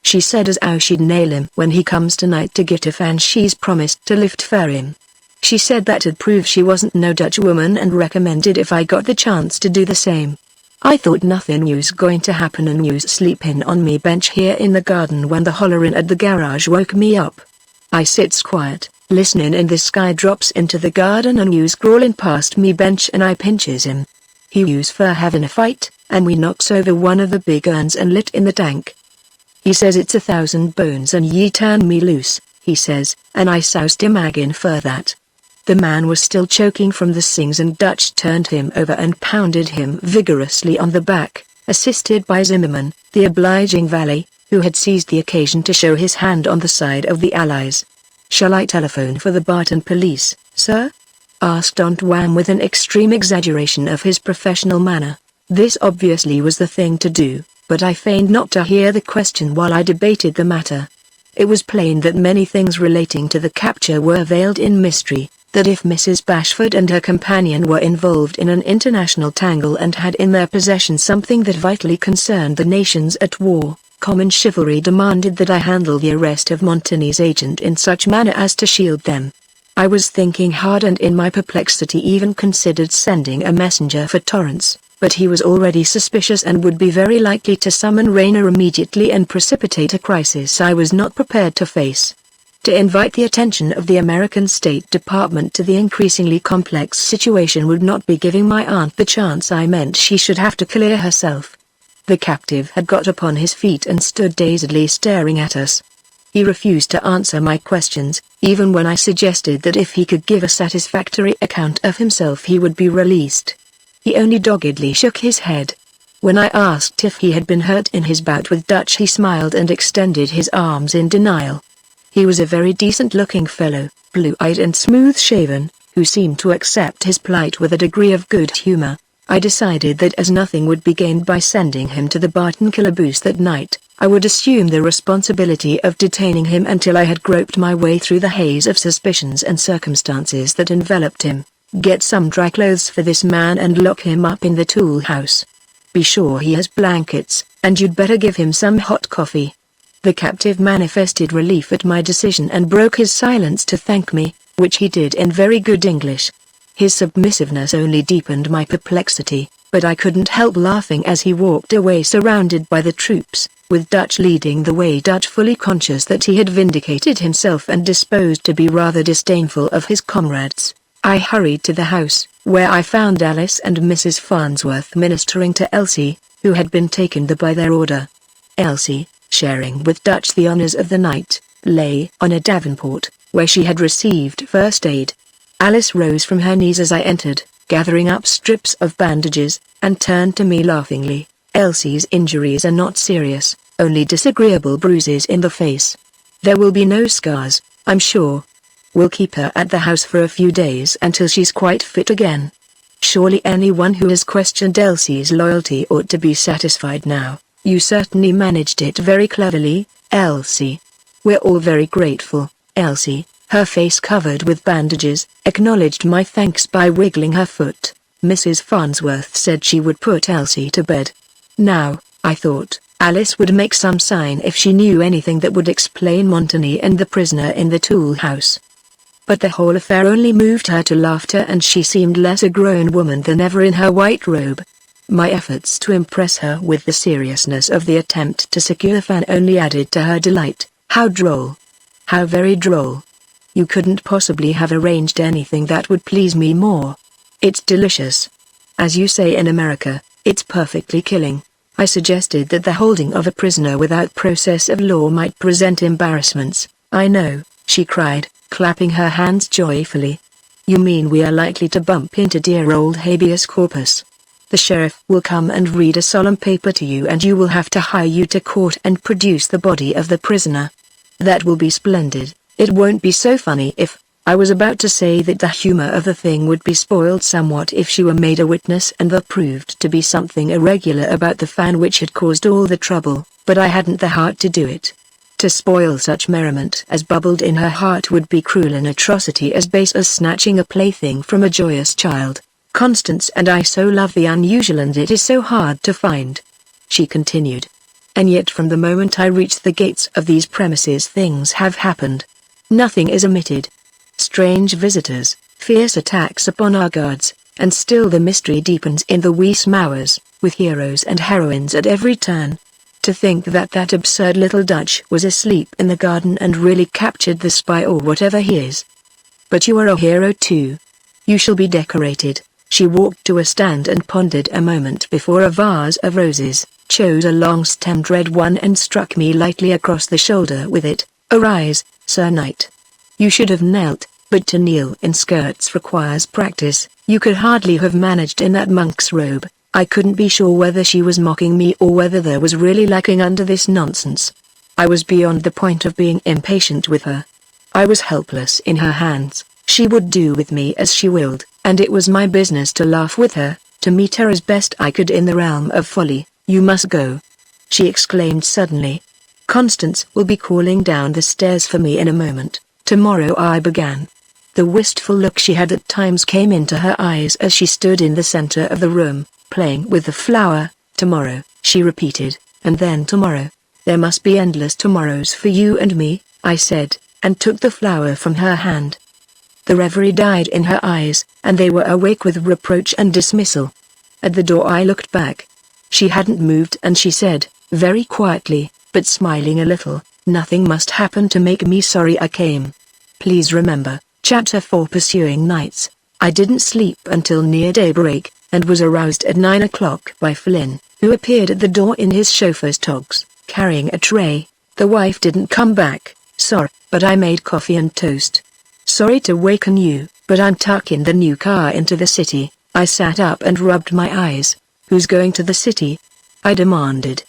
She said as how she'd nail him when he comes tonight to get if, and she's promised to lift for him. She said that'd prove she wasn't no Dutch woman and recommended if I got the chance to do the same. I thought nothing was going to happen and was sleeping on me bench here in the garden when the hollerin' at the garage woke me up. I sits quiet, listening, and this guy drops into the garden and you's crawling past me bench and I pinches him. He was for having a fight, and we knocks over one of the big urns and lit in the tank. He says it's 1,000 bones and ye turn me loose, he says, and I soused him agin for that. The man was still choking from the sings and Dutch turned him over and pounded him vigorously on the back, assisted by Zimmerman, the obliging valet, who had seized the occasion to show his hand on the side of the Allies. "Shall I telephone for the Barton police, sir?" asked Antoine with an extreme exaggeration of his professional manner. This obviously was the thing to do, but I feigned not to hear the question while I debated the matter. It was plain that many things relating to the capture were veiled in mystery, that if Mrs. Bashford and her companion were involved in an international tangle and had in their possession something that vitally concerned the nations at war, common chivalry demanded that I handle the arrest of Montagny's agent in such manner as to shield them. I was thinking hard and in my perplexity even considered sending a messenger for Torrance, but he was already suspicious and would be very likely to summon Rayner immediately and precipitate a crisis I was not prepared to face. To invite the attention of the American State Department to the increasingly complex situation would not be giving my aunt the chance I meant she should have to clear herself. The captive had got upon his feet and stood dazedly staring at us. He refused to answer my questions, even when I suggested that if he could give a satisfactory account of himself he would be released. He only doggedly shook his head. When I asked if he had been hurt in his bout with Dutch, he smiled and extended his arms in denial. He was a very decent-looking fellow, blue-eyed and smooth-shaven, who seemed to accept his plight with a degree of good humor. I decided that as nothing would be gained by sending him to the Barton calaboose that night, I would assume the responsibility of detaining him until I had groped my way through the haze of suspicions and circumstances that enveloped him. Get some dry clothes for this man and lock him up in the tool house. Be sure he has blankets, and you'd better give him some hot coffee." The captive manifested relief at my decision and broke his silence to thank me, which he did in very good English. His submissiveness only deepened my perplexity, but I couldn't help laughing as he walked away surrounded by the troops, with Dutch leading the way. Dutch fully conscious that he had vindicated himself and disposed to be rather disdainful of his comrades. I hurried to the house, where I found Alice and Mrs. Farnsworth ministering to Elsie, who had been taken there by their order. Elsie, sharing with Dutch the honors of the night, lay on a davenport, where she had received first aid. Alice rose from her knees as I entered, gathering up strips of bandages, and turned to me laughingly. "Elsie's injuries are not serious, only disagreeable bruises in the face. There will be no scars, I'm sure. We'll keep her at the house for a few days until she's quite fit again." Surely anyone who has questioned Elsie's loyalty ought to be satisfied now. "You certainly managed it very cleverly, Elsie." "We're all very grateful." Elsie, her face covered with bandages, acknowledged my thanks by wiggling her foot. Mrs. Farnsworth said she would put Elsie to bed. Now, I thought, Alice would make some sign if she knew anything that would explain Montagny and the prisoner in the tool house. But the whole affair only moved her to laughter, and she seemed less a grown woman than ever in her white robe. My efforts to impress her with the seriousness of the attempt to secure the fan only added to her delight. "How droll. How very droll. You couldn't possibly have arranged anything that would please me more. It's delicious. As you say in America, it's perfectly killing." I suggested that the holding of a prisoner without process of law might present embarrassments. "I know," she cried, clapping her hands joyfully. "You mean we are likely to bump into dear old habeas corpus? The sheriff will come and read a solemn paper to you, and you will have to hie you to court and produce the body of the prisoner. That will be splendid. It won't be so funny if—" I was about to say that the humor of the thing would be spoiled somewhat if she were made a witness and there proved to be something irregular about the fan which had caused all the trouble, but I hadn't the heart to do it. To spoil such merriment as bubbled in her heart would be cruel, an atrocity as base as snatching a plaything from a joyous child. "Constance and I so love the unusual, and it is so hard to find," she continued. "And yet from the moment I reached the gates of these premises things have happened. Nothing is omitted. Strange visitors, fierce attacks upon our guards, and still the mystery deepens in the wee hours, with heroes and heroines at every turn. To think that that absurd little Dutch was asleep in the garden and really captured the spy, or whatever he is. But you are a hero too. You shall be decorated." She walked to a stand and pondered a moment before a vase of roses, chose a long-stemmed red one and struck me lightly across the shoulder with it. "Arise, Sir Knight. You should have knelt, but to kneel in skirts requires practice. You could hardly have managed in that monk's robe." I couldn't be sure whether she was mocking me or whether there was really lacking under this nonsense. I was beyond the point of being impatient with her. I was helpless in her hands. She would do with me as she willed, and it was my business to laugh with her, to meet her as best I could in the realm of folly. "You must go," she exclaimed suddenly. "Constance will be calling down the stairs for me in a moment." "Tomorrow," I began. The wistful look she had at times came into her eyes as she stood in the center of the room, playing with the flower. "Tomorrow," she repeated, "and then tomorrow. There must be endless tomorrows for you and me," I said, and took the flower from her hand. The reverie died in her eyes, and they were awake with reproach and dismissal. At the door I looked back. She hadn't moved, and she said, very quietly, but smiling a little, "Nothing must happen to make me sorry I came. Please remember." Chapter 4. Pursuing Nights. I didn't sleep until near daybreak, and was aroused at 9 o'clock by Flynn, who appeared at the door in his chauffeur's togs, carrying a tray. "The wife didn't come back, sorry, but I made coffee and toast. Sorry to waken you, but I'm tucking the new car into the city." I sat up and rubbed my eyes. "Who's going to the city?" I demanded.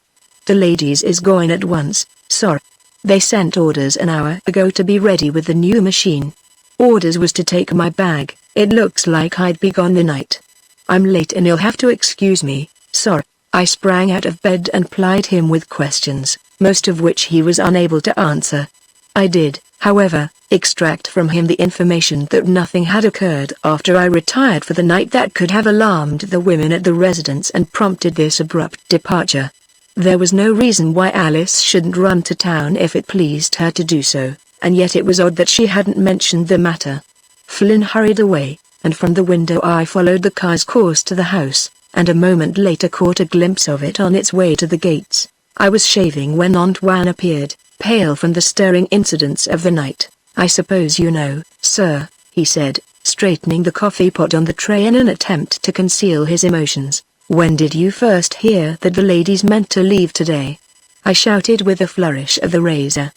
"The ladies is going at once, sorry. They sent orders an hour ago to be ready with the new machine. Orders was to take my bag. It looks like I'd be gone the night. I'm late and you'll have to excuse me, sorry." I sprang out of bed and plied him with questions, most of which he was unable to answer. I did, However, extract from him the information that nothing had occurred after I retired for the night that could have alarmed the women at the residence and prompted this abrupt departure. There was no reason why Alice shouldn't run to town if it pleased her to do so, and yet it was odd that she hadn't mentioned the matter. Flynn hurried away, and from the window I followed the car's course to the house, and a moment later caught a glimpse of it on its way to the gates. I was shaving when Antoine appeared, pale from the stirring incidents of the night. "I suppose you know, sir," he said, straightening the coffee pot on the tray in an attempt to conceal his emotions. "When did you first hear that the ladies meant to leave today?" I shouted with a flourish of the razor.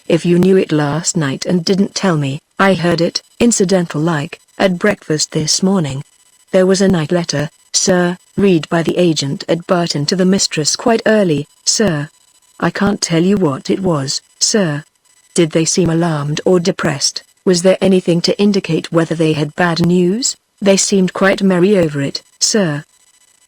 "If you knew it last night and didn't tell me, I heard it, incidental-like, at breakfast this morning. There was a night letter, sir, read by the agent at Barton to the mistress quite early, sir. I can't tell you what it was, sir. Did they seem alarmed or depressed? Was there anything to indicate whether they had bad news? They seemed quite merry over it, sir.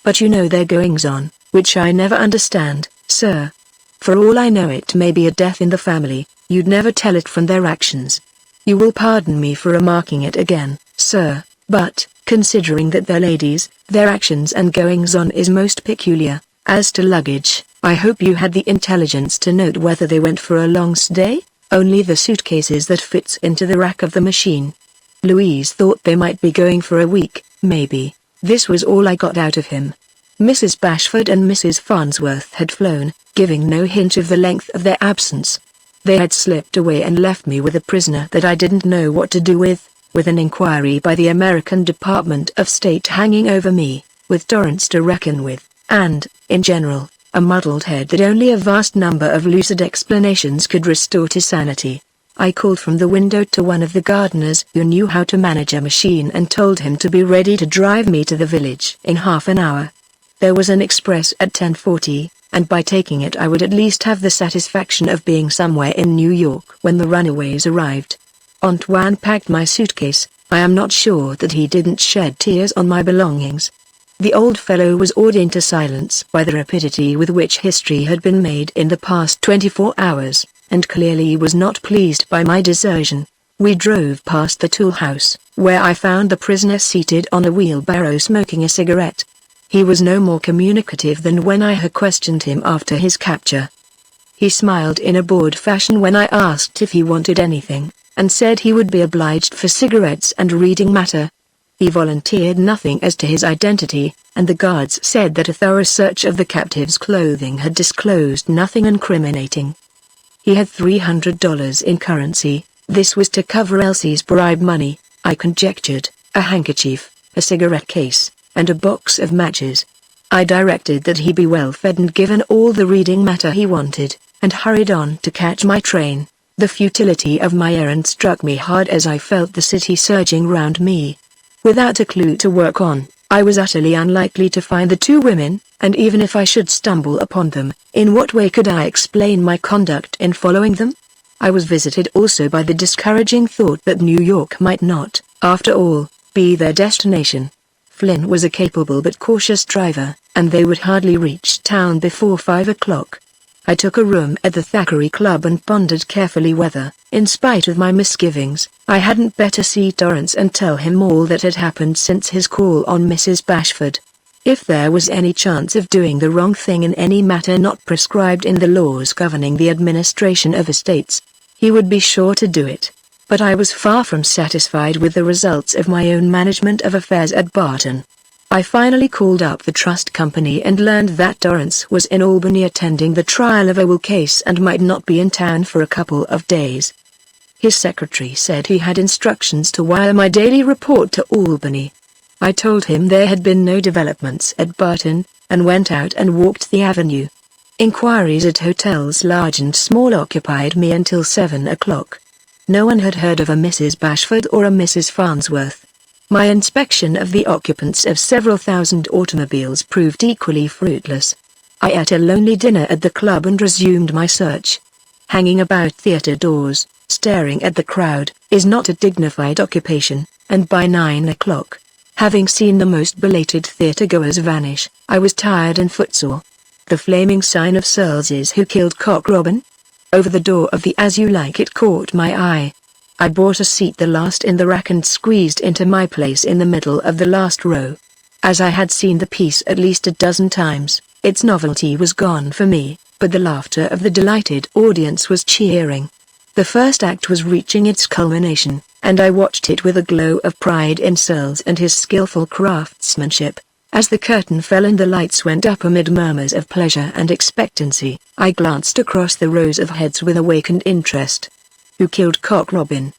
But you know their goings-on, which I never understand, sir. For all I know it may be a death in the family, you'd never tell it from their actions. You will pardon me for remarking it again, sir, but, considering that they're ladies, their actions and goings-on is most peculiar. As to luggage, I hope you had the intelligence to note whether they went for a long stay? Only the suitcases that fits into the rack of the machine. Louise thought they might be going for a week, maybe. This was all I got out of him. Mrs. Bashford and Mrs. Farnsworth had flown, giving no hint of the length of their absence. They had slipped away and left me with a prisoner that I didn't know what to do with an inquiry by the American Department of State hanging over me, with Torrance to reckon with, and, in general, a muddled head that only a vast number of lucid explanations could restore to sanity. I called from the window to one of the gardeners who knew how to manage a machine and told him to be ready to drive me to the village in half an hour. There was an express at 10:40, and by taking it I would at least have the satisfaction of being somewhere in New York when the runaways arrived. Antoine packed my suitcase. I am not sure that he didn't shed tears on my belongings. The old fellow was awed into silence by the rapidity with which history had been made in the past 24 hours, and clearly was not pleased by my desertion. We drove past the tool house, where I found the prisoner seated on a wheelbarrow smoking a cigarette. He was no more communicative than when I had questioned him after his capture. He smiled in a bored fashion when I asked if he wanted anything, and said he would be obliged for cigarettes and reading matter. He volunteered nothing as to his identity, and the guards said that a thorough search of the captive's clothing had disclosed nothing incriminating. He had $300 in currency. This was to cover Elsie's bribe money, I conjectured, a handkerchief, a cigarette case, and a box of matches. I directed that he be well fed and given all the reading matter he wanted, and hurried on to catch my train. The futility of my errand struck me hard as I felt the city surging round me. Without a clue to work on, I was utterly unlikely to find the two women, and even if I should stumble upon them, in what way could I explain my conduct in following them? I was visited also by the discouraging thought that New York might not, after all, be their destination. Flynn was a capable but cautious driver, and they would hardly reach town before 5 o'clock. I took a room at the Thackeray Club and pondered carefully whether, in spite of my misgivings, I hadn't better see Torrance and tell him all that had happened since his call on Mrs. Bashford. If there was any chance of doing the wrong thing in any matter not prescribed in the laws governing the administration of estates, he would be sure to do it. But I was far from satisfied with the results of my own management of affairs at Barton. I finally called up the trust company and learned that Torrance was in Albany attending the trial of a will case and might not be in town for a couple of days. His secretary said he had instructions to wire my daily report to Albany. I told him there had been no developments at Barton, and went out and walked the avenue. Inquiries at hotels large and small occupied me until 7 o'clock. No one had heard of a Mrs. Bashford or a Mrs. Farnsworth. My inspection of the occupants of several thousand automobiles proved equally fruitless. I ate a lonely dinner at the club and resumed my search. Hanging about theater doors, staring at the crowd, is not a dignified occupation, and by 9 o'clock, having seen the most belated theater-goers vanish, I was tired and footsore. The flaming sign of Searles's Who Killed Cock Robin? over the door of the As You Like It caught my eye. I bought a seat the last in the rack and squeezed into my place in the middle of the last row. As I had seen the piece at least a dozen times, its novelty was gone for me, but the laughter of the delighted audience was cheering. The first act was reaching its culmination, and I watched it with a glow of pride in Searles and his skillful craftsmanship. As the curtain fell and the lights went up amid murmurs of pleasure and expectancy, I glanced across the rows of heads with awakened interest. Who Killed Cock Robin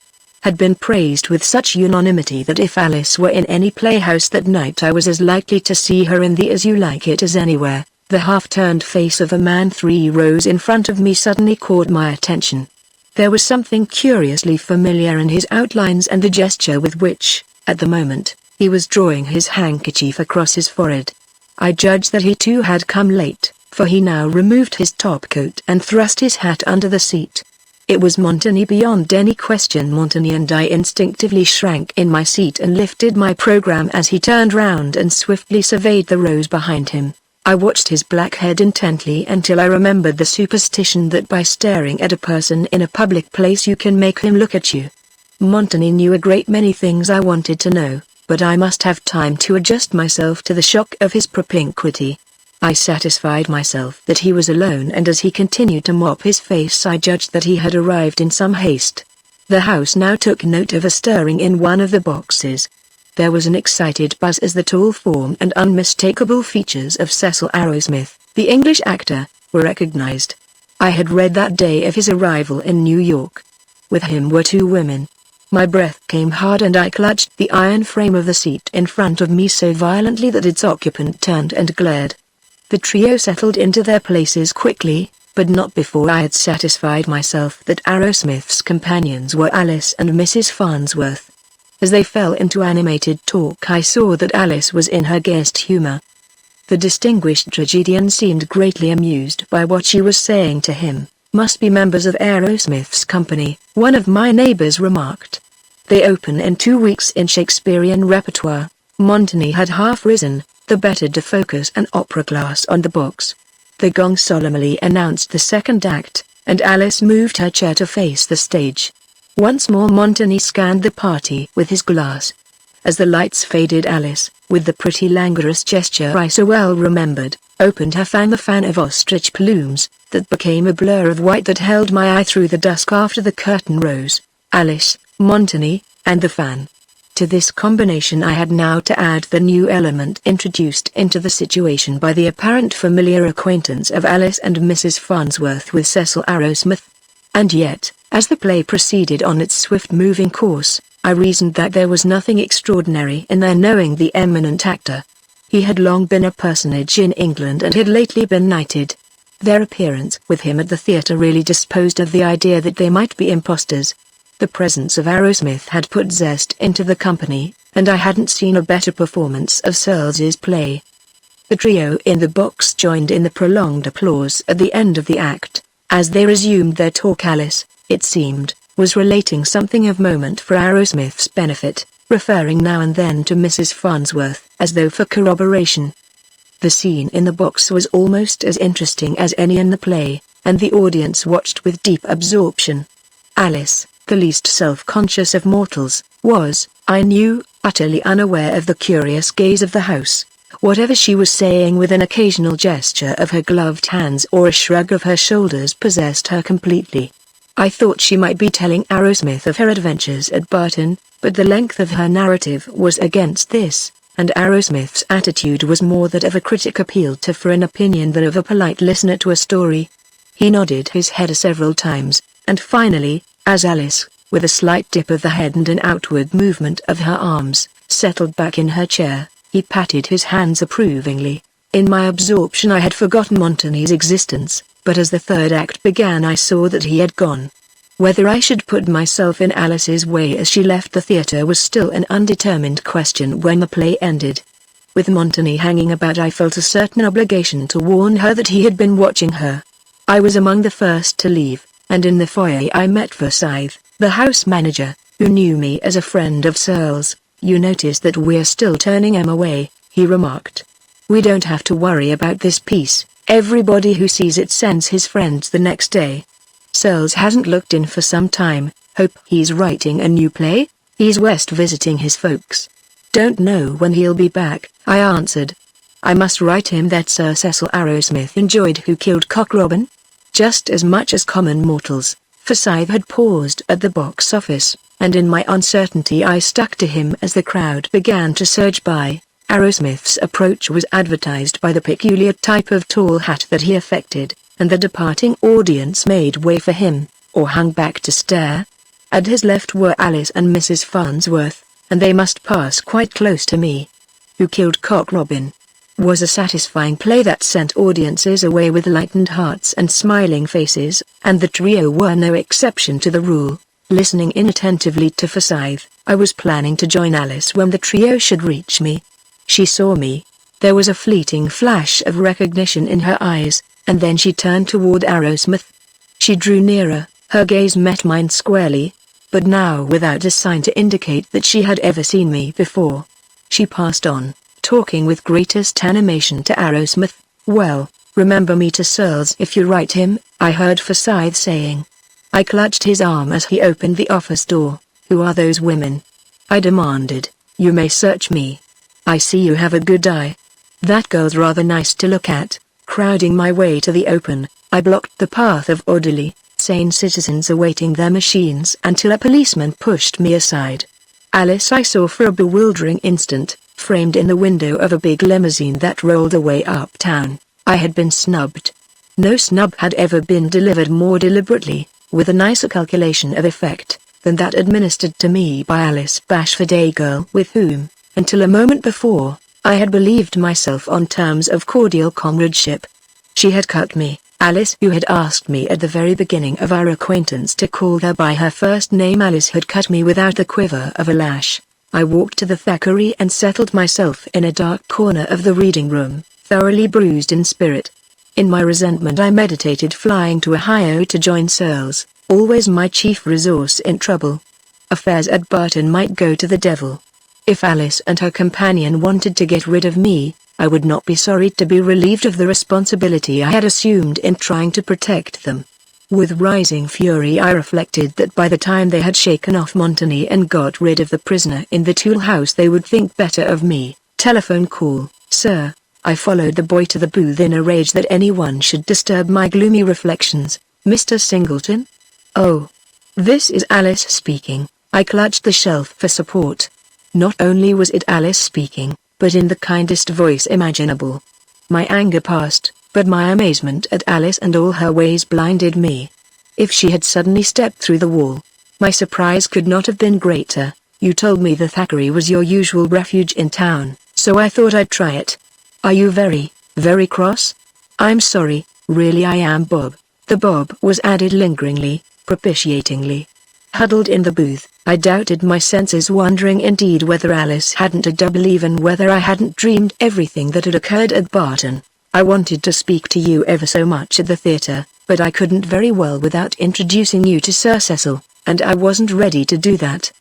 had been praised with such unanimity that if Alice were in any playhouse that night I was as likely to see her in the As You Like It as anywhere. The half-turned face of a man 3 rows in front of me suddenly caught my attention. There was something curiously familiar in his outlines and the gesture with which, at the moment, he was drawing his handkerchief across his forehead. I judged that he too had come late, for he now removed his topcoat and thrust his hat under the seat. It was Montagny beyond any question, Montagny, and I instinctively shrank in my seat and lifted my program as he turned round and swiftly surveyed the rows behind him. I watched his black head intently until I remembered the superstition that by staring at a person in a public place you can make him look at you. Montagny knew a great many things I wanted to know, but I must have time to adjust myself to the shock of his propinquity. I satisfied myself that he was alone, and as he continued to mop his face I judged that he had arrived in some haste. The house now took note of a stirring in one of the boxes. There was an excited buzz as the tall form and unmistakable features of Cecil Arrowsmith, the English actor, were recognized. I had read that day of his arrival in New York. With him were 2 women. My breath came hard and I clutched the iron frame of the seat in front of me so violently that its occupant turned and glared. The trio settled into their places quickly, but not before I had satisfied myself that Arrowsmith's companions were Alice and Mrs. Farnsworth. As they fell into animated talk I saw that Alice was in her gayest humor. The distinguished tragedian seemed greatly amused by what she was saying to him. Must be members of Arrowsmith's company, one of my neighbors remarked. They open in 2 weeks in Shakespearean repertoire. Montagny had half risen, the better to focus an opera glass on the box. The gong solemnly announced the second act, and Alice moved her chair to face the stage. Once more Montagny scanned the party with his glass. As the lights faded, Alice, with the pretty languorous gesture I so well remembered, opened her fan, the fan of ostrich plumes, that became a blur of white that held my eye through the dusk after the curtain rose. Alice, Montagny, and the fan. To this combination I had now to add the new element introduced into the situation by the apparent familiar acquaintance of Alice and Mrs. Farnsworth with Cecil Arrowsmith. And yet, as the play proceeded on its swift-moving course, I reasoned that there was nothing extraordinary in their knowing the eminent actor. He had long been a personage in England and had lately been knighted. Their appearance with him at the theatre really disposed of the idea that they might be impostors. The presence of Arrowsmith had put zest into the company, and I hadn't seen a better performance of Searles's play. The trio in the box joined in the prolonged applause at the end of the act. As they resumed their talk, Alice, it seemed, was relating something of moment for Arrowsmith's benefit, referring now and then to Mrs. Farnsworth, as though for corroboration. The scene in the box was almost as interesting as any in the play, and the audience watched with deep absorption. Alice, the least self-conscious of mortals, was, I knew, utterly unaware of the curious gaze of the house. Whatever she was saying, with an occasional gesture of her gloved hands or a shrug of her shoulders, possessed her completely. I thought she might be telling Arrowsmith of her adventures at Barton, but the length of her narrative was against this, and Arrowsmith's attitude was more that of a critic appealed to for an opinion than of a polite listener to a story. He nodded his head several times, and finally, as Alice, with a slight dip of the head and an outward movement of her arms, settled back in her chair, he patted his hands approvingly. In my absorption I had forgotten Montagny's existence, but as the third act began I saw that he had gone. Whether I should put myself in Alice's way as she left the theatre was still an undetermined question when the play ended. With Montagny hanging about I felt a certain obligation to warn her that he had been watching her. I was among the first to leave, and in the foyer I met Forsyth, the house manager, who knew me as a friend of Searles. You notice that we're still turning Em away, he remarked. We don't have to worry about this piece, everybody who sees it sends his friends the next day. Searles hasn't looked in for some time. Hope he's writing a new play? He's west visiting his folks. Don't know when he'll be back, I answered. I must write him that Sir Cecil Arrowsmith enjoyed Who Killed Cock Robin? Just as much as common mortals. Forsyth had paused at the box office, and in my uncertainty I stuck to him as the crowd began to surge by. Arrowsmith's approach was advertised by the peculiar type of tall hat that he affected, and the departing audience made way for him, or hung back to stare. At his left were Alice and Mrs. Farnsworth, and they must pass quite close to me. Who Killed Cock Robin was a satisfying play that sent audiences away with lightened hearts and smiling faces, and the trio were no exception to the rule. Listening inattentively to Forsyth, I was planning to join Alice when the trio should reach me. She saw me. There was a fleeting flash of recognition in her eyes, and then she turned toward Arrowsmith. She drew nearer, her gaze met mine squarely, but now without a sign to indicate that she had ever seen me before. She passed on, talking with greatest animation to Arrowsmith. Well, remember me to Searles if you write him, I heard Forsyth saying. I clutched his arm as he opened the office door. Who are those women? I demanded. You may search me. I see you have a good eye. That girl's rather nice to look at. Crowding my way to the open, I blocked the path of orderly, sane citizens awaiting their machines until a policeman pushed me aside. Alice I saw for a bewildering instant, framed in the window of a big limousine that rolled away uptown. I had been snubbed. No snub had ever been delivered more deliberately, with a nicer calculation of effect, than that administered to me by Alice Bashford, a girl with whom, until a moment before, I had believed myself on terms of cordial comradeship. She had cut me, Alice who had asked me at the very beginning of our acquaintance to call her by her first name. Alice had cut me without the quiver of a lash. I walked to the Thackeray and settled myself in a dark corner of the reading room, thoroughly bruised in spirit. In my resentment I meditated flying to Ohio to join Searles, always my chief resource in trouble. Affairs at Barton might go to the devil. If Alice and her companion wanted to get rid of me, I would not be sorry to be relieved of the responsibility I had assumed in trying to protect them. With rising fury I reflected that by the time they had shaken off Montagny and got rid of the prisoner in the tool house they would think better of me. Telephone call, sir. I followed the boy to the booth in a rage that anyone should disturb my gloomy reflections. Mr. Singleton? Oh. This is Alice speaking. I clutched the shelf for support. Not only was it Alice speaking, but in the kindest voice imaginable. My anger passed, but my amazement at Alice and all her ways blinded me. If she had suddenly stepped through the wall, my surprise could not have been greater. You told me the Thackeray was your usual refuge in town, so I thought I'd try it. Are you very, very cross? I'm sorry, really I am, Bob. The Bob was added lingeringly, propitiatingly. Huddled in the booth, I doubted my senses, wondering indeed whether Alice hadn't a double, even whether I hadn't dreamed everything that had occurred at Barton. I wanted to speak to you ever so much at the theatre, but I couldn't very well without introducing you to Sir Cecil, and I wasn't ready to do that.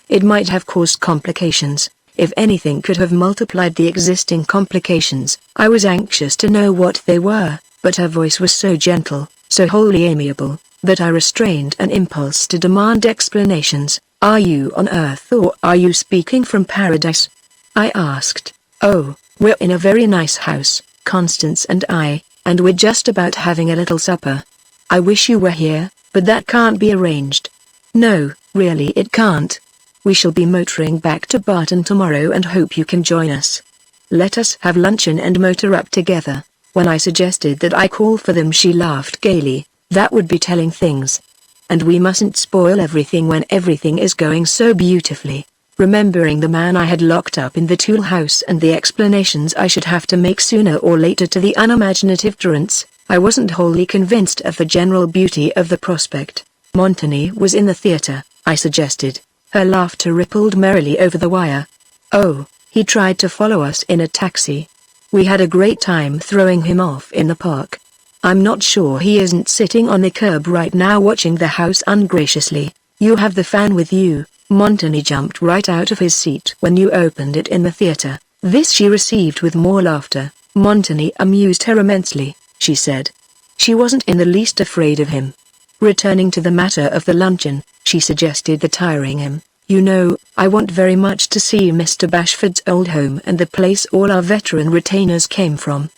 It might have caused complications. If anything could have multiplied the existing complications, I was anxious to know what they were, but her voice was so gentle, so wholly amiable, that I restrained an impulse to demand explanations. Are you on Earth or are you speaking from paradise? I asked. Oh, we're in a very nice house, Constance and I, and we're just about having a little supper. I wish you were here, but that can't be arranged. No, really it can't. We shall be motoring back to Barton tomorrow and hope you can join us. Let us have luncheon and motor up together. When I suggested that I call for them, she laughed gaily. That would be telling things. And we mustn't spoil everything when everything is going so beautifully. Remembering the man I had locked up in the tool house and the explanations I should have to make sooner or later to the unimaginative Durrants, I wasn't wholly convinced of the general beauty of the prospect. Montagny was in the theatre, I suggested. Her laughter rippled merrily over the wire. Oh, he tried to follow us in a taxi. We had a great time throwing him off in the park. I'm not sure he isn't sitting on the curb right now watching the house ungraciously. You have the fan with you. Montagny jumped right out of his seat when you opened it in the theatre. This she received with more laughter. Montagny amused her immensely, she said. She wasn't in the least afraid of him. Returning to the matter of the luncheon, she suggested the tiring him. You know, I want very much to see Mr. Bashford's old home and the place all our veteran retainers came from.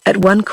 At one ?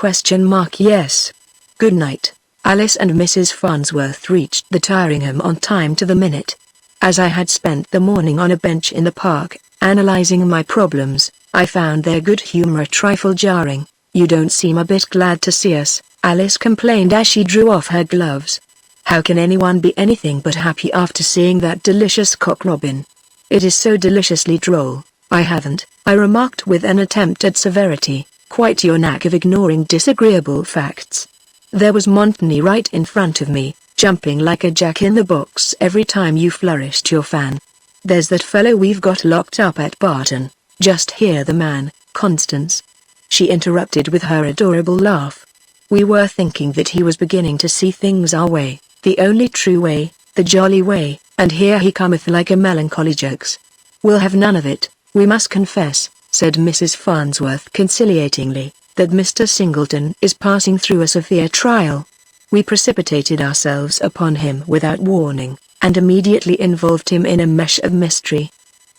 Yes. Good night. Alice and Mrs. Farnsworth reached the Tyringham on time to the minute. As I had spent the morning on a bench in the park, analyzing my problems, I found their good humor a trifle jarring. You don't seem a bit glad to see us, Alice complained as she drew off her gloves. How can anyone be anything but happy after seeing that delicious cock robin? It is so deliciously droll. I remarked with an attempt at severity, quite your knack of ignoring disagreeable facts. There was Montigny right in front of me, jumping like a jack-in-the-box every time you flourished your fan. There's that fellow we've got locked up at Barton. Just hear the man, Constance. She interrupted with her adorable laugh. We were thinking that he was beginning to see things our way, the only true way, the jolly way, and here he cometh like a melancholy jokes. We'll have none of it, we must confess, said Mrs. Farnsworth conciliatingly, that Mr. Singleton is passing through a severe trial. We precipitated ourselves upon him without warning, and immediately involved him in a mesh of mystery.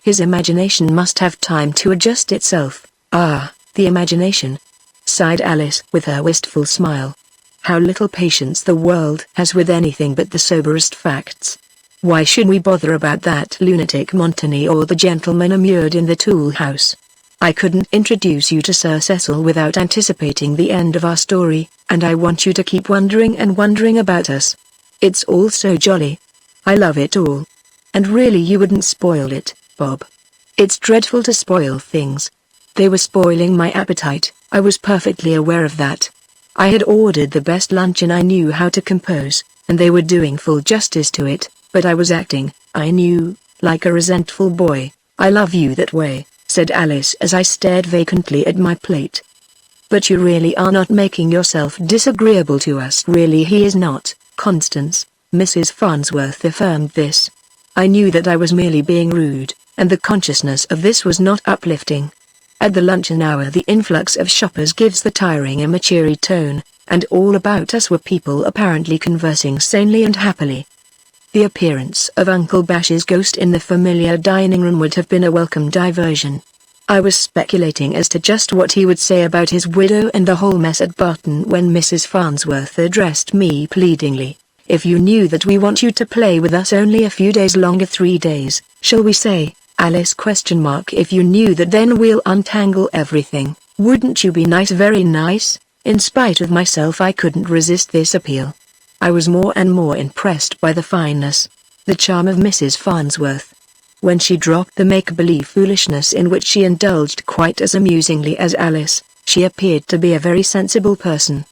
His imagination must have time to adjust itself. Ah, the imagination, sighed Alice with her wistful smile. How little patience the world has with anything but the soberest facts. Why should we bother about that lunatic Montigny or the gentleman immured in the tool house? I couldn't introduce you to Sir Cecil without anticipating the end of our story, and I want you to keep wondering and wondering about us. It's all so jolly. I love it all. And really you wouldn't spoil it, Bob. It's dreadful to spoil things. They were spoiling my appetite, I was perfectly aware of that. I had ordered the best luncheon I knew how to compose, and they were doing full justice to it, but I was acting, I knew, like a resentful boy. I love you that way, said Alice as I stared vacantly at my plate. But you really are not making yourself disagreeable to us. Really he is not, Constance. Mrs. Farnsworth affirmed this. I knew that I was merely being rude, and the consciousness of this was not uplifting. At the luncheon hour the influx of shoppers gives the Tyringham a cheery tone, and all about us were people apparently conversing sanely and happily. The appearance of Uncle Bash's ghost in the familiar dining room would have been a welcome diversion. I was speculating as to just what he would say about his widow and the whole mess at Barton when Mrs. Farnsworth addressed me pleadingly. If you knew that we want you to play with us only a few days longer, 3 days, shall we say, Alice ? If you knew that then we'll untangle everything, wouldn't you be nice, very nice? In spite of myself I couldn't resist this appeal. I was more and more impressed by the fineness, the charm of Mrs. Farnsworth. When she dropped the make-believe foolishness in which she indulged quite as amusingly as Alice, she appeared to be a very sensible person.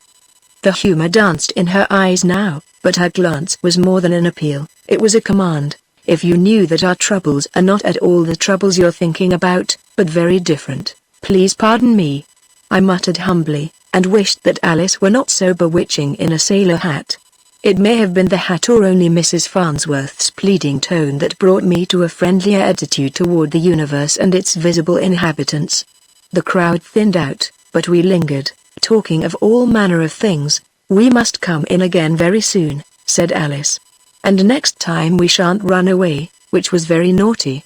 The humor danced in her eyes now, but her glance was more than an appeal, it was a command. If you knew that our troubles are not at all the troubles you're thinking about, but very different, please pardon me. I muttered humbly, and wished that Alice were not so bewitching in a sailor hat. It may have been the hat or only Mrs. Farnsworth's pleading tone that brought me to a friendlier attitude toward the universe and its visible inhabitants. The crowd thinned out, but we lingered, talking of all manner of things. We must come in again very soon, said Alice. And next time we shan't run away, which was very naughty.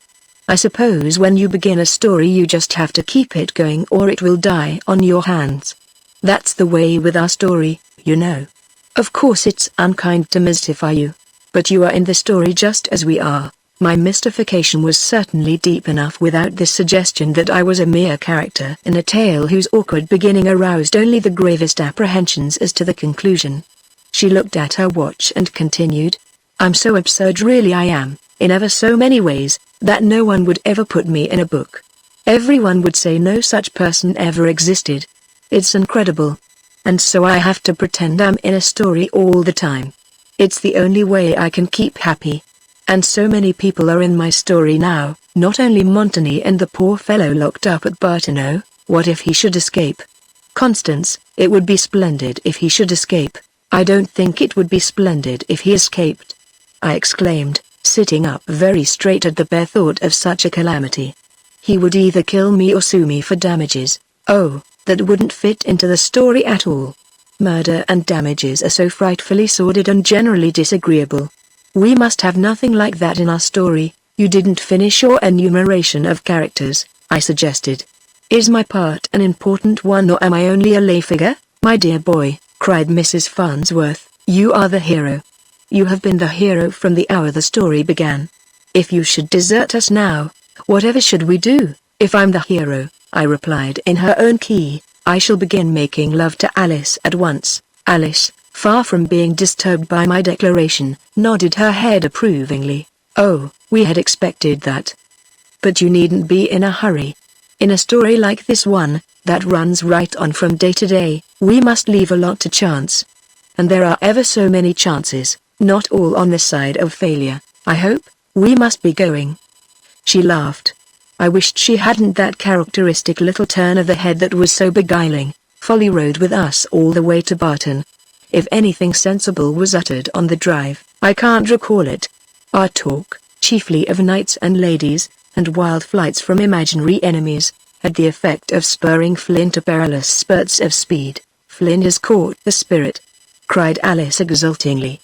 I suppose when you begin a story you just have to keep it going or it will die on your hands. That's the way with our story, you know. Of course it's unkind to mystify you. But you are in the story just as we are. My mystification was certainly deep enough without this suggestion that I was a mere character in a tale whose awkward beginning aroused only the gravest apprehensions as to the conclusion. She looked at her watch and continued, I'm so absurd, really I am, in ever so many ways, that no one would ever put me in a book. Everyone would say no such person ever existed. It's incredible. And so I have to pretend I'm in a story all the time. It's the only way I can keep happy. And so many people are in my story now, not only Montigny and the poor fellow locked up at Barton. What if he should escape? Constance, it would be splendid if he should escape. I don't think it would be splendid if he escaped, I exclaimed, sitting up very straight at the bare thought of such a calamity. He would either kill me or sue me for damages. Oh, that wouldn't fit into the story at all. Murder and damages are so frightfully sordid and generally disagreeable. We must have nothing like that in our story. You didn't finish your enumeration of characters, I suggested. Is my part an important one or am I only a lay figure? My dear boy, cried Mrs. Farnsworth, you are the hero. You have been the hero from the hour the story began. If you should desert us now, whatever should we do? If I'm the hero, I replied in her own key, I shall begin making love to Alice at once. Alice, far from being disturbed by my declaration, nodded her head approvingly. Oh, we had expected that. But you needn't be in a hurry. In a story like this one, that runs right on from day to day, we must leave a lot to chance. And there are ever so many chances, not all on the side of failure. I hope, we must be going. She laughed. I wished she hadn't that characteristic little turn of the head that was so beguiling. Folly rode with us all the way to Barton. If anything sensible was uttered on the drive, I can't recall it. Our talk, chiefly of knights and ladies, and wild flights from imaginary enemies, had the effect of spurring Flynn to perilous spurts of speed. Flynn has caught the spirit, cried Alice exultingly.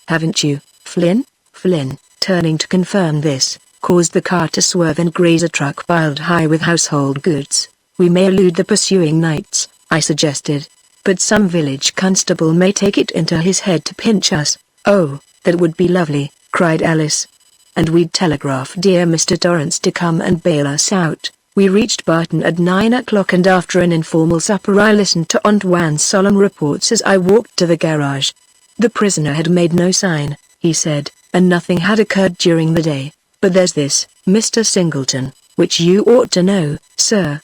Haven't you, Flynn? Flynn, turning to confirm this, caused the car to swerve and graze a truck piled high with household goods. We may elude the pursuing knights, I suggested. But some village constable may take it into his head to pinch us. Oh, that would be lovely, cried Alice. And we'd telegraph dear Mr. Torrance to come and bail us out. We reached Barton at 9 o'clock and after an informal supper I listened to Aunt Wan's solemn reports as I walked to the garage. The prisoner had made no sign, he said, and nothing had occurred during the day. But there's this, Mr. Singleton, which you ought to know, sir.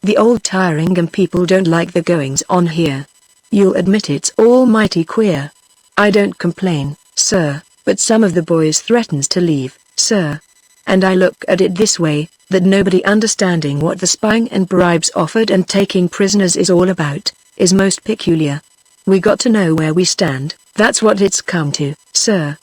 The old Tyringham people don't like the goings on here. You'll admit it's all mighty queer. I don't complain, sir, but some of the boys threatens to leave, sir. And I look at it this way, that nobody understanding what the spying and bribes offered and taking prisoners is all about, is most peculiar. We got to know where we stand, that's what it's come to, sir.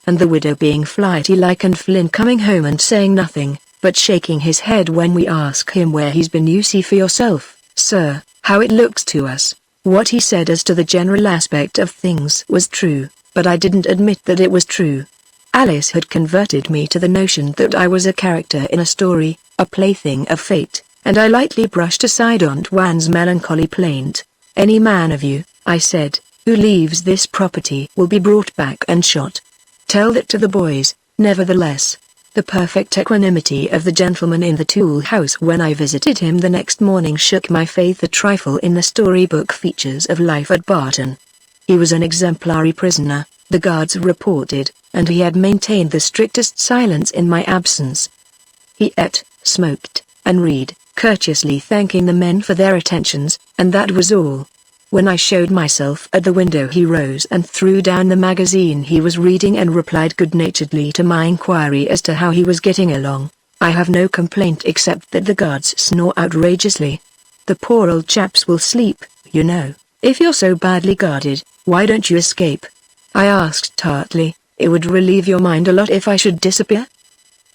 And the widow being flighty like and Flynn coming home and saying nothing, but shaking his head when we ask him where he's been. You see for yourself, sir, how it looks to us. What he said as to the general aspect of things was true, but I didn't admit that it was true. Alice had converted me to the notion that I was a character in a story, a plaything of fate, and I lightly brushed aside Aunt Wan's melancholy plaint. Any man of you, I said, who leaves this property will be brought back and shot. Tell that to the boys. Nevertheless, the perfect equanimity of the gentleman in the tool house when I visited him the next morning shook my faith a trifle in the storybook features of life at Barton. He was an exemplary prisoner, the guards reported, and he had maintained the strictest silence in my absence. He ate, smoked, and read, courteously thanking the men for their attentions, and that was all. When I showed myself at the window he rose and threw down the magazine he was reading and replied good-naturedly to my inquiry as to how he was getting along. I have no complaint except that the guards snore outrageously. The poor old chaps will sleep, you know. If you're so badly guarded, why don't you escape? I asked tartly. It would relieve your mind a lot if I should disappear?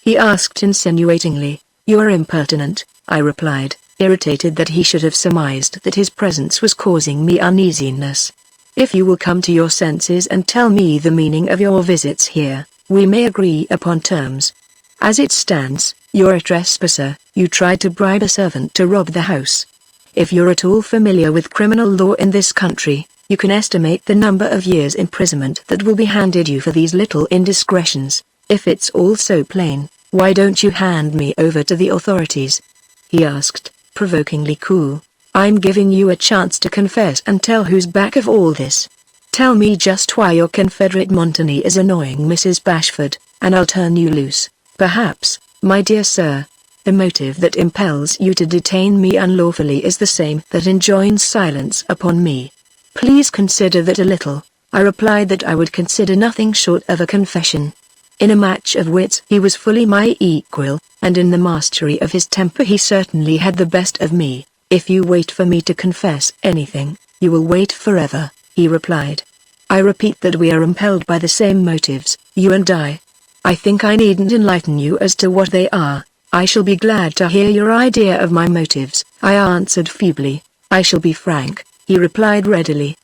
He asked insinuatingly. You are impertinent, I replied, irritated that he should have surmised that his presence was causing me uneasiness. If you will come to your senses and tell me the meaning of your visits here, we may agree upon terms. As it stands, you're a trespasser, you tried to bribe a servant to rob the house. If you're at all familiar with criminal law in this country, you can estimate the number of years' imprisonment that will be handed you for these little indiscretions. If it's all so plain, why don't you hand me over to the authorities? He asked, provokingly cool. I'm giving you a chance to confess and tell who's back of all this. Tell me just why your Confederate Montani is annoying Mrs. Bashford, and I'll turn you loose. Perhaps, my dear sir, the motive that impels you to detain me unlawfully is the same that enjoins silence upon me. Please consider that a little. I replied that I would consider nothing short of a confession. In a match of wits he was fully my equal, and in the mastery of his temper he certainly had the best of me. If you wait for me to confess anything, you will wait forever, he replied. I repeat that we are impelled by the same motives, you and I. I think I needn't enlighten you as to what they are. I shall be glad to hear your idea of my motives, I answered feebly. I shall be frank, he replied readily.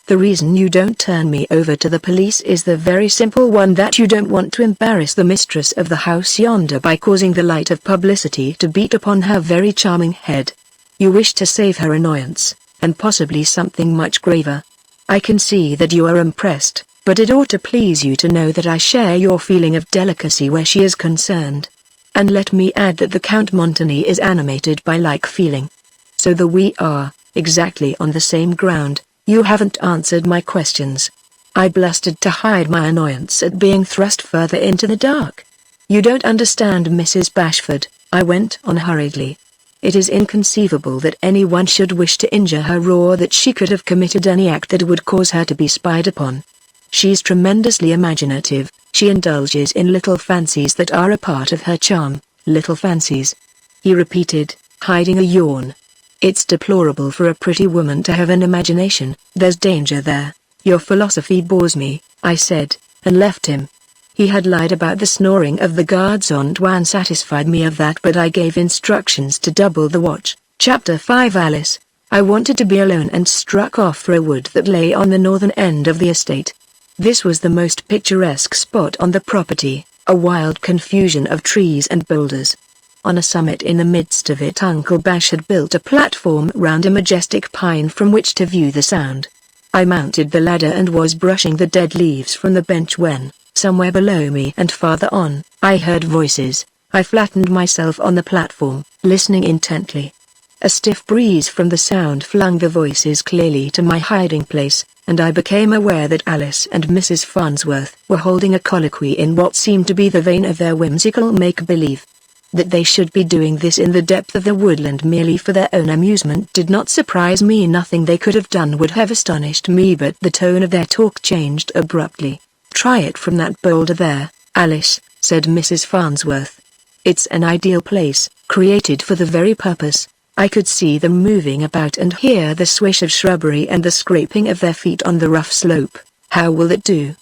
The reason you don't turn me over to the police is the very simple one that you don't want to embarrass the mistress of the house yonder by causing the light of publicity to beat upon her very charming head. You wish to save her annoyance, and possibly something much graver. I can see that you are impressed, but it ought to please you to know that I share your feeling of delicacy where she is concerned. And let me add that the Count Montagny is animated by like feeling. So that we are, exactly on the same ground. You haven't answered my questions. I blustered to hide my annoyance at being thrust further into the dark. You don't understand, Mrs. Bashford, I went on hurriedly. It is inconceivable that anyone should wish to injure her or that she could have committed any act that would cause her to be spied upon. She's tremendously imaginative, she indulges in little fancies that are a part of her charm, little fancies. He repeated, hiding a yawn. It's deplorable for a pretty woman to have an imagination, there's danger there. Your philosophy bores me, I said, and left him. He had lied about the snoring of the guards. Antoine satisfied me of that, but I gave instructions to double the watch. Chapter 5 Alice. I wanted to be alone and struck off for a wood that lay on the northern end of the estate. This was the most picturesque spot on the property, a wild confusion of trees and boulders. On a summit in the midst of it Uncle Bash had built a platform round a majestic pine from which to view the sound. I mounted the ladder and was brushing the dead leaves from the bench when, somewhere below me and farther on, I heard voices. I flattened myself on the platform, listening intently. A stiff breeze from the sound flung the voices clearly to my hiding place, and I became aware that Alice and Mrs. Farnsworth were holding a colloquy in what seemed to be the vein of their whimsical make-believe. That they should be doing this in the depth of the woodland merely for their own amusement did not surprise me. Nothing they could have done would have astonished me, but the tone of their talk changed abruptly. Try it from that boulder there, Alice, said Mrs. Farnsworth. It's an ideal place, created for the very purpose. I could see them moving about and hear the swish of shrubbery and the scraping of their feet on the rough slope. How will it do?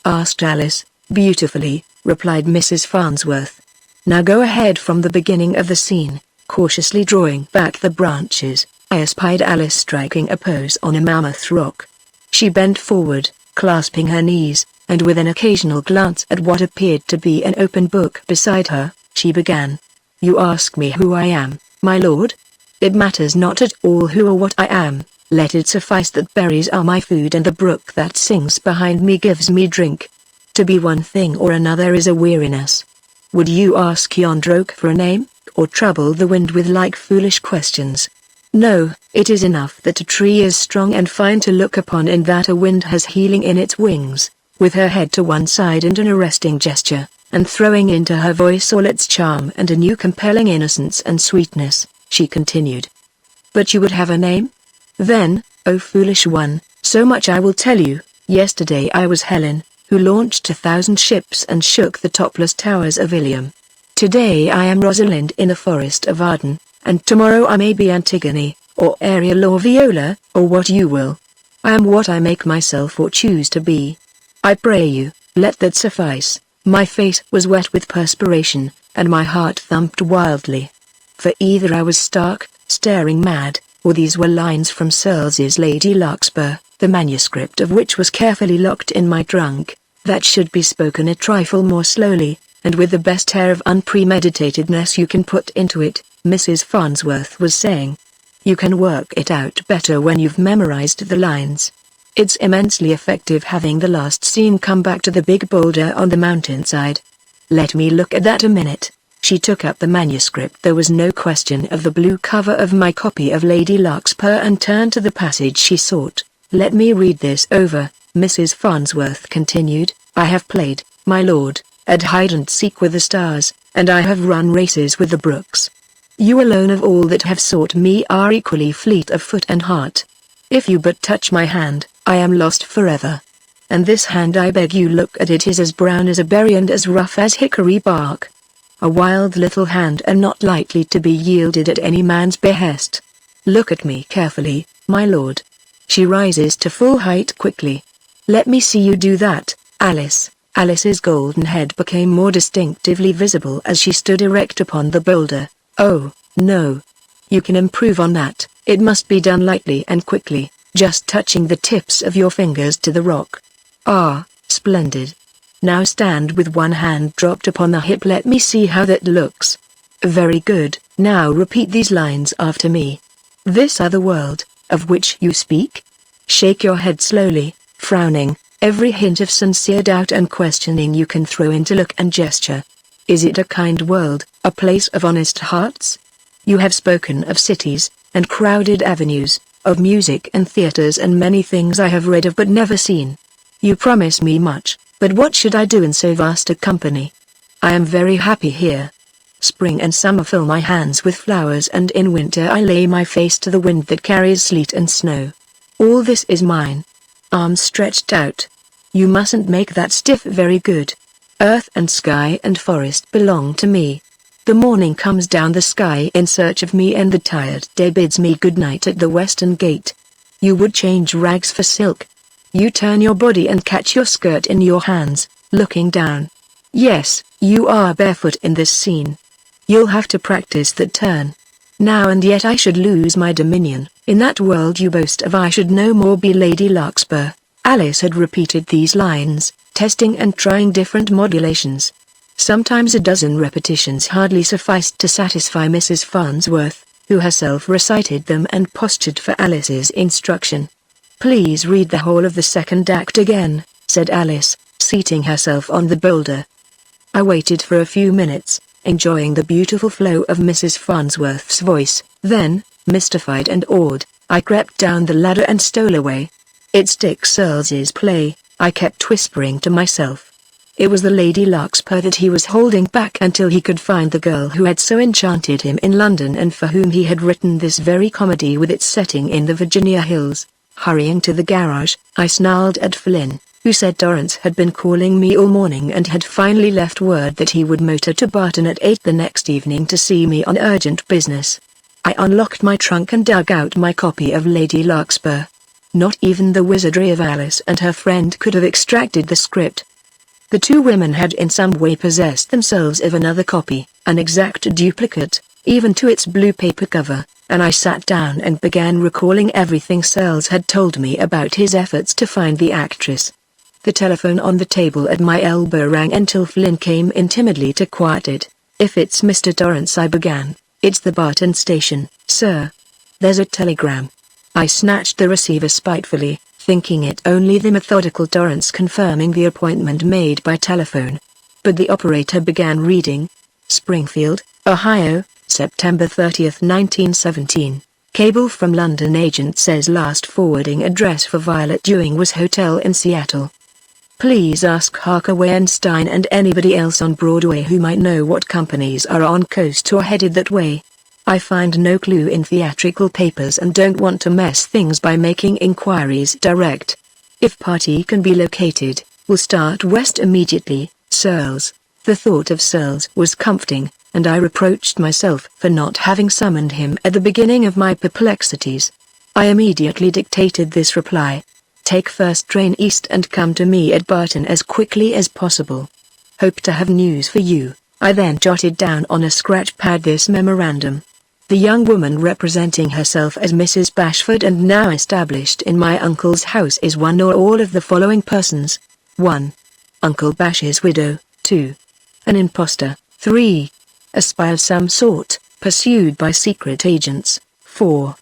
Asked Alice. Beautifully, replied Mrs. Farnsworth. Now go ahead from the beginning of the scene. Cautiously drawing back the branches, I espied Alice striking a pose on a mammoth rock. She bent forward, clasping her knees, and with an occasional glance at what appeared to be an open book beside her, she began. You ask me who I am, my lord? It matters not at all who or what I am. Let it suffice that berries are my food and the brook that sings behind me gives me drink. To be one thing or another is a weariness. Would you ask yonder oak for a name, or trouble the wind with like foolish questions? No, it is enough that a tree is strong and fine to look upon and that a wind has healing in its wings. With her head to one side and an arresting gesture, and throwing into her voice all its charm and a new compelling innocence and sweetness, she continued. But you would have a name? Then, O foolish one, so much I will tell you. Yesterday I was Helen, who launched 1,000 ships and shook the topless towers of Ilium. Today I am Rosalind in the forest of Arden, and tomorrow I may be Antigone, or Ariel or Viola, or what you will. I am what I make myself or choose to be. I pray you, let that suffice. My face was wet with perspiration, and my heart thumped wildly. For either I was stark, staring mad, or these were lines from Searles's Lady Larkspur, the manuscript of which was carefully locked in my trunk, that should be spoken a trifle more slowly, and with the best air of unpremeditatedness you can put into it, Mrs. Farnsworth was saying. You can work it out better when you've memorized the lines. It's immensely effective having the last scene come back to the big boulder on the mountainside. Let me look at that a minute. She took up the manuscript. There was no question of the blue cover of my copy of Lady Larkspur and turned to the passage she sought. Let me read this over, Mrs. Farnsworth continued. I have played, my lord, at hide-and-seek with the stars, and I have run races with the brooks. You alone of all that have sought me are equally fleet of foot and heart. If you but touch my hand, I am lost forever. And this hand, I beg you look at it, is as brown as a berry and as rough as hickory bark. A wild little hand and not likely to be yielded at any man's behest. Look at me carefully, my lord. She rises to full height quickly. Let me see you do that, Alice. Alice's golden head became more distinctively visible as she stood erect upon the boulder. Oh, no. You can improve on that. It must be done lightly and quickly. just touching the tips of your fingers to the rock. Ah, splendid. Now stand with one hand dropped upon the hip. Let me see how that looks. Very good. Now repeat these lines after me. This other world, of which you speak? Shake your head slowly, frowning, every hint of sincere doubt and questioning you can throw into look and gesture. Is it a kind world, a place of honest hearts? You have spoken of cities, and crowded avenues, of music and theaters and many things I have read of but never seen. You promise me much, but what should I do in so vast a company? I am very happy here. Spring and summer fill my hands with flowers, and in winter I lay my face to the wind that carries sleet and snow. All this is mine. Arms stretched out. You mustn't make that stiff. Very good. Earth and sky and forest belong to me. The morning comes down the sky in search of me, and the tired day bids me good night at the western gate. You would change rags for silk. You turn your body and catch your skirt in your hands, looking down. Yes, you are barefoot in this scene. You'll have to practice that turn. Now and yet I should lose my dominion. In that world you boast of I should no more be Lady Larkspur. Alice had repeated these lines, testing and trying different modulations. Sometimes a dozen repetitions hardly sufficed to satisfy Mrs. Farnsworth, who herself recited them and postured for Alice's instruction. Please read the whole of the second act again, said Alice, seating herself on the boulder. I waited for a few minutes, enjoying the beautiful flow of Mrs. Farnsworth's voice. Then, mystified and awed, I crept down the ladder and stole away. It's Dick Searles's play, I kept whispering to myself. It was the Lady Larkspur that he was holding back until he could find the girl who had so enchanted him in London and for whom he had written this very comedy with its setting in the Virginia hills. Hurrying to the garage, I snarled at Flynn, who said Torrance had been calling me all morning and had finally left word that he would motor to Barton at 8 the next evening to see me on urgent business. I unlocked my trunk and dug out my copy of Lady Larkspur. Not even the wizardry of Alice and her friend could have extracted the script. The two women had in some way possessed themselves of another copy, an exact duplicate, even to its blue paper cover, and I sat down and began recalling everything Searles had told me about his efforts to find the actress. The telephone on the table at my elbow rang until Flynn came in timidly to quiet it. If it's Mr. Torrance, I began. It's the Barton station, sir. There's a telegram. I snatched the receiver spitefully, thinking it only the methodical Torrance confirming the appointment made by telephone. But the operator began reading. Springfield, Ohio, September 30th, 1917. Cable from London agent says last forwarding address for Violet Dewing was hotel in Seattle. Please ask Harker Weinstein and anybody else on Broadway who might know what companies are on coast or headed that way. I find no clue in theatrical papers and don't want to mess things by making inquiries direct. If party can be located, we'll start west immediately. Searles. The thought of Searles was comforting, and I reproached myself for not having summoned him at the beginning of my perplexities. I immediately dictated this reply. Take first train east and come to me at Barton as quickly as possible. Hope to have news for you. I then jotted down on a scratch pad this memorandum. The young woman representing herself as Mrs. Bashford and now established in my uncle's house is one or all of the following persons. 1. Uncle Bash's widow. 2. An impostor. 3. A spy of some sort, pursued by secret agents. 4.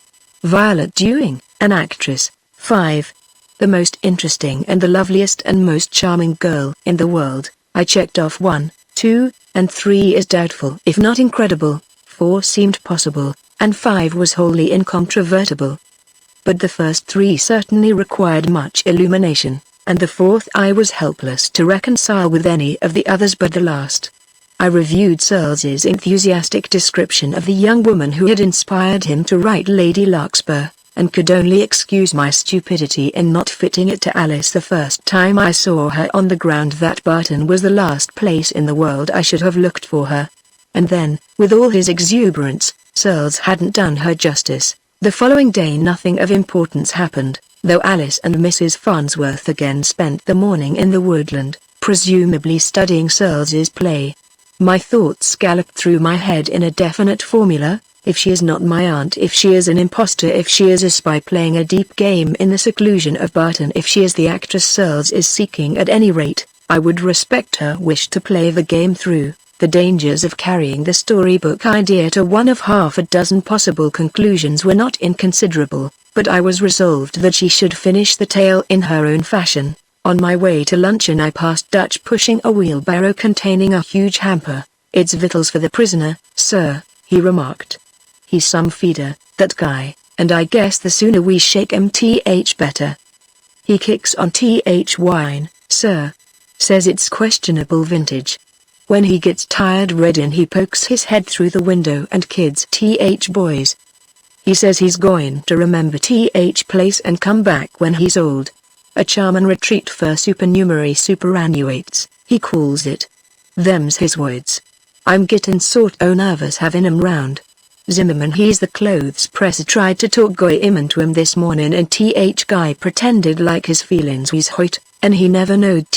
Violet Dewing, an actress. 5. The most interesting and the loveliest and most charming girl in the world. I checked off 1, 2, and 3 is doubtful if not incredible. 4 seemed possible, and 5 was wholly incontrovertible. But the first 3 certainly required much illumination, and the 4th I was helpless to reconcile with any of the others but the last. I reviewed Searles's enthusiastic description of the young woman who had inspired him to write Lady Larkspur, and could only excuse my stupidity in not fitting it to Alice the first time I saw her on the ground that Barton was the last place in the world I should have looked for her. And then, with all his exuberance, Searles hadn't done her justice. The following day nothing of importance happened, though Alice and Mrs. Farnsworth again spent the morning in the woodland, presumably studying Searles's play. My thoughts galloped through my head in a definite formula. If she is not my aunt, if she is an impostor, if she is a spy playing a deep game in the seclusion of Barton, if she is the actress Searles is seeking, at any rate, I would respect her wish to play the game through. The dangers of carrying the storybook idea to one of half a dozen possible conclusions were not inconsiderable, but I was resolved that she should finish the tale in her own fashion. On my way to luncheon I passed Dutch pushing a wheelbarrow containing a huge hamper. "It's victuals for the prisoner, sir," he remarked. "He's some feeder, that guy, and I guess the sooner we shake him better. He kicks on wine, sir. Says it's questionable vintage. When he gets tired reading he pokes his head through the window and kids boys. He says he's going to remember place and come back when he's old. A charm and retreat for superannuates, he calls it. Them's his words. I'm getting sort o' nervous having him round. Zimmerman, he's the clothes presser, tried to talk him into him this morning, and guy pretended like his feelings was hoit, and he never knowed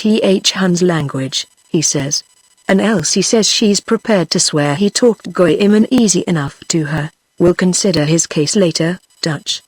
Hun's language, he says. And else he says she's prepared to swear he talked him easy enough to her. We'll consider his case later, Dutch.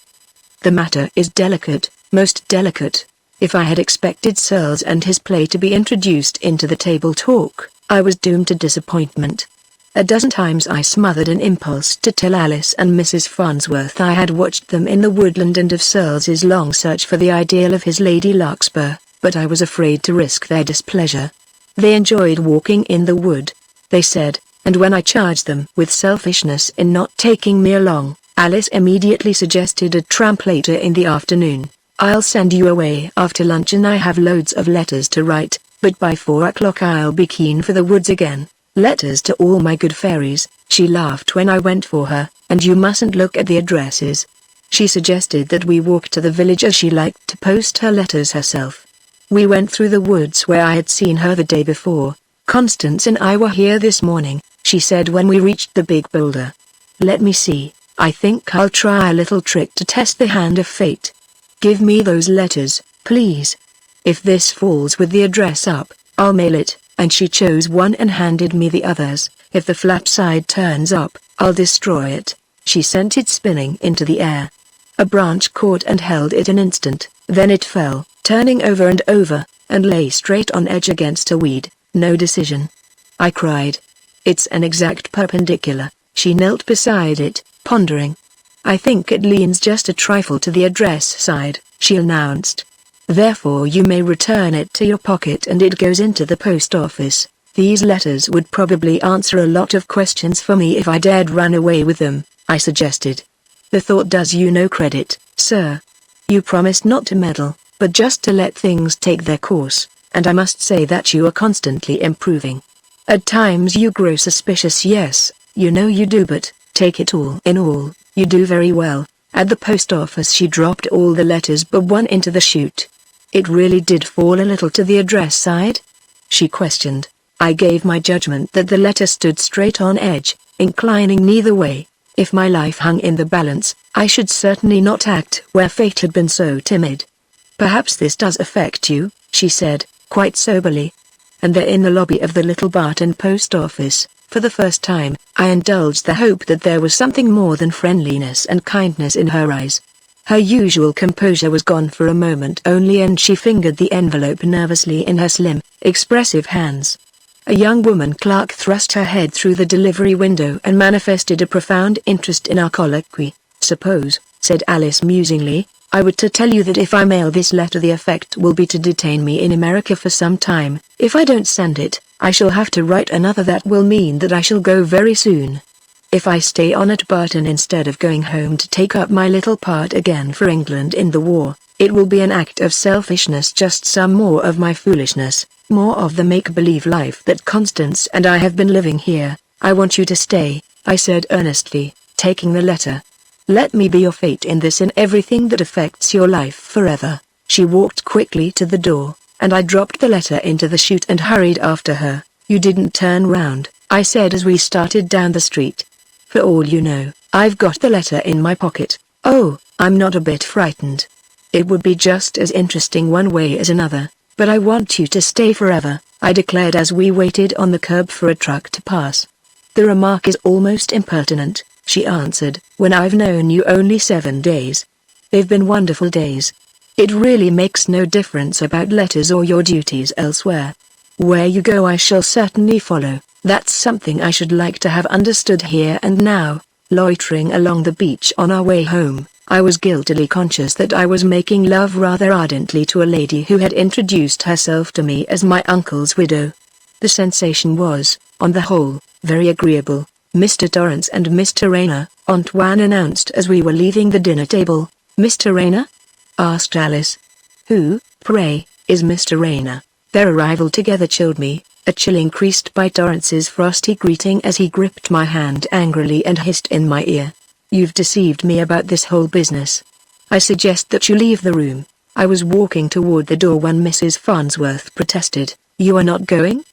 The matter is delicate, most delicate. If I had expected Searles and his play to be introduced into the table talk, I was doomed to disappointment. A dozen times I smothered an impulse to tell Alice and Mrs. Farnsworth I had watched them in the woodland and of Searles's long search for the ideal of his Lady Larkspur, but I was afraid to risk their displeasure. They enjoyed walking in the wood, they said, and when I charged them with selfishness in not taking me along, Alice immediately suggested a tramp later in the afternoon. "I'll send you away after lunch and I have loads of letters to write, but by 4 o'clock I'll be keen for the woods again. Letters to all my good fairies," she laughed when I went for her, "and you mustn't look at the addresses." She suggested that we walk to the village as she liked to post her letters herself. We went through the woods where I had seen her the day before. "Constance and I were here this morning," she said when we reached the big boulder. "Let me see, I think I'll try a little trick to test the hand of fate. Give me those letters, please. If this falls with the address up, I'll mail it," and she chose one and handed me the others. "If the flap side turns up, I'll destroy it." She sent it spinning into the air. A branch caught and held it an instant, then it fell, turning over and lay straight on edge against a weed. "No decision," I cried. "It's an exact perpendicular." She knelt beside it, pondering. "I think it leans just a trifle to the address side," she announced. "Therefore you may return it to your pocket and it goes into the post office. These letters would probably answer a lot of questions for me if I dared run away with them," I suggested. "The thought does you no credit, sir. You promised not to meddle, but just to let things take their course, and I must say that you are constantly improving. At times you grow suspicious, yes, you know you do, but, take it all in all, you do very well." At the post office she dropped all the letters but one into the chute. "It really did fall a little to the address side?" she questioned. I gave my judgment that the letter stood straight on edge, inclining neither way. If my life hung in the balance, I should certainly not act where fate had been so timid. "Perhaps this does affect you," she said, quite soberly. And there in the lobby of the little Barton post office, for the first time, I indulged the hope that there was something more than friendliness and kindness in her eyes. Her usual composure was gone for a moment only, and she fingered the envelope nervously in her slim, expressive hands. A young woman clerk thrust her head through the delivery window and manifested a profound interest in our colloquy. "Suppose," said Alice musingly, "I were to tell you that if I mail this letter the effect will be to detain me in America for some time. If I don't send it, I shall have to write another that will mean that I shall go very soon. If I stay on at Barton instead of going home to take up my little part again for England in the war, it will be an act of selfishness, just some more of my foolishness, more of the make-believe life that Constance and I have been living here. I want you to stay," I said earnestly, taking the letter. "Let me be your fate in this and everything that affects your life forever." She walked quickly to the door, and I dropped the letter into the chute and hurried after her. "You didn't turn round," I said as we started down the street. "For all you know, I've got the letter in my pocket." "Oh, I'm not a bit frightened. It would be just as interesting one way as another, but I want you to stay forever," I declared as we waited on the curb for a truck to pass. The remark is almost impertinent, she answered, when I've known you only 7 days. They've been wonderful days. It really makes no difference about letters or your duties elsewhere. Where you go I shall certainly follow. That's something I should like to have understood here and now. Loitering along the beach on our way home, I was guiltily conscious that I was making love rather ardently to a lady who had introduced herself to me as my uncle's widow. The sensation was, on the whole, very agreeable. Mr. Torrance and Mr. Rayner, Antoine announced as we were leaving the dinner table. Mr. Rayner? Asked Alice. Who, pray, is Mr. Rayner? Their arrival together chilled me, a chill increased by Torrance's frosty greeting as he gripped my hand angrily and hissed in my ear. You've deceived me about this whole business. I suggest that you leave the room. I was walking toward the door when Mrs. Farnsworth protested. You are not going?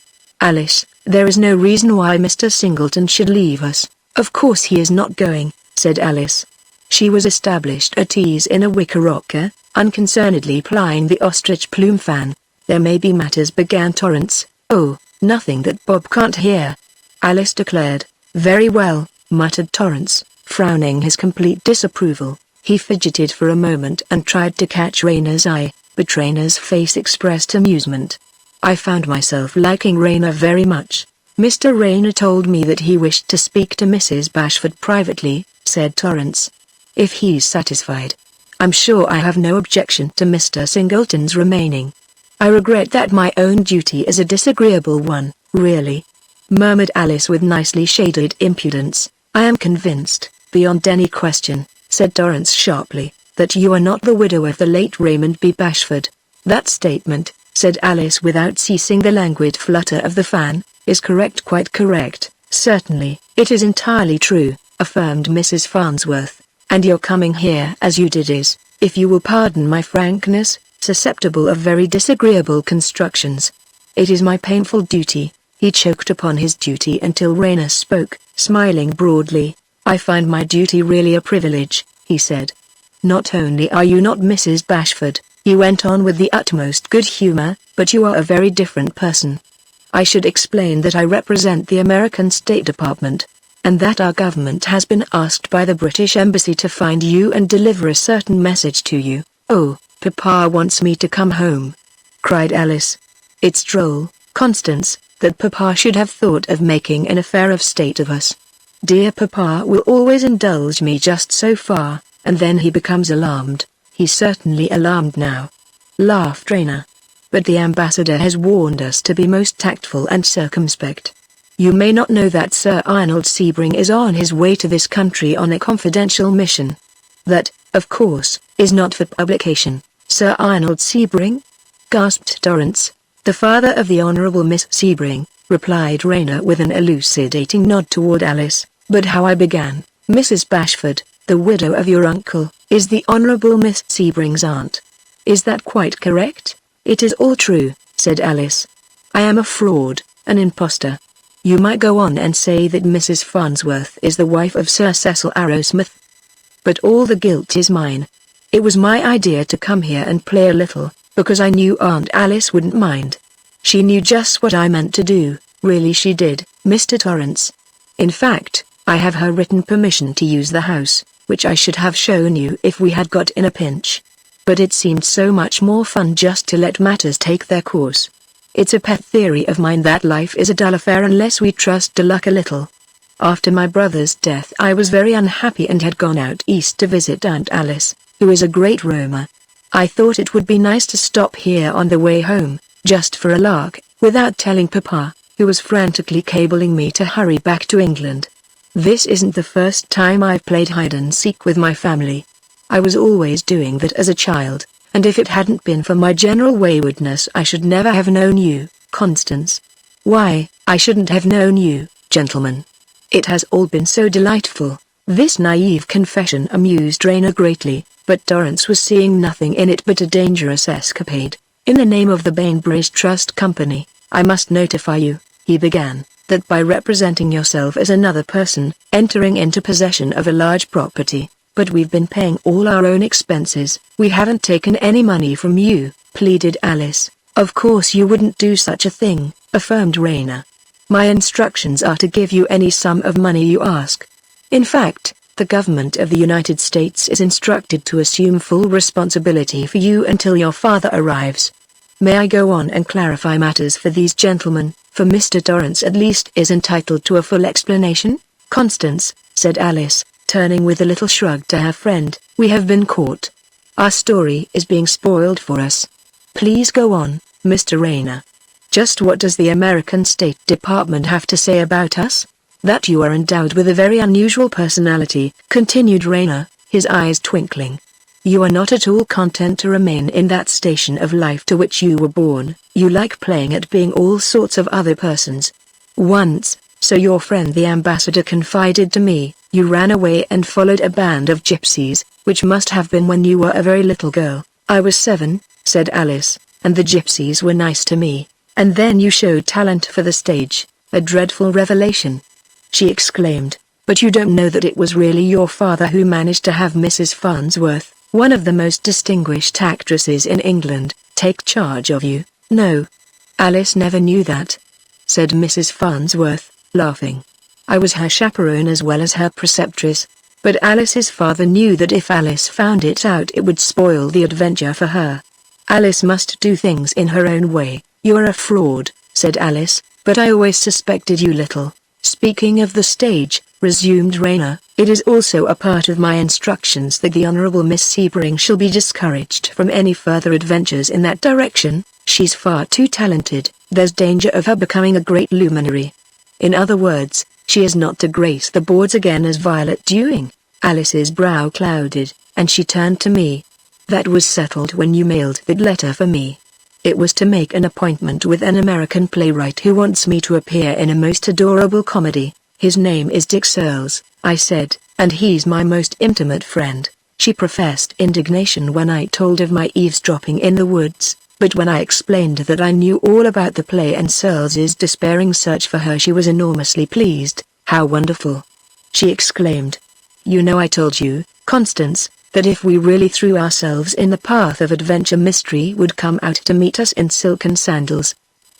Alice, there is no reason why Mr. Singleton should leave us. Of course he is not going, said Alice. She was established at ease in a wicker rocker, unconcernedly plying the ostrich plume fan. There may be matters, began Torrance. Oh, nothing that Bob can't hear. Alice declared. Very well, muttered Torrance, frowning his complete disapproval. He fidgeted for a moment and tried to catch Rayner's eye, but Rayner's face expressed amusement. I found myself liking Rayner very much. Mr. Rayner told me that he wished to speak to Mrs. Bashford privately, said Torrance. If he's satisfied. I'm sure I have no objection to Mr. Singleton's remaining. I regret that my own duty is a disagreeable one, really, murmured Alice with nicely shaded impudence. I am convinced, beyond any question, said Torrance sharply, that you are not the widow of the late Raymond B. Bashford. That statement, said Alice without ceasing the languid flutter of the fan, is correct, quite correct. Certainly, it is entirely true, affirmed Mrs. Farnsworth. And your coming here as you did is, if you will pardon my frankness, susceptible of very disagreeable constructions. It is my painful duty. He choked upon his duty until Rayner spoke, smiling broadly. I find my duty really a privilege, he said. Not only are you not Mrs. Bashford, he went on with the utmost good humor, but you are a very different person. I should explain that I represent the American State Department, and that our government has been asked by the British Embassy to find you and deliver a certain message to you. Oh, Papa wants me to come home, cried Alice. It's droll, Constance, that Papa should have thought of making an affair of state of us. Dear Papa will always indulge me just so far, and then he becomes alarmed. He's certainly alarmed now, laughed Rayner. But the ambassador has warned us to be most tactful and circumspect. You may not know that Sir Arnold Sebring is on his way to this country on a confidential mission. That, of course, is not for publication. Sir Arnold Sebring? Gasped Torrance. The father of the Honourable Miss Sebring, replied Rayner with an elucidating nod toward Alice. But how I began, Mrs. Bashford, the widow of your uncle, is the Honourable Miss Sebring's aunt. Is that quite correct? It is all true, said Alice. I am a fraud, an impostor. You might go on and say that Mrs. Farnsworth is the wife of Sir Cecil Arrowsmith. But all the guilt is mine. It was my idea to come here and play a little, because I knew Aunt Alice wouldn't mind. She knew just what I meant to do, really she did, Mr. Torrance. In fact, I have her written permission to use the house, which I should have shown you if we had got in a pinch. But it seemed so much more fun just to let matters take their course. It's a pet theory of mine that life is a dull affair unless we trust to luck a little. After my brother's death I was very unhappy and had gone out east to visit Aunt Alice, who is a great roamer. I thought it would be nice to stop here on the way home, just for a lark, without telling Papa, who was frantically cabling me to hurry back to England. This isn't the first time I've played hide-and-seek with my family. I was always doing that as a child. And if it hadn't been for my general waywardness I should never have known you, Constance. Why, I shouldn't have known you, gentlemen. It has all been so delightful. This naive confession amused Rayner greatly, but Torrance was seeing nothing in it but a dangerous escapade. In the name of the Bainbridge Trust Company, I must notify you, he began, that by representing yourself as another person, entering into possession of a large property, but we've been paying all our own expenses. We haven't taken any money from you, pleaded Alice. Of course you wouldn't do such a thing, affirmed Rayner. My instructions are to give you any sum of money you ask. In fact, the government of the United States is instructed to assume full responsibility for you until your father arrives. May I go on and clarify matters for these gentlemen, for Mr. Torrance at least is entitled to a full explanation? Constance, said Alice, turning with a little shrug to her friend, we have been caught. Our story is being spoiled for us. Please go on, Mr. Rayner. Just what does the American State Department have to say about us? That you are endowed with a very unusual personality, continued Rayner, his eyes twinkling. You are not at all content to remain in that station of life to which you were born. You like playing at being all sorts of other persons. Once, so your friend the ambassador confided to me, you ran away and followed a band of gypsies, which must have been when you were a very little girl. I was 7, said Alice, and the gypsies were nice to me. And then you showed talent for the stage, a dreadful revelation. She exclaimed, but you don't know that it was really your father who managed to have Mrs. Farnsworth, one of the most distinguished actresses in England, take charge of you. No. Alice never knew that, said Mrs. Farnsworth, laughing. I was her chaperone as well as her preceptress, but Alice's father knew that if Alice found it out it would spoil the adventure for her. Alice must do things in her own way. You are a fraud, said Alice, but I always suspected you little. Speaking of the stage, resumed Rayner, it is also a part of my instructions that the Honorable Miss Sebring shall be discouraged from any further adventures in that direction. She's far too talented, there's danger of her becoming a great luminary. In other words, she is not to grace the boards again as Violet Dewing. Alice's brow clouded, and she turned to me. That was settled when you mailed that letter for me. It was to make an appointment with an American playwright who wants me to appear in a most adorable comedy. His name is Dick Searles, I said, and he's my most intimate friend. She professed indignation when I told of my eavesdropping in the woods, but when I explained that I knew all about the play and Searles's despairing search for her she was enormously pleased. How wonderful! She exclaimed. You know I told you, Constance, that if we really threw ourselves in the path of adventure mystery would come out to meet us in silken sandals.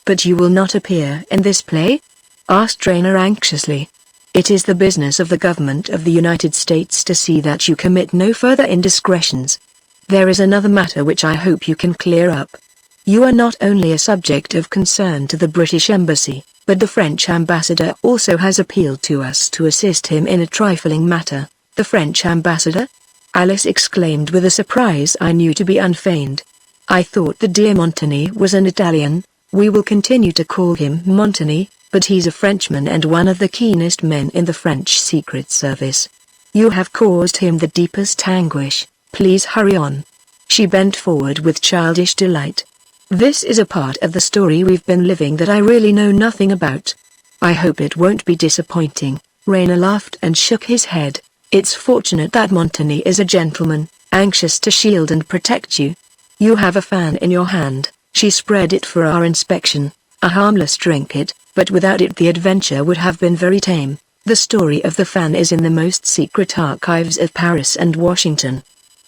But you will not appear in this play? Asked Rayner anxiously. It is the business of the government of the United States to see that you commit no further indiscretions. There is another matter which I hope you can clear up. You are not only a subject of concern to the British Embassy, but the French ambassador also has appealed to us to assist him in a trifling matter. The French ambassador? Alice exclaimed with a surprise I knew to be unfeigned. I thought the dear Montagny was an Italian. We will continue to call him Montagny, but he's a Frenchman and one of the keenest men in the French Secret Service. You have caused him the deepest anguish. Please hurry on. She bent forward with childish delight. This is a part of the story we've been living that I really know nothing about. I hope it won't be disappointing. Rayner laughed and shook his head. It's fortunate that Montagny is a gentleman, anxious to shield and protect you. You have a fan in your hand. She spread it for our inspection. A harmless trinket, but without it the adventure would have been very tame. The story of the fan is in the most secret archives of Paris and Washington.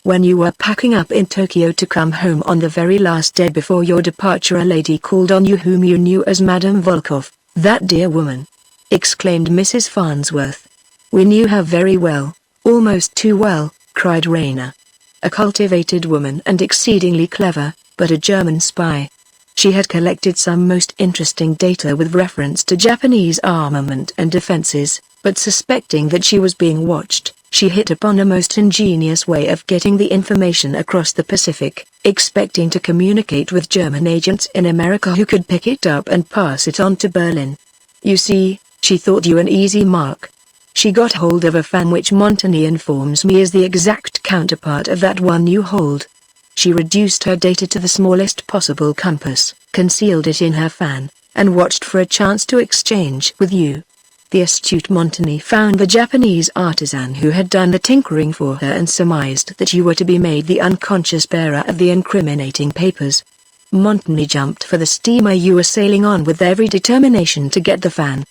When you were packing up in Tokyo to come home on the very last day before your departure a lady called on you whom you knew as Madame Volkoff. That dear woman! Exclaimed Mrs. Farnsworth. We knew her very well, almost too well, cried Rayner. A cultivated woman and exceedingly clever, but a German spy. She had collected some most interesting data with reference to Japanese armament and defenses, but suspecting that she was being watched, she hit upon a most ingenious way of getting the information across the Pacific, expecting to communicate with German agents in America who could pick it up and pass it on to Berlin. You see, she thought you an easy mark. She got hold of a fan which Montagny informs me is the exact counterpart of that one you hold. She reduced her data to the smallest possible compass, concealed it in her fan, and watched for a chance to exchange with you. The astute Montagny found the Japanese artisan who had done the tinkering for her and surmised that you were to be made the unconscious bearer of the incriminating papers. Montagny jumped for the steamer you were sailing on with every determination to get the fan.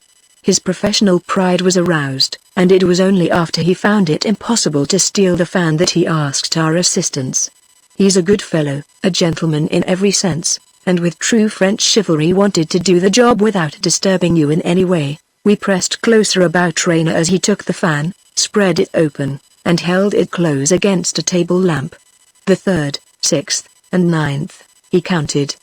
His professional pride was aroused, and it was only after he found it impossible to steal the fan that he asked our assistance. He's a good fellow, a gentleman in every sense, and with true French chivalry wanted to do the job without disturbing you in any way. We pressed closer about Rayner as he took the fan, spread it open, and held it close against a table lamp. The third, sixth, and ninth, he counted.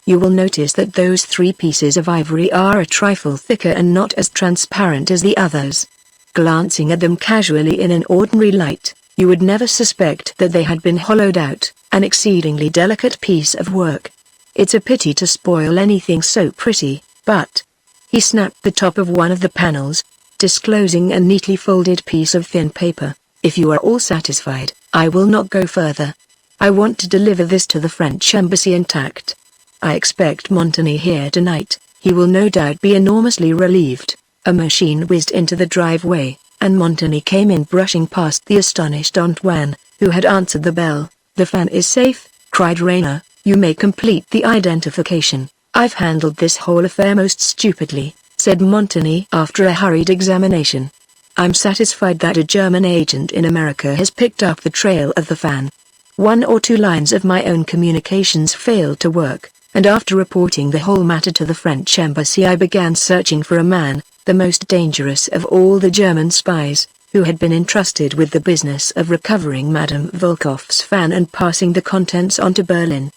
You will notice that those 3 pieces of ivory are a trifle thicker and not as transparent as the others. Glancing at them casually in an ordinary light, you would never suspect that they had been hollowed out, an exceedingly delicate piece of work. It's a pity to spoil anything so pretty, but... He snapped the top of one of the panels, disclosing a neatly folded piece of thin paper. If you are all satisfied, I will not go further. I want to deliver this to the French embassy intact. I expect Montagny here tonight. He will no doubt be enormously relieved. A machine whizzed into the driveway, and Montagny came in brushing past the astonished Antoine, who had answered the bell. The fan is safe, cried Rainer. You may complete the identification. I've handled this whole affair most stupidly, said Montagny after a hurried examination. I'm satisfied that a German agent in America has picked up the trail of the fan. 1 or 2 lines of my own communications failed to work, and after reporting the whole matter to the French embassy I began searching for a man, the most dangerous of all the German spies, who had been entrusted with the business of recovering Madame Volkoff's fan and passing the contents on to Berlin.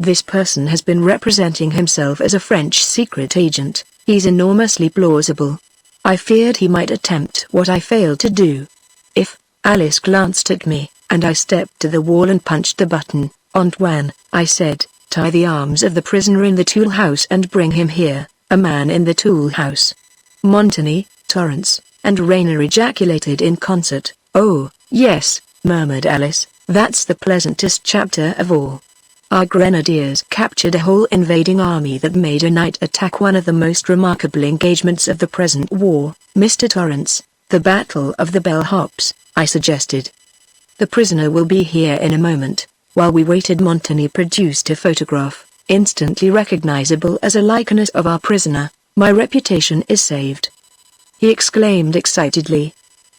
This person has been representing himself as a French secret agent. He's enormously plausible. I feared he might attempt what I failed to do. If, Alice glanced at me, and I stepped to the wall and punched the button. Antoine, I said, tie the arms of the prisoner in the tool house and bring him here. A man in the tool house. Montagny, Torrance, and Rainer ejaculated in concert. Oh, yes, murmured Alice, that's the pleasantest chapter of all. Our grenadiers captured a whole invading army that made a night attack one of the most remarkable engagements of the present war. Mr. Torrance, the Battle of the Bellhops, I suggested. The prisoner will be here in a moment. While we waited, Montagny produced a photograph, instantly recognizable as a likeness of our prisoner. My reputation is saved. He exclaimed excitedly.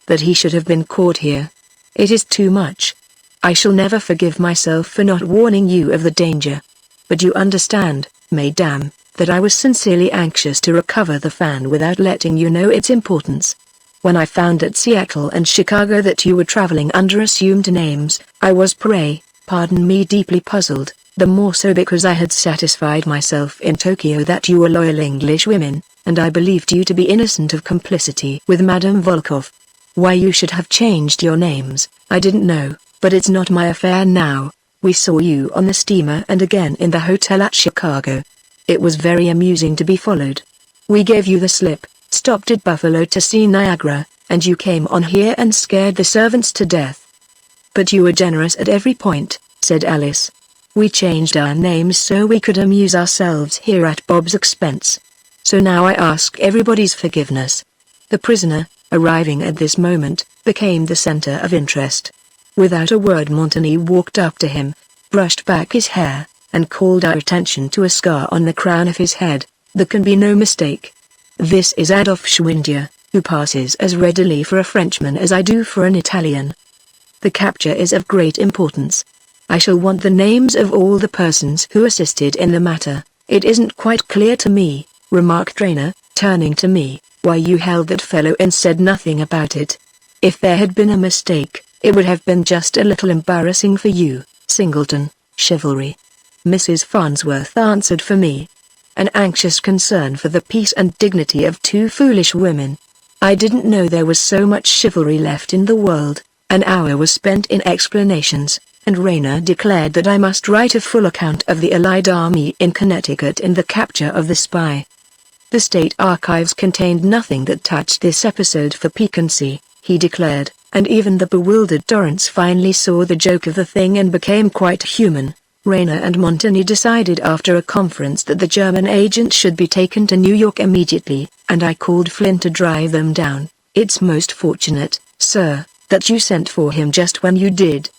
That he should have been caught here. It is too much. I shall never forgive myself for not warning you of the danger. But you understand, Madame, that I was sincerely anxious to recover the fan without letting you know its importance. When I found at Seattle and Chicago that you were traveling under assumed names, I was pardon me, deeply puzzled, the more so because I had satisfied myself in Tokyo that you were loyal English women, and I believed you to be innocent of complicity with Madame Volkoff. Why you should have changed your names, I didn't know. But it's not my affair now. We saw you on the steamer and again in the hotel at Chicago. It was very amusing to be followed. We gave you the slip, stopped at Buffalo to see Niagara, and you came on here and scared the servants to death. But you were generous at every point, said Alice. We changed our names so we could amuse ourselves here at Bob's expense. So now I ask everybody's forgiveness. The prisoner, arriving at this moment, became the center of interest. Without a word, Montagny walked up to him, brushed back his hair, and called our attention to a scar on the crown of his head. There can be no mistake. This is Adolphe Schwindier, who passes as readily for a Frenchman as I do for an Italian. The capture is of great importance. I shall want the names of all the persons who assisted in the matter. It isn't quite clear to me, remarked Rainer, turning to me, why you held that fellow and said nothing about it. If there had been a mistake, it would have been just a little embarrassing for you, Singleton. Chivalry. Mrs. Farnsworth answered for me. An anxious concern for the peace and dignity of 2 foolish women. I didn't know there was so much chivalry left in the world. An hour was spent in explanations, and Rainer declared that I must write a full account of the Allied army in Connecticut and the capture of the spy. The state archives contained nothing that touched this episode for piquancy, he declared. And even the bewildered Torrance finally saw the joke of the thing and became quite human. Rainer and Montagny decided after a conference that the German agent should be taken to New York immediately, and I called Flynn to drive them down. It's most fortunate, sir, that you sent for him just when you did,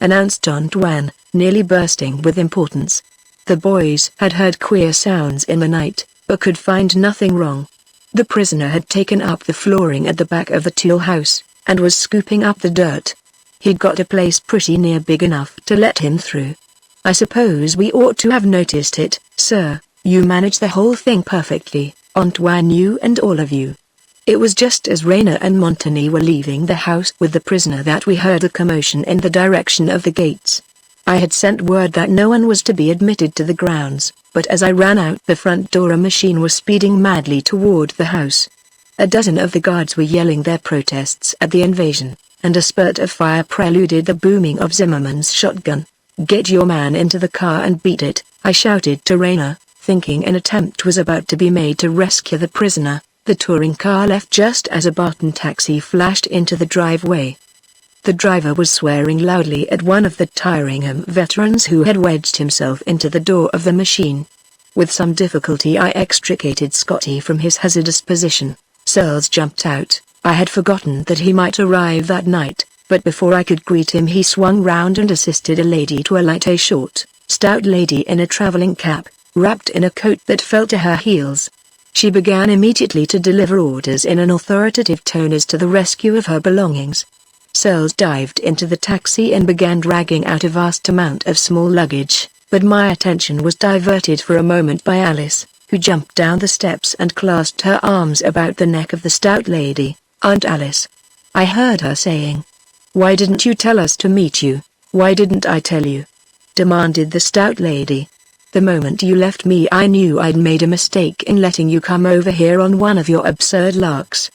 announced Antoine, nearly bursting with importance. The boys had heard queer sounds in the night, but could find nothing wrong. The prisoner had taken up the flooring at the back of the tool house, and was scooping up the dirt. He'd got a place pretty near big enough to let him through. I suppose we ought to have noticed it, sir. You managed the whole thing perfectly, Antoine, you and all of you. It was just as Raina and Montani were leaving the house with the prisoner that we heard a commotion in the direction of the gates. I had sent word that no one was to be admitted to the grounds, but as I ran out the front door a machine was speeding madly toward the house. A dozen of the guards were yelling their protests at the invasion, and a spurt of fire preluded the booming of Zimmerman's shotgun. "Get your man into the car and beat it," I shouted to Raina, thinking an attempt was about to be made to rescue the prisoner. The touring car left just as a Barton taxi flashed into the driveway. The driver was swearing loudly at one of the Tyringham veterans who had wedged himself into the door of the machine. With some difficulty I extricated Scotty from his hazardous position. Searles jumped out. I had forgotten that he might arrive that night, but before I could greet him he swung round and assisted a lady to alight, a short, stout lady in a traveling cap, wrapped in a coat that fell to her heels. She began immediately to deliver orders in an authoritative tone as to the rescue of her belongings. Searles dived into the taxi and began dragging out a vast amount of small luggage, but my attention was diverted for a moment by Alice, who jumped down the steps and clasped her arms about the neck of the stout lady. "Aunt Alice," I heard her saying. "Why didn't you tell us to meet you? Why didn't I tell you?" demanded the stout lady. "The moment you left me I knew I'd made a mistake in letting you come over here on one of your absurd larks.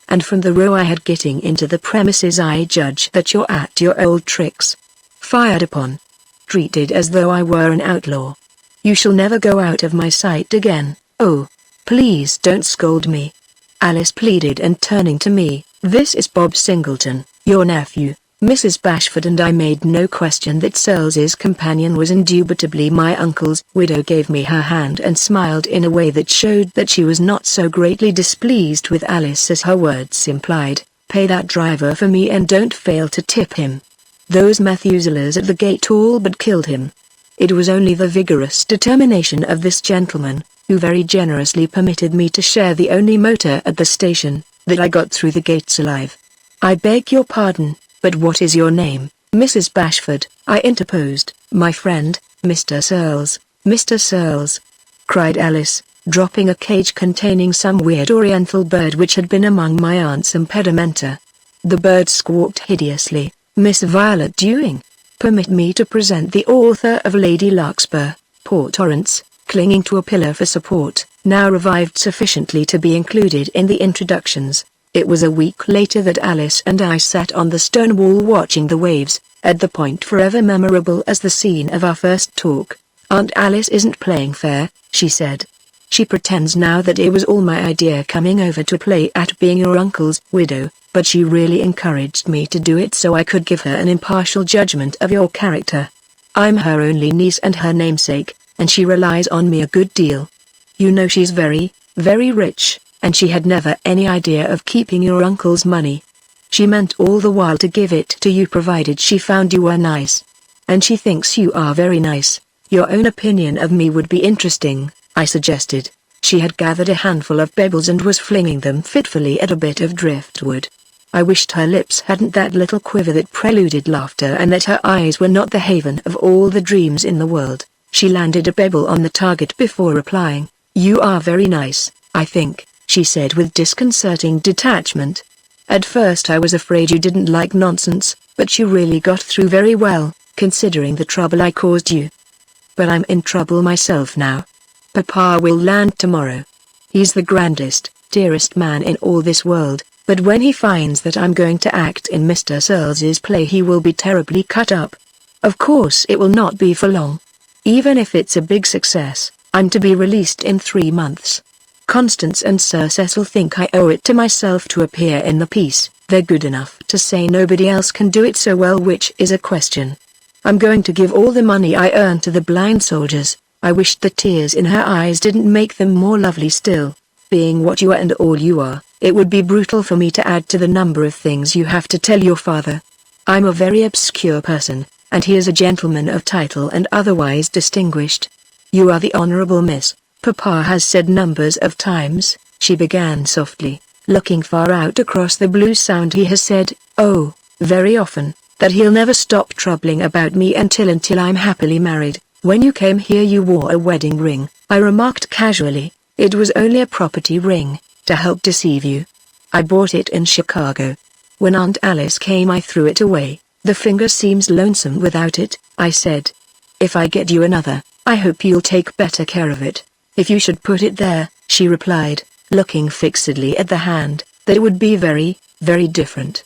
And from the row I had getting into the premises I judge that you're at your old tricks. Fired upon. Treated as though I were an outlaw. You shall never go out of my sight again. Oh, please don't scold me," Alice pleaded, and turning to me, "This is Bob Singleton, your nephew, Mrs. Bashford," and I made no question that Searles's companion was indubitably my uncle's widow. Gave me her hand and smiled in a way that showed that she was not so greatly displeased with Alice as her words implied. "Pay that driver for me and don't fail to tip him. Those Methuselahs at the gate all but killed him." It was only the vigorous determination of this gentleman, who very generously permitted me to share the only motor at the station, that I got through the gates alive. "I beg your pardon, but what is your name, Mrs. Bashford?" I interposed. "My friend, Mr. Searles." "Mr. Searles!" cried Alice, dropping a cage containing some weird oriental bird which had been among my aunt's impedimenta. The bird squawked hideously. "Miss Violet Dewing. Permit me to present the author of Lady Larkspur." Poor Torrance, clinging to a pillar for support, now revived sufficiently to be included in the introductions. It was a week later that Alice and I sat on the stone wall watching the waves, at the point forever memorable as the scene of our first talk. "Aunt Alice isn't playing fair," she said. "She pretends now that it was all my idea coming over to play at being your uncle's widow, but she really encouraged me to do it so I could give her an impartial judgment of your character. I'm her only niece and her namesake, and she relies on me a good deal. You know she's very, very rich, and she had never any idea of keeping your uncle's money. She meant all the while to give it to you provided she found you were nice. And she thinks you are very nice. Your own opinion of me would be interesting," I suggested. She had gathered a handful of pebbles and was flinging them fitfully at a bit of driftwood. I wished her lips hadn't that little quiver that preluded laughter, and that her eyes were not the haven of all the dreams in the world. She landed a pebble on the target before replying. "You are very nice, I think," she said with disconcerting detachment. "At first I was afraid you didn't like nonsense, but you really got through very well, considering the trouble I caused you. But I'm in trouble myself now. Papa will land tomorrow. He's the grandest, dearest man in all this world, but when he finds that I'm going to act in Mr. Searles's play he will be terribly cut up. Of course it will not be for long. Even if it's a big success, I'm to be released in 3 months. Constance and Sir Cecil think I owe it to myself to appear in the piece. They're good enough to say nobody else can do it so well, which is a question. I'm going to give all the money I earn to the blind soldiers." I wished the tears in her eyes didn't make them more lovely still. "Being what you are and all you are, it would be brutal for me to add to the number of things you have to tell your father. I'm a very obscure person, and he is a gentleman of title and otherwise distinguished. You are the Honorable Miss, Papa has said numbers of times," she began softly, looking far out across the blue sound. "He has said, oh, very often, that he'll never stop troubling about me until I'm happily married. When you came here you wore a wedding ring," I remarked casually. "It was only a property ring, to help deceive you." I bought it in Chicago. When Aunt Alice came I threw it away. The finger seems lonesome without it, I said. If I get you another, I hope you'll take better care of it. If you should put it there, she replied, looking fixedly at the hand, that it would be very, very different.